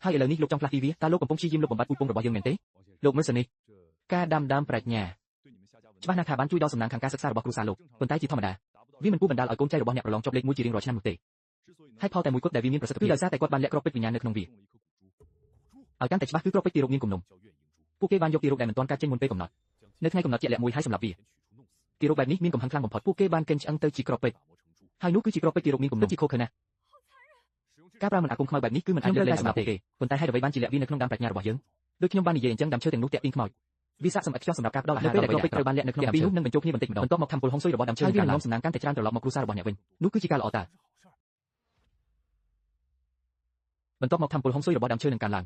Speaker 1: ហើយឥឡូវនេះលោកចង់ផ្លាស់ទីវាតើលោកកំពុងព្យាយាមលុបបំបាត់ពូជពង្សរបស់យើងមែនទេលោក Mercer នេះការដាំដើមប្រាជ្ញាច្បាស់ណាស់ថាបានជួយដល់សំណាងខាងការសិក្សារបស់គ្រួសារលោកប៉ុន្តែជាធម្មតាវាមិនគួរបណ្ដាលឲ្យកូនចៅរបស់អ្នកប្រឡងជាប់លេខ1ជារៀងរាល់ឆ្នាំនោះទេហើយផលតែមួយគត់ដែលវាមានប្រសិទ្ធភាពគឺដោយសារតែគាត់បានលាក់គ្រាប់ពេជ្រវិញ្ញាណនៅក្នុងវាឲ្យកាន់តែច្បាស់គឺគ្រាប់ពេជ្រទីរោគមានគំនុំពួកគេបានយកទីរោគដែលមិនទាន់កាត់ចេញមុនពេលកំណត់នៅថ្ងៃកំណត់ជាក់លាក់មួយហើយសម្រាប់វាទីរោគបែបនេះមានកំហឹងខ្លាំងបំផុតពួកគេបានកេញឆ្អឹងទៅជាគ្រាប់ពេជ្រហើយនោះគឺជាគ្រាប់ពេជ្រទីរោគមានគំនុំជាខុសខើណាស់ការប្រើមិនអាគមខ្មៅបែបនេះគឺមិនអាចលើកលែងសម្រាប់ពួកគេប៉ុន្តែហេតុអ្វីបានជាលាក់វានៅក្នុងដើមប្រាជ្ញារបស់យើងដូចខ្ញុំបាននិយាយអញ្ចឹងដើមឈើទាំងនោះតាក់ទាញខ្មោចវាស័ក្តិសមឥតខ្ចោះសម្រាប់ការផ្ដល់អាហារដល់អ្វីដែលត្រូវបានលាក់នៅក្នុងដើមឈើនោះនឹងបញ្ចូលគ្នាបន្តិចម្ដងបន្ទាប់មកធម្មពលហុងស៊ុយរបស់ដើមឈើនឹងនាំសំណាងកាន់តែច្រើនត្រឡប់មកគ្រួសាររបស់អ្នកវិញនោះគឺជាការល្អតើបន្ទាប់មកធម្មពលហុងស៊ុយរបស់ដើមឈើនឹងកើនឡើ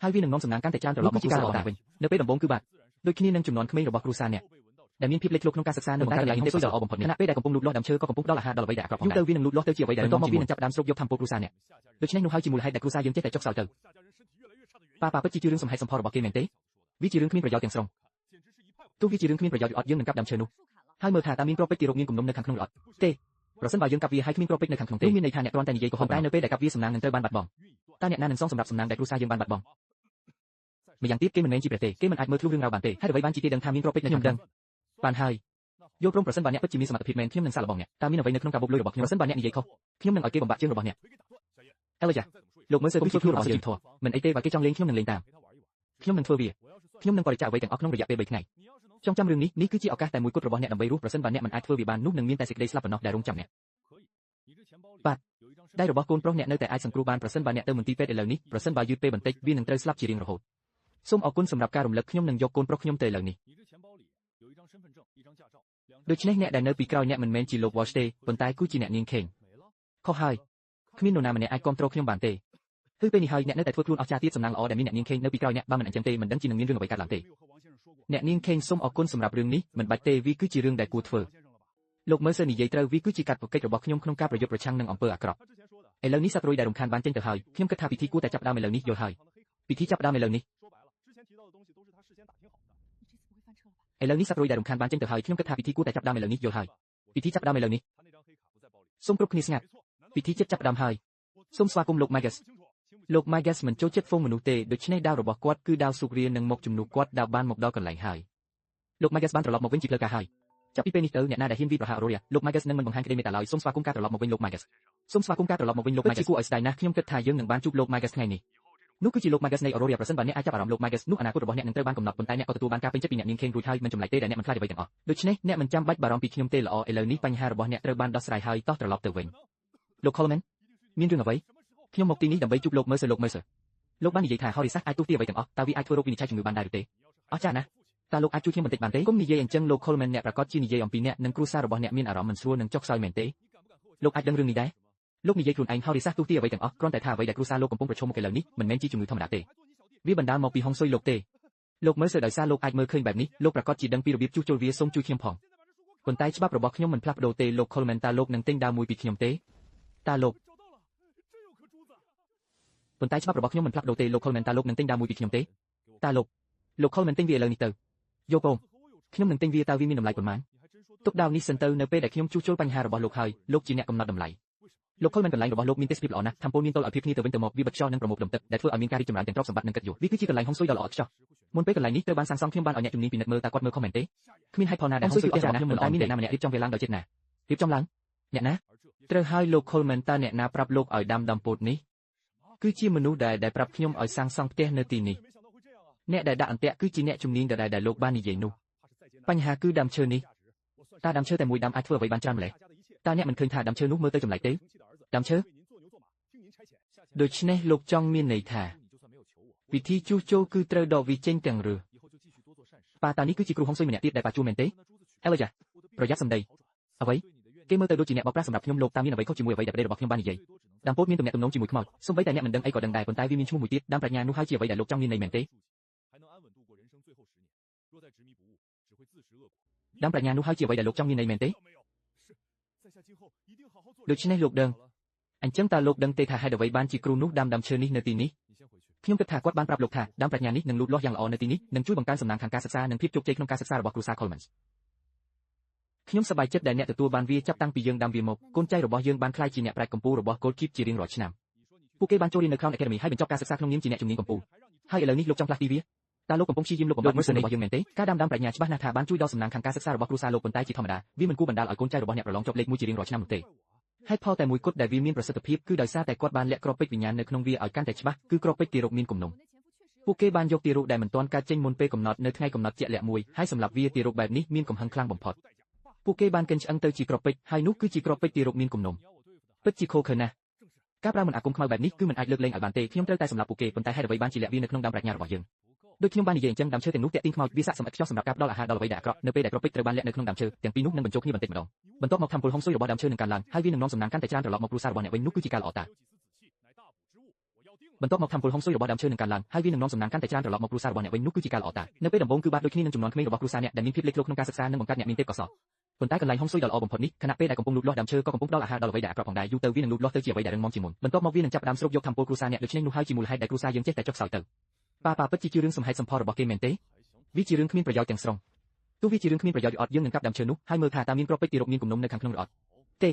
Speaker 1: ងហើយវានឹងនាំសំណាងកាន់តែច្រើនត្រឡប់មកគ្រួសាររបស់អ្នកវិញនៅពេលដំបូងគឺបាទដូចគ្នានឹងចំនួនក្មេងរបស់គ្រួសារអ្នកដែលមានភាពលេចធ្លោក្នុងការសិក្សានៅបង្កើតកន្លែងហុងស៊ុយដ៏ល្អបំផុតនេះខណៈពេលដែលកំពុងលូតលាស់ដើមឈើក៏កំពុងផ្ដល់អាហារដល់អ្វីដែលអាក្រក់ផងដែរយូរទៅវានឹងលូតលាស់ទៅជាអ្វីដែលបន្ទាប់មកវានឹងចាប់ផ្ដើមស្រូបយកធម្មពលគ្រួសារអ្នកដូច្នេះនោះហើយជាមូលហេតុដែលគ្រួសារយើងចេះតែចុកសោយទៅប៉ាពិតជារឿងសំហេតុសំផលរបស់គេមែនទេវាជារឿងគ្មានប្រយោជន៍ទាំងស្រុងទោះវាជារឿងគ្មានប្រយោជន៍អត់យើងនឹងកាប់ដើមឈើនោះហើយមើលថាតើមានគ្រាប់ពេជ្រទីរោគមានគំនុំនៅខាងក្នុងឬអត់ទេ ប្រសិនបើយើងកាប់វាហើយគ្មានគ្រាប់ពេជ្រនៅខាងក្នុងទេមានន័យថាអ្នកគ្រាន់តែនិយាយកុហកតែនៅពេលដែលកាប់វាសំណាងនឹងត្រូវបានបាត់បង់តើអ្នកណានឹងសងសម្រាប់សំណាងដែលគ្រួសារយើងបានបាត់បង់ម្យ៉ាងទៀតគេមិនមែនជាព្រះទេគេមិនអាចមើលធ្លុះរឿងរ៉ាវបានទេហេតុអ្វីបានជាគេដឹងថាមានគ្រាប់ពេជ្រនៅខ្ញុំដឹងបានហើយយល់ព្រមប្រសិនបើអ្នកពិតជាមានសមត្ថភាពមែនខ្ញុំនឹងសាកល្បងអ្នកតើមានអ្វីនៅក្នុងការបូកលុយរបស់ខ្ញុំប្រសិនបើអ្នកនិយាយខុសខ្ញុំនឹងឲ្យគេបំបាក់ជើងរបស់អ្នកអេឡូយ៉ាលោកមើលសើគឺជាខ្លួនរបស់យើងធោះមិនអីទេបើគេចង់លេងខ្ញុំនឹងលេងតាមខ្ញុំនឹងធ្វើវាខ្ញុំនឹងបរិច្ចាគអ្វីទាំងអស់ក្នុងរយៈពេល3ថ្ងៃចងចាំរឿងនេះគឺជាឱកាសតែមួយគត់របស់អ្នកដើម្បីរស់ប្រសិនបើអ្នកមិនអាចធ្វើវាបាននោះនឹងមានតែសេចក្តីស្លាប់ប៉ុណ្ណោះដែលរងចាំអ្នកបាទដៃរបស់កូនប្រុសអ្នកនៅតែអាចសង្គ្រោះបានប្រសិនបើអ្នកទៅមន្ទីរពេទ្យឥឡូវនេះប្រសិនបើយឺតពេលបន្តិចវានឹងត្រូវស្លាប់ជារៀងរហូតសូមអរគុណសម្រាប់ការរំលឹកខ្ញុំនឹងយកកូនប្រុសខ្ញុំទៅឥឡូវនេះដូច្នេះអ្នកដែលនៅពីក្រោយអ្នកមិនមែនជាលោក Walsh ទេប៉ុន្តែគឺជាអ្នកនាង Kane ខុសហើយគ្មាននរណាម្នាក់អាចគ្រប់គ្រងខ្ញុំបានទេគឺពេលនេះហើយអ្នកនៅតែធ្វើខ្លួនអស្ចារ្យទៀតសំណាងល្អដែលមានអ្នកនាង Kane នៅពីក្រោយអ្នកបើមិនអញ្ចឹងទេមិនដឹងជានឹងមានរឿងអ្វីកើតឡើងទេអ្នកនាង Kane សូមអរគុណសម្រាប់រឿងនេះមិនបាច់ទេវាគឺជារឿងដែលគួរធ្វើលោកមើលសើនិយាយត្រូវវាគឺជាកាតព្វកិច្ចរបស់ខ្ញុំក្នុងការប្រយុទ្ធប្រឆាំងនឹងអំពើអាក្រក់ឥឡូវនេះសត្វរុយដែលរំខានបានចេញទៅហើយខ្ញុំគិតថាពិធីគួរតែចាប់ផ្ដើមឥឡូវនេះយល់ហើយពិធីចាប់ផ្ដើមឥឡូវនេះឥឡូវនេះសត្វរុយដែលរំខានបានចេញទៅហើយខ្ញុំគិតថាពិធីគួរតែចាប់ផ្ដើមឥឡូវនេះយល់ហើយពិធីចាប់ផ្ដើមឥឡូវនេះសូមគ្រប់គ្នាស្ងាត់ពិធីចិត្តចាប់ផ្ដើមហើយសូមស្វាគមន៍លោក Magus លោក Magus មិនចូលចិត្តហ្វូងមនុស្សទេដូច្នេះដាវរបស់គាត់គឺដាវសុករានឹងមកជំនួសគាត់ដាវបានមកដល់កន្លែងហើយលោក Magus បានត្រឡប់មកវិញជាផ្លូវការហើយចាប់ពីពេលនេះទៅអ្នកណាដែលហ៊ានវាយប្រហារ Aurora លោក Magus នឹងមិនបង្ហាញក្តីមេត្តាឡើយសូមស្វាគមន៍ការត្រឡប់មកវិញលោក Magus សូមស្វាគមន៍ការត្រឡប់មកវិញលោក Magus គួរឲ្យស្ដាយណាស់ខ្ញុំគិតថាយើងនឹងបានជួបលោក Magus ថ្ងៃនេះនោះគឺជាលោក Magus នៃ Aurora ប្រសិនបើអ្នកអាចចាប់អារម្មណ៍លោក Magus នោះអនាគតរបស់អ្នកនឹងត្រូវបានកំណត់ប៉ុន្តែអ្នកក៏ទទួលបានការពេញចិត្តពីអ្នកនាង Kane រួចហើយមិនចម្លែកទេដែលអ្នកមិនខ្លាចអ្វីទាំងអស់ដូច្នេះអ្នកមិនចាំបាច់បារម្ភពីខ្ញុំទេល្អឥឡូវនេះបញ្ហារបស់អ្នកត្រូវបានដោះស្រាយហើយតោះត្រឡប់ទៅវិញលោក Coleman មានរឿងអ្វីខ្ញុំមកទីនេះដើម្បីជួបលោក Mercer លោក Mercer លោកបាននិយាយថា Horace អាចទូទាអ្វីទាំងអស់តើវាអាចធ្វើរោគវិនិច្ឆ័យជំងឺបានដែរឬទេអស្ចារ្យណាស់តើលោកអាចជួយខ្ញុំបន្តិចបានទេគុំនិយាយអញ្ចឹងលោក Coleman អ្នកប្រកាសជានិយាយអំពីអ្នកនិងគ្រួសាររបស់អ្នកមានអារម្មណ៍មិនស្រួលនិងចុកខ្សោយមែនទេលោកអាចដឹងរឿងនេះដែរលោកនិយាយខ្លួនឯង Horace ទូទាអ្វីទាំងអស់គ្រាន់តែថាអ្វីដែលគ្រួសារលោកកំពុងប្រឈមមុខឥឡូវនេះមិនមែនជាជំងឺធម្មតាទេវាបណ្ដាលមកពីហុងស៊ុយលោកទេលោក Mercer ដោយសារលោកអាចមើលឃើញបែបនេះលោកប្រកាសជាដឹងពីរបៀបជួសជុលវាសូមជួយខ្ញុំផងប៉ុន្តែច្បាប់របស់ខ្ញុំមិនផ្លាស់ប្ដូរទេលោក Coleman តើលោកនឹងទិញដាវមួយពីខ្ញុំទេតើលោកប៉ុន្តែច្បាប់របស់ខ្ញុំមិនផ្លាស់ប្ដូរទេលោក Coleman តើលោកនឹងទិញដាវមួយពីខ្ញុំទេតើលោក Coleman ទិញវាឥឡូវនេះទៅយកបងខ្ញុំនឹងទិញវាតើវាមានតម្លៃប៉ុន្មានទុកដាវនេះសិនទៅនៅពេលដែលខ្ញុំជួសជុលបញ្ហារបស់លោកហើយលោកជាអ្នកកំណត់តម្លៃលោក Coleman កន្លែងរបស់លោកមានទេសភាពល្អណាស់thamពលមានតលឲ្យភាពគ្នាទៅវិញទៅមកវាបិទខ្យល់និងប្រមូលផ្ដុំទឹកដែលធ្វើឲ្យមានការរីកចម្រើនទាំងទ្រព្យសម្បត្តិនិងកិត្តិយសវាគឺជាកន្លែងហុងស៊ុយដ៏ល្អឥតខ្ចោះមុនពេលកន្លែងនេះត្រូវបានសាងសង់ខ្ញុំបានឲ្យអ្នកជំនាញពិនិត្យមើលតើគាត់មើលខុសមែនទេគ្មានហេតុផលណាដែលហុងស៊ុយអស្ចារ្យណាស់ខ្ញុំមិនតែមានអ្នកណាម្នាក់រៀបចំវាឡើងដោយចេតនារៀបចំឡើងអ្នកណាត្រូវហើយលោក Coleman តើអ្នកណាប្រាប់លោកឲ្យដាំដំពោតនេះគឺជាមនុស្សដែលប្រាប់ខ្ញុំឲ្យសាងសង់ផ្ទះនៅទីនេះអ្នកដែលដាក់អន្ទាក់គឺជាអ្នកជំនាញដែលលោកបាននិយាយនោះបញ្ហាគឺដើមឈើនេះតើដើមឈើតែមួយដើមអាចធ្វើអ្វីបានច្រើនម្ល៉េះតើអ្នកមិនឃើញថាដើមឈើនោះមើលទៅចម្លែកទេដើមឈើដូច្នេះលោកចង់មានន័យថាពិធីជួសជុលគឺត្រូវដកវាចេញទាំងឬប៉ាតានេះគឺជាគ្រូហុងស៊ុយម្នាក់ទៀតដែលប៉ាជួមែនទេអេឡូយ៉ាប្រយ័ត្នសម្ដីអ្វីគេមើលទៅដូចជាអ្នកបោកប្រាស់សម្រាប់ខ្ញុំលោកតើមានអ្វីខុសជាមួយអ្វីដែលប្តីរបស់ខ្ញុំបាននិយាយដើមពោតមានទំនាក់ទំនងជាមួយខ្មោចសូម្បីតែអ្នកមិនដឹងអីក៏ដឹងដែរប៉ុន្តែវាមានឈ្មោះមួយទៀតដើមប្រាជ្ញានោះហើយជាអ្វីដែលលោកចង់មានន័យមែនទេដើមប្រាជ្ញានោះហើយជាអ្វីដែលលោកចង់មានន័យមែនទេដូច្នេះលោកដឹងអញ្ចឹងតើលោកដឹងទេថាហេតុអ្វីបានជាគ្រូនោះដាំដើមឈើនេះនៅទីនេះខ្ញុំគិតថាគាត់បានប្រាប់លោកថាដើមប្រាជ្ញានេះនឹងលូតលាស់យ៉ាងល្អនៅទីនេះនឹងជួយបង្កើនសំណាងខាងការសិក្សានិងភាពជោគជ័យក្នុងការសិក្សារបស់គ្រួសារ Coleman ខ្ញុំសប្បាយចិត្តដែលអ្នកទទួលបានវាចាប់តាំងពីយើងដាំវាមកកូនចៅរបស់យើងបានក្លាយជាអ្នកប្រាជ្ញកម្ពុជារបស់ Gold Keep ជារៀងរាល់ឆ្នាំពួកគេបានចូលរៀននៅ Crown Academy ហើយបញ្ចប់ការសិក្សាក្នុងនាមជាអ្នកជំនាញកម្ពុជាហើយឥឡូវនេះលោកចង់ផ្លាស់ទីវាតើលោកកំពុងព្យាយាមលុបបំបាត់ Mercer របស់យើងមែនទេការដាំប្រាជ្ញាច្បាស់ណាស់ថាបានជួយដល់សំណាងខាងការសិក្សារបស់គ្រួសារលោកប៉ុន្តែជាធម្មតាវាមិនគួរបណ្ដាលឲ្យកូនចៅរបស់អ្នកប្រឡងជាប់លេខ1ជារៀងរាល់ឆ្នាំនោះទេហេតុផលតែមួយគត់ដែលវាមានប្រសិទ្ធភាពគឺដោយសារតែគាត់បានលាក់គ្រាប់ពេជ្រវិញ្ញាណនៅក្នុងវាឲ្យកាន់តែច្បាស់គឺគ្រាប់ពេជ្រទារកមានគំនុំពួកគេបានយកទារកដែលមិនទាន់កើតចេញមុនពេលកំណត់នៅថ្ងៃកំណត់ជាក់លាក់មួយហើយសម្រាប់វាទារកបែបនេះមានកំហឹងខ្លាំងបំផុតពួកគេបានកិនឆ្អឹងទៅជាគ្រាប់ពេជ្រហើយនោះគឺជាគ្រាប់ពេជ្រទារកមានគំនុំពិតជាខុសខើណាស់ការប្រើមិនអាគមខ្មៅបែបនេះគឺមិនអាចលើកលែងឲ្យបានទេខ្ញុំត្រូវតែសម្រាប់ពួកគេប៉ុន្តែហេតុអ្វីបានជាលាក់វានៅក្នុងដើមប្រាជ្ញារបស់យើងដូចខ្ញុំបាននិយាយអញ្ចឹងដើមឈើទាំងនោះតាក់ទាញខ្មោចវាស័ក្តិសមឥតខ្ចោះសម្រាប់ការផ្ដល់អាហារដល់អ្វីដែលអាក្រក់នៅពេលដែលគ្រាប់ពេជ្រត្រូវបានលាក់នៅក្នុងដើមឈើទាំងពីរនោះនឹងបញ្ចូលគ្នាបន្តិចម្ដងបន្ទាប់មកធម្មពលហុងស៊ុយរបស់ដើមឈើនឹងកើនឡើងហើយវានឹងនាំសំណាងកាន់តែច្រើនត្រឡប់មកគ្រួសាររបស់អ្នកវិញនោះគឺជាការល្អតាបន្ទាប់មកធម្មពលហុងស៊ុយរបស់ដើមឈើនឹងកើនឡើងហើយវានឹងនាំសំណាងកាន់តែច្រើនត្រឡប់មកគ្រួសាររបស់អ្នកវិញនោះគឺជាការល្អតានៅពេលដំបូងគឺបាត់ដូចគ្នានឹងចំនួនក្មេងរបស់គ្រួសារអ្នកដែលមានភាពលេចធ្លោក្នុងការសិក្សានិងបង្កើតអ្នកមានទេពកោសល្យប៉ុន្តែកន្លែងហុងស៊ុយដ៏ល្អបំផុតនេះខណៈពេលដែលកំពុងលូតលាស់ដើមឈើក៏កំពុងផ្ដល់អាហារដល់អ្វីដែលអាក្រក់ផងដែរយូរទៅវានឹងលូតលាស់ទៅជាអ្វីដែលរឹងមាំជាងមុនបន្ទាប់មកវានឹងចាប់ផ្ដើមស្រូបយកធម្មពលគ្រួសារអ្នកដូច្នេះនោះហើយជាមូលហេតុដែលគ្រួសារយើងចេះតែចុះខ្សោយទៅប៉ាពិតជារឿងសំហេតុសំផលរបស់គេមែនទេវាជារឿងគ្មានប្រយោជន៍ទាំងស្រុងទោះវាជារឿងគ្មានប្រយោជន៍អត់យើងនឹងកាប់ដើមឈើនោះហើយមើលថាតើមានគ្រាប់ពេជ្រទារកមានគំនុំនៅខាងក្នុងឬអត់ទេ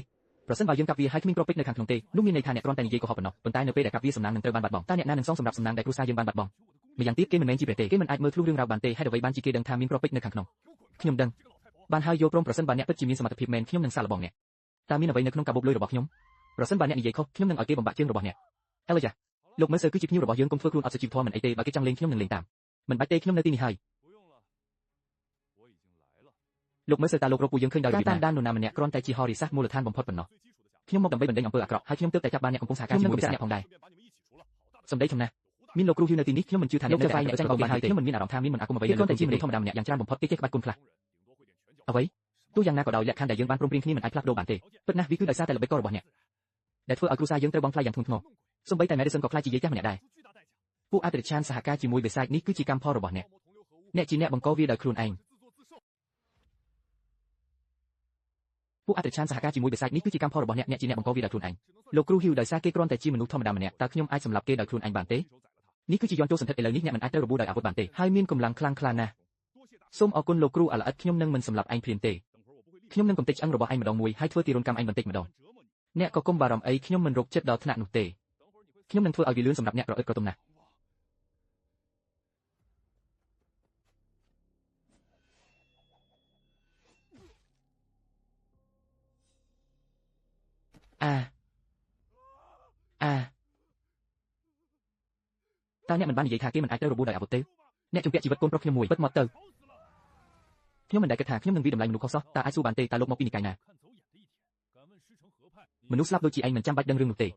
Speaker 1: ប្រសិនបើយើងកាប់វាហើយគ្មានគ្រាប់ពេជ្រនៅខាងក្នុងទេនោះមានន័យថាអ្នកគ្រាន់តែនិយាយកុហកប៉ុណ្ណោះប៉ុន្តែនៅពេលដែលកាប់វាសំណាងនឹងត្រូវបានបាត់បង់តើអ្នកណានឹងសងសម្រាប់សំណាងដែលគ្រួសារយើងបានបាត់បង់ម្យ៉ាងទៀតគេមិនមែនជាព្រះទេគេមិនអាចមើលធ្លុះរឿងរ៉ាវបានទេហេតុអ្វីបានជាគេដឹងថាមានគ្រាប់ពេជ្រនៅខាងក្នុងខ្ញុំដឹងបានហើយយល់ព្រមប្រសិនបើអ្នកពិតជាមានសមត្ថភាពមែនខ្ញុំនឹងសាកល្បងអ្នកតើមានអ្វីនៅក្នុងកាបូបលុយរបស់ខ្ញុំប្រសិនបើអ្នកនិយាយខុសខ្ញុំនឹងឲ្យគេបំបាក់ជើងរបស់អ្នកអេឡូយ៉ាលោកមើលសើគឺជាភ្ញៀវរបស់យើងកុំធ្វើខ្លួនអត់សុជីវធម៌មិនអីទេបើគេចង់លេងខ្ញុំនឹងលេងតាមមិនបាច់ទេខ្ញុំនៅទីនេះហើយលោកមើលសើតាលោករកពួកយើងឃើញដោយរបៀបណាតាមដាននរណាម្នាក់គ្រាន់តែជាហរិសាសមូលដ្ឋានបំផុតប៉ុណ្ណោះខ្ញុំមកដើម្បីបណ្ដេញអំពើអាក្រក់ហើយខ្ញុំទើបតែចាប់បានអ្នកកំពុងសហការជាមួយអ្នកផងដែរសម្ដីធំណាស់មានលោកគ្រូហ៊ីវនៅទីនេះខ្ញុំមិនជឿថាអ្នកនៅតែអ្នកចាញ់បោកបានទេខ្ញុំមិនមានអារម្មណ៍ថាមានមន្តអាគមអ្វីលើគ្រាន់តែជាមនុស្សធម្មតាម្នាក់យ៉ាងច្រើនបំផុតគេចេះក្បាច់គុណខ្លះអ្វីទោះយ៉ាងណាក៏ដោយលក្ខខណ្ឌដែលយើងបានព្រមព្រៀងគ្នាមិនអាចផ្លាស់ប្ដូរបានទេពិតណាស់វាគឺដោយសារតែល្បិចកលរបស់អ្នកដែលធ្វើឲ្យគ្រួសារយើងត្រូវបង់ថ្លៃយ៉ាងធ្ងន់ធ្ងរសូម្បីតែ Madison ក៏ខ្លាចជាយាយចាស់ម្នាក់ដែរពួកអតិថិជនសហការជាមួយ Beside នេះគឺជាកម្មផលរបស់អ្នកជាអ្នកបង្កវាដោយខ្លួនឯងពួកអតិថិជនសហការជាមួយ Beside នេះគឺជាកម្មផលរបស់អ្នកជាអ្នកបង្កវាដោយខ្លួនឯងលោកគ្រូហ៊ីវដោយសារគេគ្រាន់តែជាមនុស្សធម្មតាម្នាក់តើខ្ញុំអាចសម្លាប់គេដោយខ្លួនឯងបានទេនេះគឺជាយន្តចូលសន្ធិដ្ឋឥឡូវនេះអ្នកមិនអាចត្រូវរបួសដោយអាវុធបានទេហើយមានកម្លាំងខ្លាំងក្លាណាស់សូមអរគុណលោកគ្រូអាល្អិតខ្ញុំនឹងមិនសម្លាប់ឯងព្រានទេខ្ញុំនឹងកំទេចឆ្អឹងរបស់ឯងម្ដងមួយហើយធ្វើទារុណកម្មឯងបន្តិចម្ដងអ្នកក៏កុំបារម្ភអីខ្ញុំមិនរកចិត្តដល់ថ្នាក់នោះទេខ្ញុំនឹងធ្វើឲ្យវាលឿនសម្រាប់អ្នកប្រអិតប្រទុំណាស់តើអ្នកមិនបាននិយាយថាគេមិនអាចត្រូវរបួសដោយអាវុធទេអ្នកជំពាក់ជីវិតកូនប្រុសខ្ញុំមួយពិតមកទៅខ្ញុំមិនដែលគិតថាខ្ញុំនឹងវិតម្លៃមនុស្សខុសសោះតើអាចសួរបានទេតើលោកមកពីនិកាយណាមនុស្សស្លាប់ដូចជាឯងមិនចាំបាច់ដឹងរឿងនោះទេឯ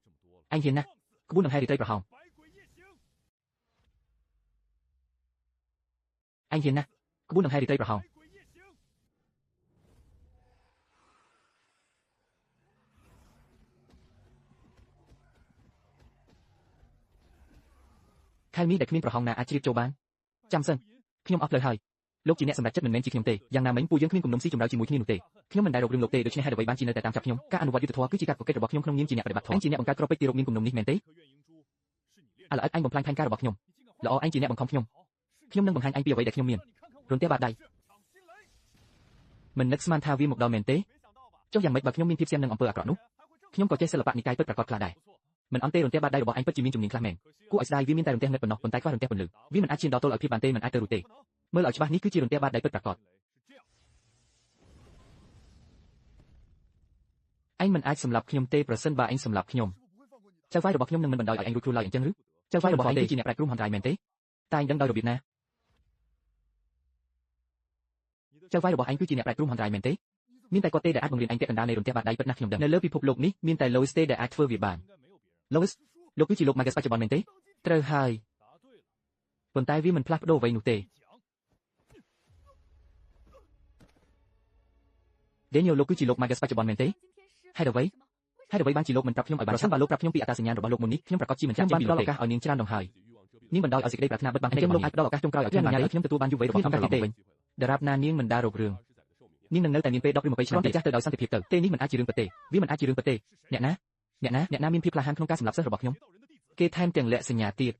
Speaker 1: ងហ៊ានណាស់ក្បួនដង្ហែរីត្រីប្រហោងឯងហ៊ានណាស់ក្បួនដង្ហែរីត្រីប្រហោងខែមីដែលគ្មានប្រហោងណាអាចជ្រាបចូលបានចាំសិនខ្ញុំអស់ផ្លូវហើយលោកជាអ្នកសម្រេចចិត្តមិនមែនជាខ្ញុំទេយ៉ាងណាមិញពួកយើងគ្មានគំនុំស៊ីចម្រៅជាមួយគ្នានោះទេខ្ញុំមិនដែលរករឿងលោកទេដូច្នេះហេតុអ្វីបានជានៅតែតាមចាប់ខ្ញុំការអនុវត្តយុត្តិធម៌គឺជាការកកិច្ចរបស់ខ្ញុំក្នុងនាមជាអ្នកបដិបត្តិធម៌ឯងជាអ្នកបង្កើតគ្រាប់ពេជ្រទីរកមានគំនុំនេះមែនទេឥឡូវឯងបំផ្លាញផែនការរបស់ខ្ញុំល្អឯងជាអ្នកបង្ខំខ្ញុំនឹងបង្ហាញឯងពីអ្វីដែលខ្ញុំមានរន្ទះបាតដៃមិននឹកស្មានថាវាមកដល់មែនទេចុះយ៉ាងម៉េចបើខ្ញុំមានភាពស៊ាំនឹងអំពើអាក្រក់នោះខ្ញុំក៏ចេះសិល្បៈនិកាយពិតប្រាកដខ្លះដែរមិនអន់ទេរន្ទះបាតដៃរបស់ឯងពិតជាមានជំនាញខ្លះមែនគួរឲ្យស្ដាយវាមានតែរន្ទះងឹតប៉ុណ្ណោះប៉ុន្តែខ្វះរន្ទះពន្លឺវាមិនអាចឈានដល់ទល់ឲ្យភាពបានទេមិនអាចទៅរួចទេមើលឲ្យច្បាស់នេះគឺជារន្ទះបាតដៃពិតប្រាកដឯងមិនអាចសម្លាប់ខ្ញុំទេប្រសិនបើឯងសម្លាប់ខ្ញុំចៅហ្វាយរបស់ខ្ញុំនឹងមិនបណ្ដោយឲ្យឯងរួចខ្លួនឡើយអញ្ចឹងឬចៅហ្វាយរបស់ឯងគឺជាអ្នកប្រាជ្ញគ្រូមហន្តរាយមែនទេតែឯងដឹងដោយរបៀបណាចៅហ្វាយរបស់ឯងគឺជាអ្នកប្រាជ្ញគ្រូមហន្តរាយមែនទេមានតែគាត់ទេដែលអាចបង្រៀនឯងពាក់កណ្ដាលនៃរន្ទះបាតដៃពិតណាស់ខ្ញុំដឹងនៅលើពិភពលោកនេះមានតែ Lois ទេដែលអាចធ្វើវាបាន Lois លោកគឺជាលោក Magus បច្ចុប្បន្នមែនទេត្រូវហើយប៉ុន្តែវាមិនផ្លាស់ប្ដូរអ្វីនោះទេ Daniel លោកគឺជាលោក Magus បច្ចុប្បន្នមែនទេហេតុអ្វីបានជាលោកមិនប្រាប់ខ្ញុំឲ្យបានប្រសិនបើលោកប្រាប់ខ្ញុំពីអត្តសញ្ញាណរបស់លោកមុននេះខ្ញុំប្រកាសជាមិនចាស់ជាងពីលោកទេឱកាសឲ្យនាងច្រើនដងហើយនាងបណ្ដោយឲ្យសេចក្តីប្រាថ្នាបិទបាំងខ្ញុំលោកអាចផ្ដល់ឱកាសចុងក្រោយឲ្យខ្ញុំបានទេខ្ញុំទទួលបានយុវវ័យរបស់ខ្ញុំត្រឡប់មកវិញដរាបណានាងមិនដាររករឿងនាងនឹងនៅតែមានពេល10 ឬ20ឆ្នាំទៀតចាស់ទៅដោយសន្តិភាពទៅនេះមិនអាចជារឿងពិតទេវាមិនអាចជារឿងពិតទេអ្នកណាមានភាពក្លាហានក្នុងការសម្លាប់សិស្សរបស់ខ្ញុំគេថែមទាំងលាក់សញ្ញាទៀ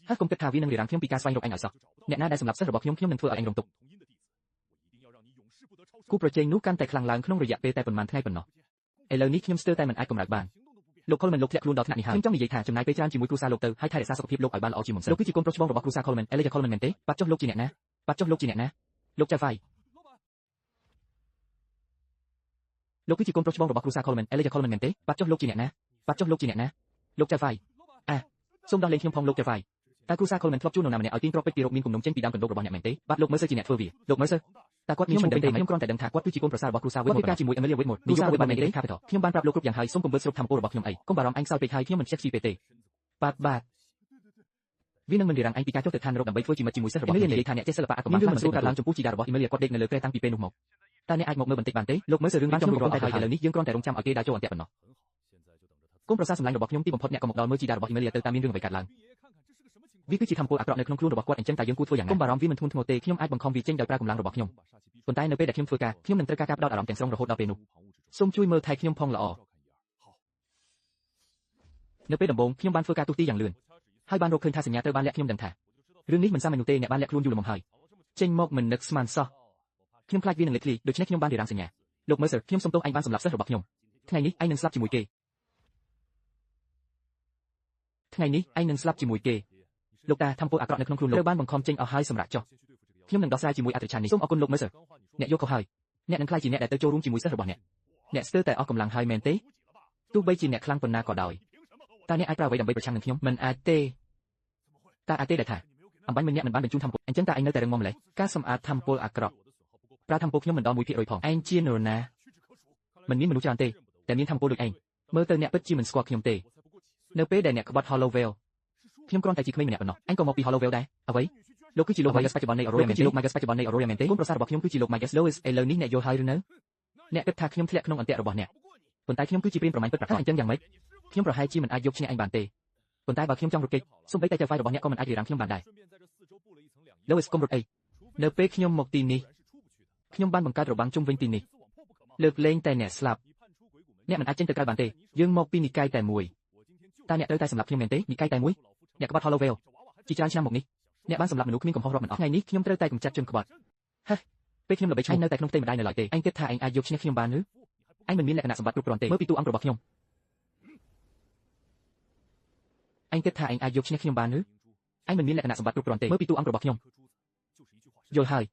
Speaker 1: តហើយកុំគិតថាវានឹងរារាំងខ្ញុំពីការស្វែងរកឯងឲ្យសោះអ្នកណាដែលសម្លាប់សិស្សរបស់ខ្ញុំនឹងធ្វើឲ្យឯងរងទុក្ខគូប្រជែងនោះកាន់តែខ្លាំងឡើងក្នុងរយៈពេលតែប៉ុន្មានថ្ងៃប៉ុណ្ណោះឥឡូវនេះខ្ញុំស្ទើរតែមិនអាចកម្រើកបានលោក Coleman លោកធ្លាក់ខ្លួនដល់ថ្នាក់នេះហើយខ្ញុំចង់និយាយថាចំណាយពេលច្រើនជាមួយគ្រួសារលោកទៅហើយថែរក្សាសុខភាពលោកឲ្យបានល្អជាមុនសិនលោកគឺជាកូនប្រុសច្បងរបស់គ្រួសារ Coleman Elijah Coleman មែនទេបាត់ចុះលោកជាអ្នកណាលោកចៅហ្វាយលោកគឺជាកូនប្រុសច្បងរបស់គ្រួសារ Coleman Elijah Coleman មែនទេបាត់ចុះលោកជាអ្នកណាលោកចៅហ្វាយសូមដោះលែងខ្ញុំផងលោកចៅហ្វាយតើគ្រួសារ Coleman ធ្លាប់ជួននរណាម្នាក់ឲ្យទាញគ្រាប់ពេជ្រទីរកមានគំនុំចេញពីដើមកណ្ដូបរបស់អ្នកមែនទេបាទលោកមើលសើជាអ្នកធ្វើវាលោកមើលសើតើគាត់ខ្ញុំមិនដឹងទេខ្ញុំគ្រាន់តែដឹងថាគាត់គឺជាកូនប្រសាររបស់គ្រួសារ Whitmore ជាមួយ Amelia Whitmore គ្រួសារ Whitmore មែនទេ Capital ខ្ញុំបានប្រាប់លោកគ្រប់យ៉ាងហើយសូមកុំបឺតស្រូបធម្មពលរបស់ខ្ញុំអីកុំបារម្ភឯងខ្សោយពេកហើយខ្ញុំមិនចេះជីពេកទេបាទវានឹងមិនរារាំងឯងពីការចុះទៅឋាននរកដើម្បីធ្វើជាមិត្តជាមួយសិស្សរបស់ខ្ញុំនិយាយថាអ្នកចេះសិល្បៈអាគមខ្លាំងមិនស្រួលកើតឡើងចំពោះជីតារបស់ Amelia គាត់ដេកនៅលើគ្រែតាំងពីពេលនោះមកតើអ្នកអាចមកមើលបន្តិចបានទេលោកមើលសើរឿងបានខ្ញុំរាប់តែហើយឥឡូវនេះយើងគ្រាន់តែរងចាំឲ្យគេដើរចូលអន្ទាក់ប៉ុណ្ណោះកូនប្រសារសម្លាញ់របស់ខ្ញុំទីបំផុតអ្នកក៏មកដល់មើលជីតារបស់ Amelia ទៅតាមមានរឿងអ្វីកើតឡើងវាគឺជាធម្មពលអាក្រក់នៅក្នុងខ្លួនរបស់គាត់អញ្ចឹងតែយើងគួរធ្វើយ៉ាងណាកុំបារម្ភវាមិនធ្ងន់ធ្ងរទេខ្ញុំអាចបង្ខំវាចេញដោយប្រើកម្លាំងរបស់ខ្ញុំប៉ុន្តែនៅពេលដែលខ្ញុំធ្វើការខ្ញុំនឹងត្រូវការផ្ដោតអារម្មណ៍ទាំងស្រុងរហូតដល់ពេលនោះសូមជួយមើលថែខ្ញុំផងល្អនៅពេលដំបូងខ្ញុំបានធ្វើការទូទីយ៉ាងលឿនហើយបានរកឃើញថាសញ្ញាត្រូវបានលាក់ខ្ញុំដឹងថារឿងនេះមិនសាមញ្ញនោះទេអ្នកបានលាក់ខ្លួនយូរល្មមហើយចេញមកមិននឹកស្មានសោះខ្ញុំខ្លាចវានឹងលេចធ្លាយដូច្នេះខ្ញុំបានរារាំងសញ្ញាលោកមើលសើខ្ញុំសុំទោសឯងបានសម្លាប់សិស្សរបស់ខ្ញុំ ថ្ងៃនេះឯងនឹងស្លាប់ជាមួយគេថ្ងៃនេះឯងនឹងស្លាប់ជាមួយគេលោកតាធម្មពលអាក្រក់នៅក្នុងខ្លួនលោកត្រូវបានបង្ខំចេញអស់ហើយសម្រាប់ចុះខ្ញុំនឹងដោះស្រាយជាមួយអត្រាចារ្យនេះសូមអរគុណលោក Mercer អ្នកយកខុសហើយអ្នកនឹងក្លាយជាអ្នកដែលទៅចូលរួមជាមួយសិស្សរបស់អ្នកស្ទើរតែអស់កម្លាំងហើយមែនទេទោះបីជាអ្នកខ្លាំងប៉ុណ្ណាក៏ដោយតើអ្នកអាចប្រើអ្វីដើម្បីប្រឆាំងនឹងខ្ញុំមិនអាចទេតើអាចទេដែលថាអំបញ្ញមិញអ្នកមិនបានបញ្ជូនធម្មពលអញ្ចឹងតើឯងនៅតែរឹងមាំម្ល៉េះការសម្អាតធម្មពលអាក្រក់ប្រើធម្មពលខ្ញុំមិនដល់ 1% ផងឯងជានរណាមិនមានមនុស្សច្រើនទេតែមានធម្មពលដូចឯងមើលទៅអ្នកពិតជាមិនស្គាល់ខ្ញុំទេនៅពេលដែលអ្នកក្បត់ Hollowell ខ្ញុំគ្រាន់តែជាក្មេងម្នាក់ប៉ុណ្ណោះឯងក៏មកពី Hollowell ដែរអ្វីលោកគឺជាលោក Magus បច្ចុប្បន្ននៃ Aurora មែនទេលោក Magus បច្ចុប្បន្ននៃ Aurora មែនទេគុណប្រសារបស់ខ្ញុំគឺជាលោក Magus Lois ឥឡូវនេះអ្នកយល់ហើយឬនៅអ្នកគិតថាខ្ញុំធ្លាក់ក្នុងអន្ទាក់របស់អ្នកប៉ុន្តែខ្ញុំគឺជាព្រានប្រមាញ់ពិតប្រាកដអញ្ចឹងយ៉ាងម៉េចខ្ញុំប្រហែលជាមិនអាចយកឈ្នះឯងបានទេប៉ុន្តែបើខ្ញុំចង់រត់គេចសូម្បីតែចៅហ្វាយរបស់អ្នកក៏មិនអាចរារាំងខ្ញុំបានដែរ Lois កុំរត់អីនៅពេលខ្ញុំមកទីនេះខ្ញុំបានបង្កើតរបាំងជុំវិញទីនេះលើកលែងតែអ្នកស្លាប់អ្នកមិនអាចចេញទៅក្រៅបានទេយើងមកពីនិកាយតែមួយតើអ្នកត្រូវតែសម្លាប់ខ្ញុំមែនទេនិកាយតែមួយអ្នកក្បត់ Hollowell ជាច្រើនឆ្នាំមកនេះអ្នកបានសម្លាប់មនុស្សគ្មានកំហុសរាប់មិនអស់ថ្ងៃនេះខ្ញុំត្រូវតែកម្ចាត់ជនក្បត់ហេពេលខ្ញុំល្បីឈ្មោះនៅតែក្នុងផ្ទៃម្ដាយនៅឡើយទេឯងគិតថាឯងអាចយកឈ្នះខ្ញុំបានឬឯងមិនមានលក្ខណៈសម្បត្តិគ្រប់គ្រាន់ទេមើលពីតួអង្គរបស់ខ្ញុំឯងគិតថាឯងអាចយកឈ្នះខ្ញុំបានឬឯងមិនមានលក្ខណៈសម្បត្តិគ្រប់គ្រាន់ទេមើលពីតួអង្គរបស់ខ្ញុំយល់ហើយ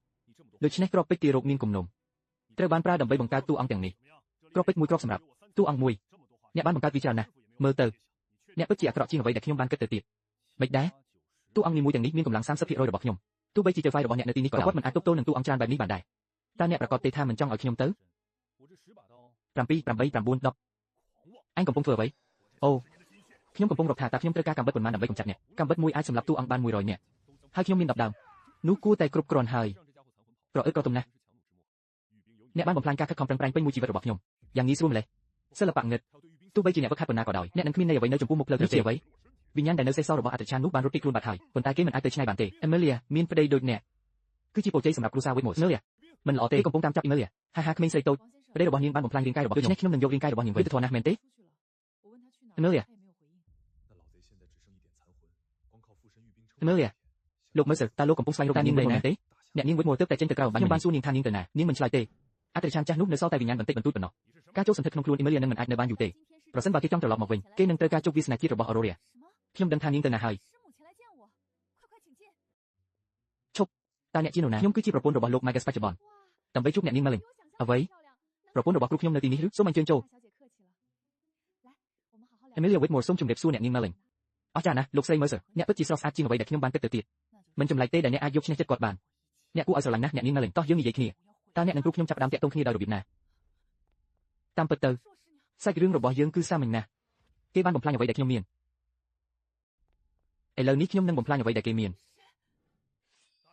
Speaker 1: ដូច្នេះគ្រាប់ពេជ្រទារោគមានគំនុំត្រូវបានប្រើដើម្បីបង្កើតតួអង្គទាំងនេះគ្រាប់ពេជ្រមួយគ្រាប់សម្រាប់តួអង្គមួយអ្នកបានបង្កើតវាច្រើនណាស់មើលទៅអ្នកពិតជាអាក្រក់ជាងអ្វីដែលខ្ញុំបានគិតទៅទៀតមិនដែរតួអង្គនីមួយទាំងនេះមានកម្លាំង 30% របស់ខ្ញុំទោះបីជាចៅហ្វាយរបស់អ្នកនៅទីនេះក៏គាត់មិនអាចទប់ទល់នឹងតួអង្គច្រើនបែបនេះបានដែរតើអ្នកប្រកាសទេថាមិនចង់ឲ្យខ្ញុំទៅ7 8 9 10អញកំពុងធ្វើអ្វីអូខ្ញុំកំពុងរកថាតើខ្ញុំត្រូវការកាំបិតប៉ុន្មានដើម្បីកម្ចាត់អ្នកកាំបិតមួយអាចសម្លាប់តួអង្គបាន100នាក់ហើយខ្ញុំមាន10ដើមនោះគួរតែគ្រប់គ្រាន់ហើយប្រអើក៏ទំណាស់អ្នកបានបំផ្លាញការខិតខំប្រឹងប្រែងពេញមួយជីវិតរបស់ខ្ញុំយ៉ាងងាយស្រួលម្ល៉េះសិល្បៈងឹតទោះបីជាអ្នកវឹកហាត់ប៉ុណ្ណាក៏ដោយអ្នកនឹងគ្មានន័យអ្វីនៅចំពោះមុខផ្លូវទេអ្វីវិញ្ញាណដែលនៅសេសសល់របស់អត្តចារ្យនោះបានរត់គេចខ្លួនបាត់ហើយប៉ុន្តែគេមិនអាចទៅឆ្ងាយបានទេ Emilia មានប្តីដូចអ្នកគឺជាពរជ័យសម្រាប់គ្រួសារ Whitmore Emilia មិនល្អទេគេកំពុងតាមចាប់ Emilia ហាហាក្មេងស្រីតូចប្តីរបស់នាងបានបំផ្លាញរាងកាយរបស់ខ្ញុំដូច្នេះខ្ញុំនឹងយករាងកាយរបស់នាងវិញទៅធនណាស់មែនទេ Emilia Emilia លោក Mercer តើលោកកំពុងស្វែងរកនាងនៅណាទេអ្នកនាង Whitmore ទើបតែចេញទៅក្រៅខ្ញុំបានសួរនាងថានាងទៅណានាងមិនឆ្លើយទេអត្តចារ្យចាស់នោះនៅសល់តែវិញ្ញាណបន្តិចបន្តួចប៉ុណ្ណោះការចូលសន្ធិដ្ឋក្នុងខ្លួន Emilia នឹងមិនអាចនៅបានយូរទេប្រសិនបើគេចង់ត្រឡប់មកវិញគេនឹងត្រូវការជោគវាសនាជាតិរបស់ Aurora ខ្ញុំដឹងថានាងទៅណាហើយឈប់តើអ្នកជានរណាខ្ញុំគឺជាប្រពន្ធរបស់លោក Magus បច្ចុប្បន្នដើម្បីជួបអ្នកនាង Melling អ្វីប្រពន្ធរបស់គ្រូខ្ញុំនៅទីនេះឬសូមអញ្ជើញចូល Emilia Whitmore សូមជម្រាបសួរអ្នកនាង Melling អស្ចារ្យណាស់លោកស្រី Mercer អ្នកពិតជាស្រស់ស្អាតជាងអ្វីដែលខ្ញុំបានគិតទៅទៀតមិនចម្លែកទេដែលអ្នកអាចយកឈ្នះចិត្តគាត់បានអ្នកគួរឲ្យស្រឡាញ់ណាស់អ្នកនាង Melling តោះយើងនិយាយគ្នាតើអ្នកនិងគ្រូខ្ញុំចាប់ផ្ដើមតាក់ទងគ្នាដោយរបៀបណាតាមពិតទៅសាច់រឿងរបស់យើងគឺសាមញ្ញណាស់គេបានបំផ្លាញអ្វីដែលខ្ញុំមានឥឡូវនេះខ្ញុំនឹងបំផ្លាញអ្វីដែលគេមាន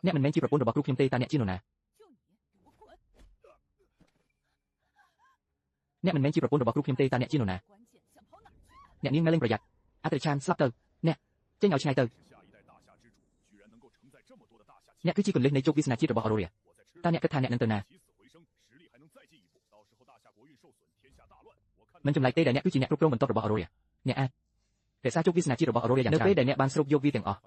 Speaker 1: អ្នកមិនមែនជាប្រពន្ធរបស់គ្រូខ្ញុំទេតើអ្នកជានរណាអ្នកមិនមែនជាប្រពន្ធរបស់គ្រូខ្ញុំទេតើអ្នកជានរណាអ្នកនាង Melling ប្រយ័ត្នអត្តចារ្យស្លាប់ទៅអ្នកចេញឲ្យឆ្ងាយទៅអ្នកគឺជាកុនលិះនៃជោគវាសនាជាតិរបស់ Aurora តើអ្នកគិតថាអ្នកនឹងទៅណាមិនចម្លែកទេដែលអ្នកគឺជាអ្នកគ្រប់គ្រងបន្ទាប់របស់ Aurora អ្នកអាចរក្សាជោគវាសនាជាតិរបស់ Aurora យ៉ាងច្រើននៅពេលដែលអ្នកបានស្រូបយកវាទាំងអស់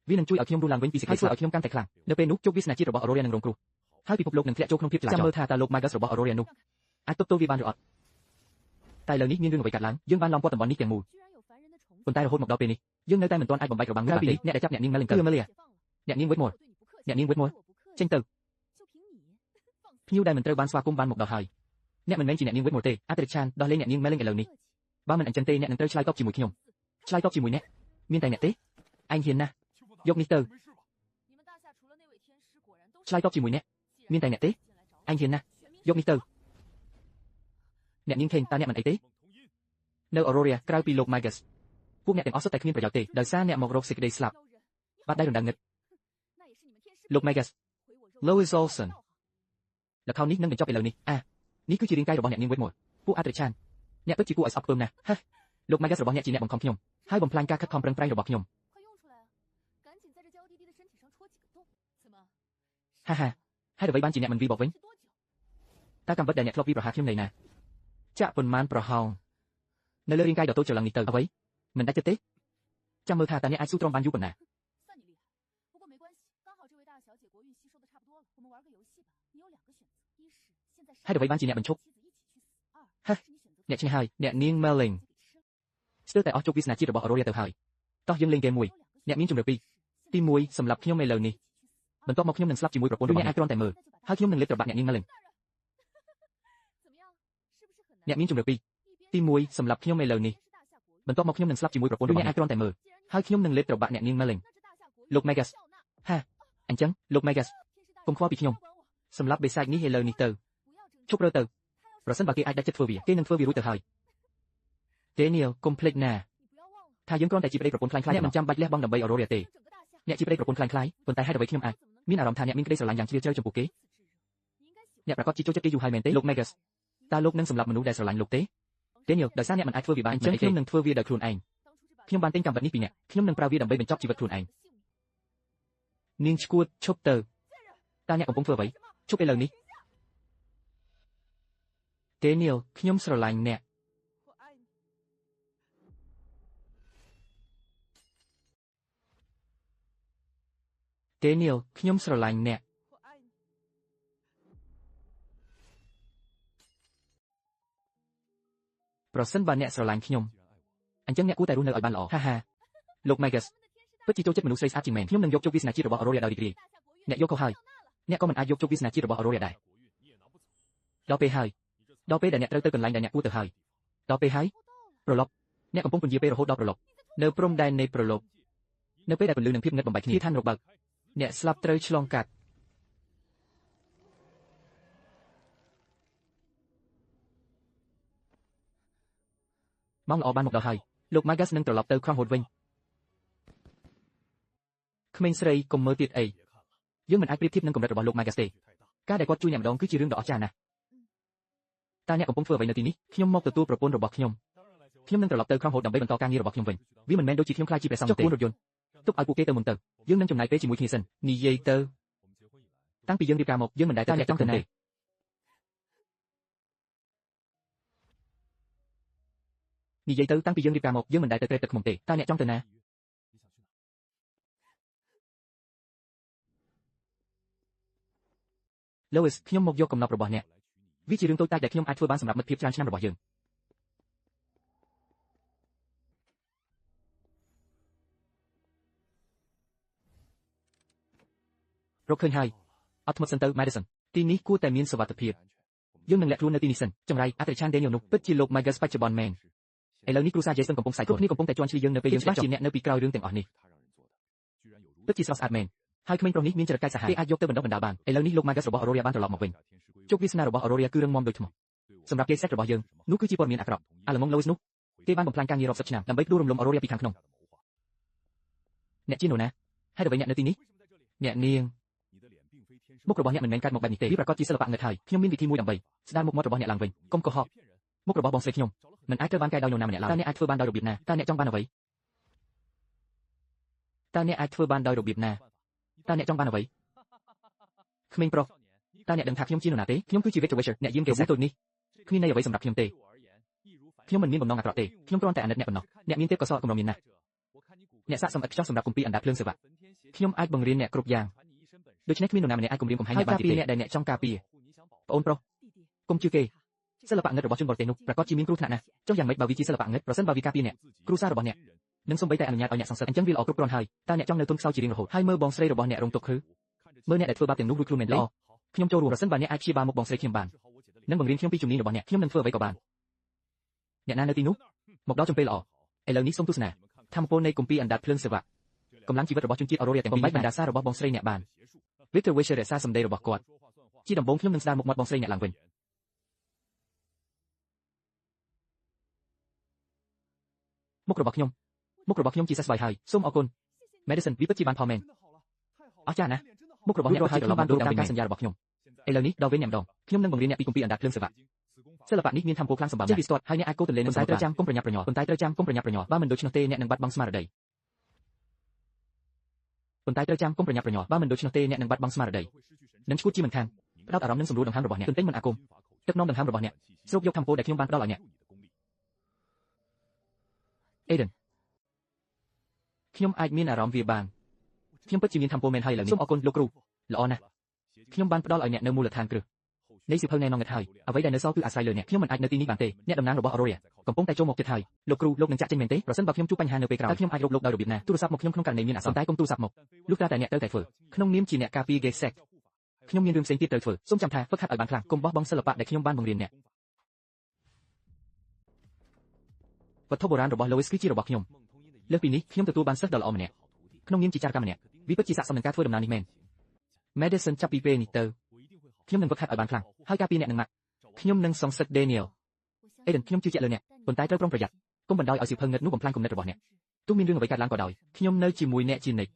Speaker 1: វានឹងជួយឲ្យខ្ញុំរស់ឡើងវិញពីសេចក្តីស្លាប់ឲ្យខ្ញុំកាន់តែខ្លាំងនៅពេលនោះជោគវាសនាជាតិរបស់ Aurora នឹងរងគ្រោះហើយពិភពលោកនឹងធ្លាក់ចូលក្នុងភាពចលាចលចាំមើលថាតើលោក Magus របស់ Aurora នោះអាចទប់ទល់វាបានឬអត់តែឥឡូវនេះមានរឿងអ្វីកើតឡើងយើងបានឡំព័ទ្ធតំបន់នេះទាំងមូលប៉ុន្តែរហូតមកដល់ពេលនេះយើងនៅតែមិនទាន់អាចបំបែករបាំងនោះបានទេអ្នកដែលចាប់អ្នកនាង Melling គឺ Emilia អ្នកនាង Whitmore អ្នកនាង Whitmore ចេញទៅភ្ញៀវដែលមិនត្រូវបានស្វាគមន៍បានមកដល់ហើយអ្នកមិនមែនជាអ្នកនាង Whitmore ទេអត្តចារ្យដោះលែងអ្នកនាង Melling ឥឡូវនេះបើមិនអញ្ចឹងទេអ្នកនឹងត្រូវឆ្លើយតបជាមួយខ្ញុំឆ្លើយតបជាមួយអ្នកមានតែអ្នកទេឯងហ៊ានណាស់យកនេះទៅឆ្លើយតបជាមួយអ្នកមានតែអ្នកទេឯងហ៊ានណាស់យកនេះទៅអ្នកនាង Kane តើអ្នកមិនអីទេនៅ Aurora ក្រៅពីលោក Magus ពួកអ្នកទាំងអស់សុទ្ធតែគ្មានប្រយោជន៍ទេដោយសារអ្នកមករកសេចក្តីស្លាប់បាត់ដៃរំដៅងឹតលោក Magus Lois Olson ល្ខោននេះនឹងបញ្ចប់ឥឡូវនេះនេះគឺជារាងកាយរបស់អ្នកនាង Whitmore ពួកអត្តចារ្យអ្នកពិតជាគួរឲ្យស្អប់ខ្ពើមណាស់ហេលោក Magus របស់អ្នកជាអ្នកបង្ខំខ្ញុំហើយបំផ្លាញការខិតខំប្រឹងប្រែងរបស់ខ្ញុំហាហេតុអ្វីបានជាអ្នកមិនវិបកវិញតើកំបិតដែលអ្នកធ្លាប់វិប្រហារខ្ញុំនៅណាចាក់ប៉ុន្មានប្រហោងនៅលើរាងកាយដ៏តូចច្រឡឹងនេះទៅអ្វីមិនដាច់ចិត្តទេចាំមើលថាតើអ្នកអាចស៊ូទ្រាំបានយូរប៉ុណ្ណាហេតុអ្វីបានជាអ្នកបញ្ឈប់ហេ អ្នកឈ្នះហើយអ្នកនាង Melling ស្ទើរតែអស់ជោគវាសនាជាតិរបស់ Aurora ទៅហើយតោះយើងលេងហ្គេមមួយអ្នកមានជំរឿន2ទី1សម្រាប់ខ្ញុំឥឡូវនេះបន្ទាប់មកខ្ញុំនឹងស្លាប់ជាមួយប្រពន្ធរបស់អ្នកអាចគ្រាន់តែមើលហើយខ្ញុំនឹងលេបត្របាក់អ្នកនាង Melling អ្នកមានជំរឿន2ទី1សម្រាប់ខ្ញុំឥឡូវនេះបន្ទាប់មកខ្ញុំនឹងស្លាប់ជាមួយប្រពន្ធរបស់អ្នកអាចគ្រាន់តែមើលហើយខ្ញុំនឹងលេបត្របាក់អ្នកនាង Melling លោក Megas ហាអញ្ចឹងលោក Megas កុំខ្វល់ពីខ្ញុំសម្រាប់បេសាចនេះឥឡូវនេះទៅជប់រើទៅប្រសិនបើគេអាចដាច់ចិត្តធ្វើវាគេនឹងធ្វើវារួចទៅហើយ Daniel កុំភ្លេចណាថាយើងគ្រាន់តែជាប្តីប្រពន្ធខ្លាំងៗអ្នកមិនចាំបាច់លះបង់ដើម្បី Aurora ទេអ្នកជាប្តីប្រពន្ធខ្លាំងៗប៉ុន្តែហេតុអ្វីខ្ញុំអាចមានអារម្មណ៍ថាអ្នកមានក្តីស្រឡាញ់យ៉ាងជ្រាលជ្រៅចំពោះគេអ្នកប្រកាសជាចូលចិត្តគេយូរហើយមែនទេលោក Megas តើលោកនឹងសម្លាប់មនុស្សដែលស្រឡាញ់លោកទេ Daniel ដោយសារអ្នកមិនអាចធ្វើវាបានអញ្ចឹងខ្ញុំនឹងធ្វើវាដោយខ្លួនឯងខ្ញុំបានទិញកម្មវិធីនេះពីអ្នកខ្ញុំនឹងប្រើវាដើម្បីបញ្ចប់ជីវិតខ្លួនឯងនាងឈួតឈប់ទៅតើអ្នកកំពុងធ្វើអ្វីឈប់ឥឡូវនេះ Daniel ខ្ញុំស្រឡាញ់អ្នក Daniel ខ្ញុំស្រឡាញ់អ្នកប្រសិនបើអ្នកស្រឡាញ់ខ្ញុំអញ្ចឹងអ្នកគួរតែរស់នៅឲ្យបានល្អហាហាលោក Megas ពិតជាចូលចិត្តមនុស្សស្រីស្អាតជាងមែនខ្ញុំនឹងយកជោគវាសនាជាតិរបស់ Aurora ដោយរីករាយអ្នកយកខុសហើយអ្នកក៏មិនអាចយកជោគវាសនាជាតិរបស់ Aurora ដែរដល់ពេលហើយដល់ពេលដែលអ្នកត្រូវទៅកន្លែងដែលអ្នកគួរទៅហើយដល់ពេលហើយប្រឡប់អ្នកកំពុងពន្យាពេលរហូតដល់ប្រឡប់នៅព្រំដែននៃប្រឡប់នៅពេលដែលពន្លឺនិងភាពងឹតបំបែកគ្នាឋានរបើកអ្នកស្លាប់ត្រូវឆ្លងកាត់ម៉ោងល្អបានមកដល់ហើយលោក Megas នឹងត្រឡប់ទៅក្រុងហូតវិញក្មេងស្រីកុំមើលទៀតអីយើងមិនអាចប្រៀបធៀបនឹងកម្រិតរបស់លោក Megas ទេការដែលគាត់ជួយអ្នកម្ដងគឺជារឿងដ៏អស្ចារ្យណាស់តើអ្នកកំពុងធ្វើអ្វីនៅទីនេះខ្ញុំមកទទួលប្រពន្ធរបស់ខ្ញុំនឹងត្រឡប់ទៅក្រុងហូតដើម្បីបន្តការងាររបស់ខ្ញុំវិញវាមិនមែនដូចជាខ្ញុំខ្លាចជាព្រះសង្ឃទេចុះពួនរថយន្តទុកឲ្យពួកគេទៅមុនទៅយើងនឹងចំណាយពេលជាមួយគ្នាសិននិយាយទៅតាំងពីយើងរៀបការមកយើងមិនដែលទៅអ្នកចង់ទៅទេនិយាយទៅតាំងពីយើងរៀបការមកយើងមិនដែលទៅក្រេបទឹកឃ្មុំទេតើអ្នកចង់ទៅណា Lois ខ្ញុំមកយកកំណប់របស់អ្នកវាជារឿងតូចតាចដែលខ្ញុំអាចធ្វើបានសម្រាប់មិត្តភាពច្រើនឆ្នាំរបស់យើងរកឃើញហើយអត់ធ្មត់សិនទៅ Madison ទីនេះគួរតែមានសុវត្ថិភាពយើងនឹងលាក់ខ្លួននៅទីនេះសិនចង្រៃអត្រាចាន Daniel នោះពិតជាលោក Megas បច្ចុប្បន្នមែនឥឡូវនេះគ្រូសា Jason កំពុងសាយគ្រប់គ្នាកំពុងតែជន់ឈ្លីយើងនៅពេលយើងច្បាស់ជាអ្នកនៅពីក្រោយរឿងទាំងអស់នេះពិតជាស្រស់ស្អាតមែនហើយក្មេងប្រុសនេះមានចរិតកាយសាហាវគេអាចយកទៅបណ្ដុះបណ្ដាលបានឥឡូវនេះលោក Megas របស់ Aurora បានត្រឡប់មកវិញជោគវាសនារបស់ Aurora គឺរឹងមាំដូចថ្មសម្រាប់គេសេតរបស់យើងនោះគឺជាព័ត៌មានអាក្រក់អាល្ងង Lois នោះគេបានបំផ្លាញការងាររាប់សិបឆ្នាំដើម្បីផ្ដួលរំលំ Aurora ពីខាងក្នុងអ្នកជានរណាហេតុអ្វីអ្នកនៅទីនេះអ្នកនាងមុខរបស់អ្នកមិនមែនកើតមកបែបនេះទេវាប្រកាសជាសិល្បៈងឹតហើយខ្ញុំមានវិធីមួយដើម្បីស្ដារមុខមាត់របស់អ្នកឡើងវិញកុំកុហកមុខរបស់បងស្រីខ្ញុំមិនអាចត្រូវបានកែដោយនរណាម្នាក់ឡើយតើអ្នកអាចធ្វើបានដោយរបៀបណាតើអ្នកចង់បានអ្វីតើអ្នកអាចធ្វើបានដោយរបៀបណាតើអ្នកចង់បានអ្វីក្មេងប្រុសតើអ្នកដឹងថាខ្ញុំជានរណាទេខ្ញុំគឺជា Victor Wisher អ្នកយាមគេសាតូចនេះគ្មានន័យអ្វីសម្រាប់ខ្ញុំទេខ្ញុំមិនមានបំណងអាក្រក់ទេខ្ញុំគ្រាន់តែអាណិតអ្នកប៉ុណ្ណោះអ្នកមានទេពកោសល្យកម្រមានណាស់អ្នកស័ក្តិសមឥតខ្ចោះសម្រាប់គម្ពីរអណ្ដាតភ្លើងសិវៈខ្ញុំអាចបង្រៀនអ្នកគ្រប់យ៉ាងដូច្នេះគ្មាននរណាម្នាក់អាចគំរាមកំហែងអ្នកបានទេអ្នកដែលអ្នកចង់ការពារប្អូនប្រុសកុំជឿគេសិល្បៈងឹតរបស់ជនបរទេសនោះប្រកាសជាមានគ្រោះថ្នាក់ណាស់ចុះយ៉ាងម៉េចបើវាជាសិល្បៈងឹតប្រសិនបើវាការពារអ្នកគ្រូសារបស់អ្នកនឹងសូម្បីតែអនុញ្ញាតឲ្យអ្នកសង្សឹកអញ្ចឹងវាល្អគ្រប់គ្រាន់ហើយតើអ្នកចង់នៅទន់ខ្សោយជារៀងរហូតហើយមើលបងស្រីរបស់អ្នករងទុក្ខគឺមើលអ្នកដែលធ្វើបាបទាំងនោះរួចខ្លួនមែនល្អខ្ញុំចូលរួមប្រសិនបើអ្នកអាចព្យាបាលមុខបងស្រីខ្ញុំបាននឹងបង្រៀនខ្ញុំពីជំនាញរបស់អ្នកខ្ញុំនឹងធ្វើអ្វីក៏បានអ្នកណានៅទីនោះមកដល់ចំពេលល្អឥឡូវនេះសូមទស្សនាធម្មពលនៃគម្ពីរអណ្ដាតភ្លើងសិវៈកម្លាំងជីវិតរបស់ជនជាតិ Aurora ទាំងពីរបណ្ដាសាររបស់បងស្រីអ្នកបាន Victor Wisher រក្សាសម្ដីរបស់គាត់ជាដំបូងខ្ញុំនឹងស្ដារមុខមាត់បងស្រីអ្នកឡើងវិញមុខរបស់ខ្ញុំជាសះស្បើយហើយសូមអរគុណ Madison វាពិតជាបានផលមែនអស្ចារ្យណាស់មុខរបស់អ្នកហើយបានដូចតាមការសន្យារបស់ខ្ញុំឥឡូវនេះដល់វិញអ្នកម្ដងខ្ញុំនឹងបង្រៀនអ្នកពីគម្ពីរអណ្ដាតភ្លើងសិវៈសិល្បៈនេះមានធម៌ពលខ្លាំងសម្បំណាស់ចេះពីស្ទាត់ហើយអ្នកអាចកូតទន្លេនឹងតែត្រូវចាំកុំប្រញាប់ប្រញាល់បើមិនដូច្នោះទេអ្នកនឹងបាត់បង់ស្មារតីប៉ុន្តែត្រូវចាំកុំប្រញាប់ប្រញាល់បើមិនដូច្នោះទេអ្នកនឹងបាត់បង់ស្មារតីនឹងឈួតជាមិនខានផ្ដោតអារម្មណ៍នឹងសម្រួលដង្ហើមរបស់អ្នកទន្ទិញមិនអាគមទឹកនោមដង្ហើមរបស់អ្នកស្រូបយកធម៌ពលដែលខ្ញុំបានផ្ដល់ឲ្យអ្នក Aiden ខ្ញុំអាចមានអារម្មណ៍វាបានខ្ញុំពិតជាមានធម៌ពលមែនហើយឥឡូវនេះសូមអរគុណលោកគ្រូល្អណាស់ខ្ញុំបានផ្ដល់ឲ្យអ្នកនៅមូលដ្ឋានគ្រឹះ នៃសៀវភៅណែនាំហើយអ្វីដែលនៅសល់គឺអាស្រ័យលើអ្នកខ្ញុំមិនអាចនៅទីនេះបានទេអ្នកតំណាងរបស់ Aurora កំពុងតែចូលមកជិតហើយលោកគ្រូលោកនឹងចាក់ចេញមែនទេប្រសិនបើខ្ញុំជួបបញ្ហានៅពេលក្រោយតើខ្ញុំអាចរកលោកដោយរបៀបណាទូរស័ព្ទមកខ្ញុំក្នុងករណីមានអាសន្នតែកុំទូរស័ព្ទមកលុះត្រាតែអ្នកត្រូវតែធ្វើក្នុងនាមជាអ្នកការពារ Gate-Sec ខ្ញុំមានរឿងផ្សេងទៀតត្រូវធ្វើសូមចាំថាហ្វឹកហាត់ឲ្យបានខ្លាំងកុំបោះបង់សិល្បៈដែលខ្ញុំបានបង្រៀនអ្នកវត្ថុបុរាណរបស់ Lois គឺជារបស់ខ្ញុំលើសពីនេះខ្ញុំទទួលបានសិស្សដ៏ល្អម្នាក់ក្នុងនាមជាចារកម្មម្នាក់វាពិតជាស័ក្តិសមនឹងការធ្វើដំណើរនេះមែន Madison ចាប់ពីពេលនេះទៅខ្ញុំនឹងហ្វឹកហាត់ឲ្យបានខ្លាំងហើយការពារអ្នកនឹងម៉ាក់ខ្ញុំនឹងសងសឹក Daniel Aiden ខ្ញុំជឿជាក់លើអ្នកប៉ុន្តែត្រូវប្រុងប្រយ័ត្នកុំបណ្ដោយឲ្យសៀវភៅងឹតនោះបំផ្លាញគំនិតរបស់អ្នកទោះមានរឿងអ្វីកើតឡើងក៏ដោយខ្ញុំនៅជាមួយអ្នកជានិច្ច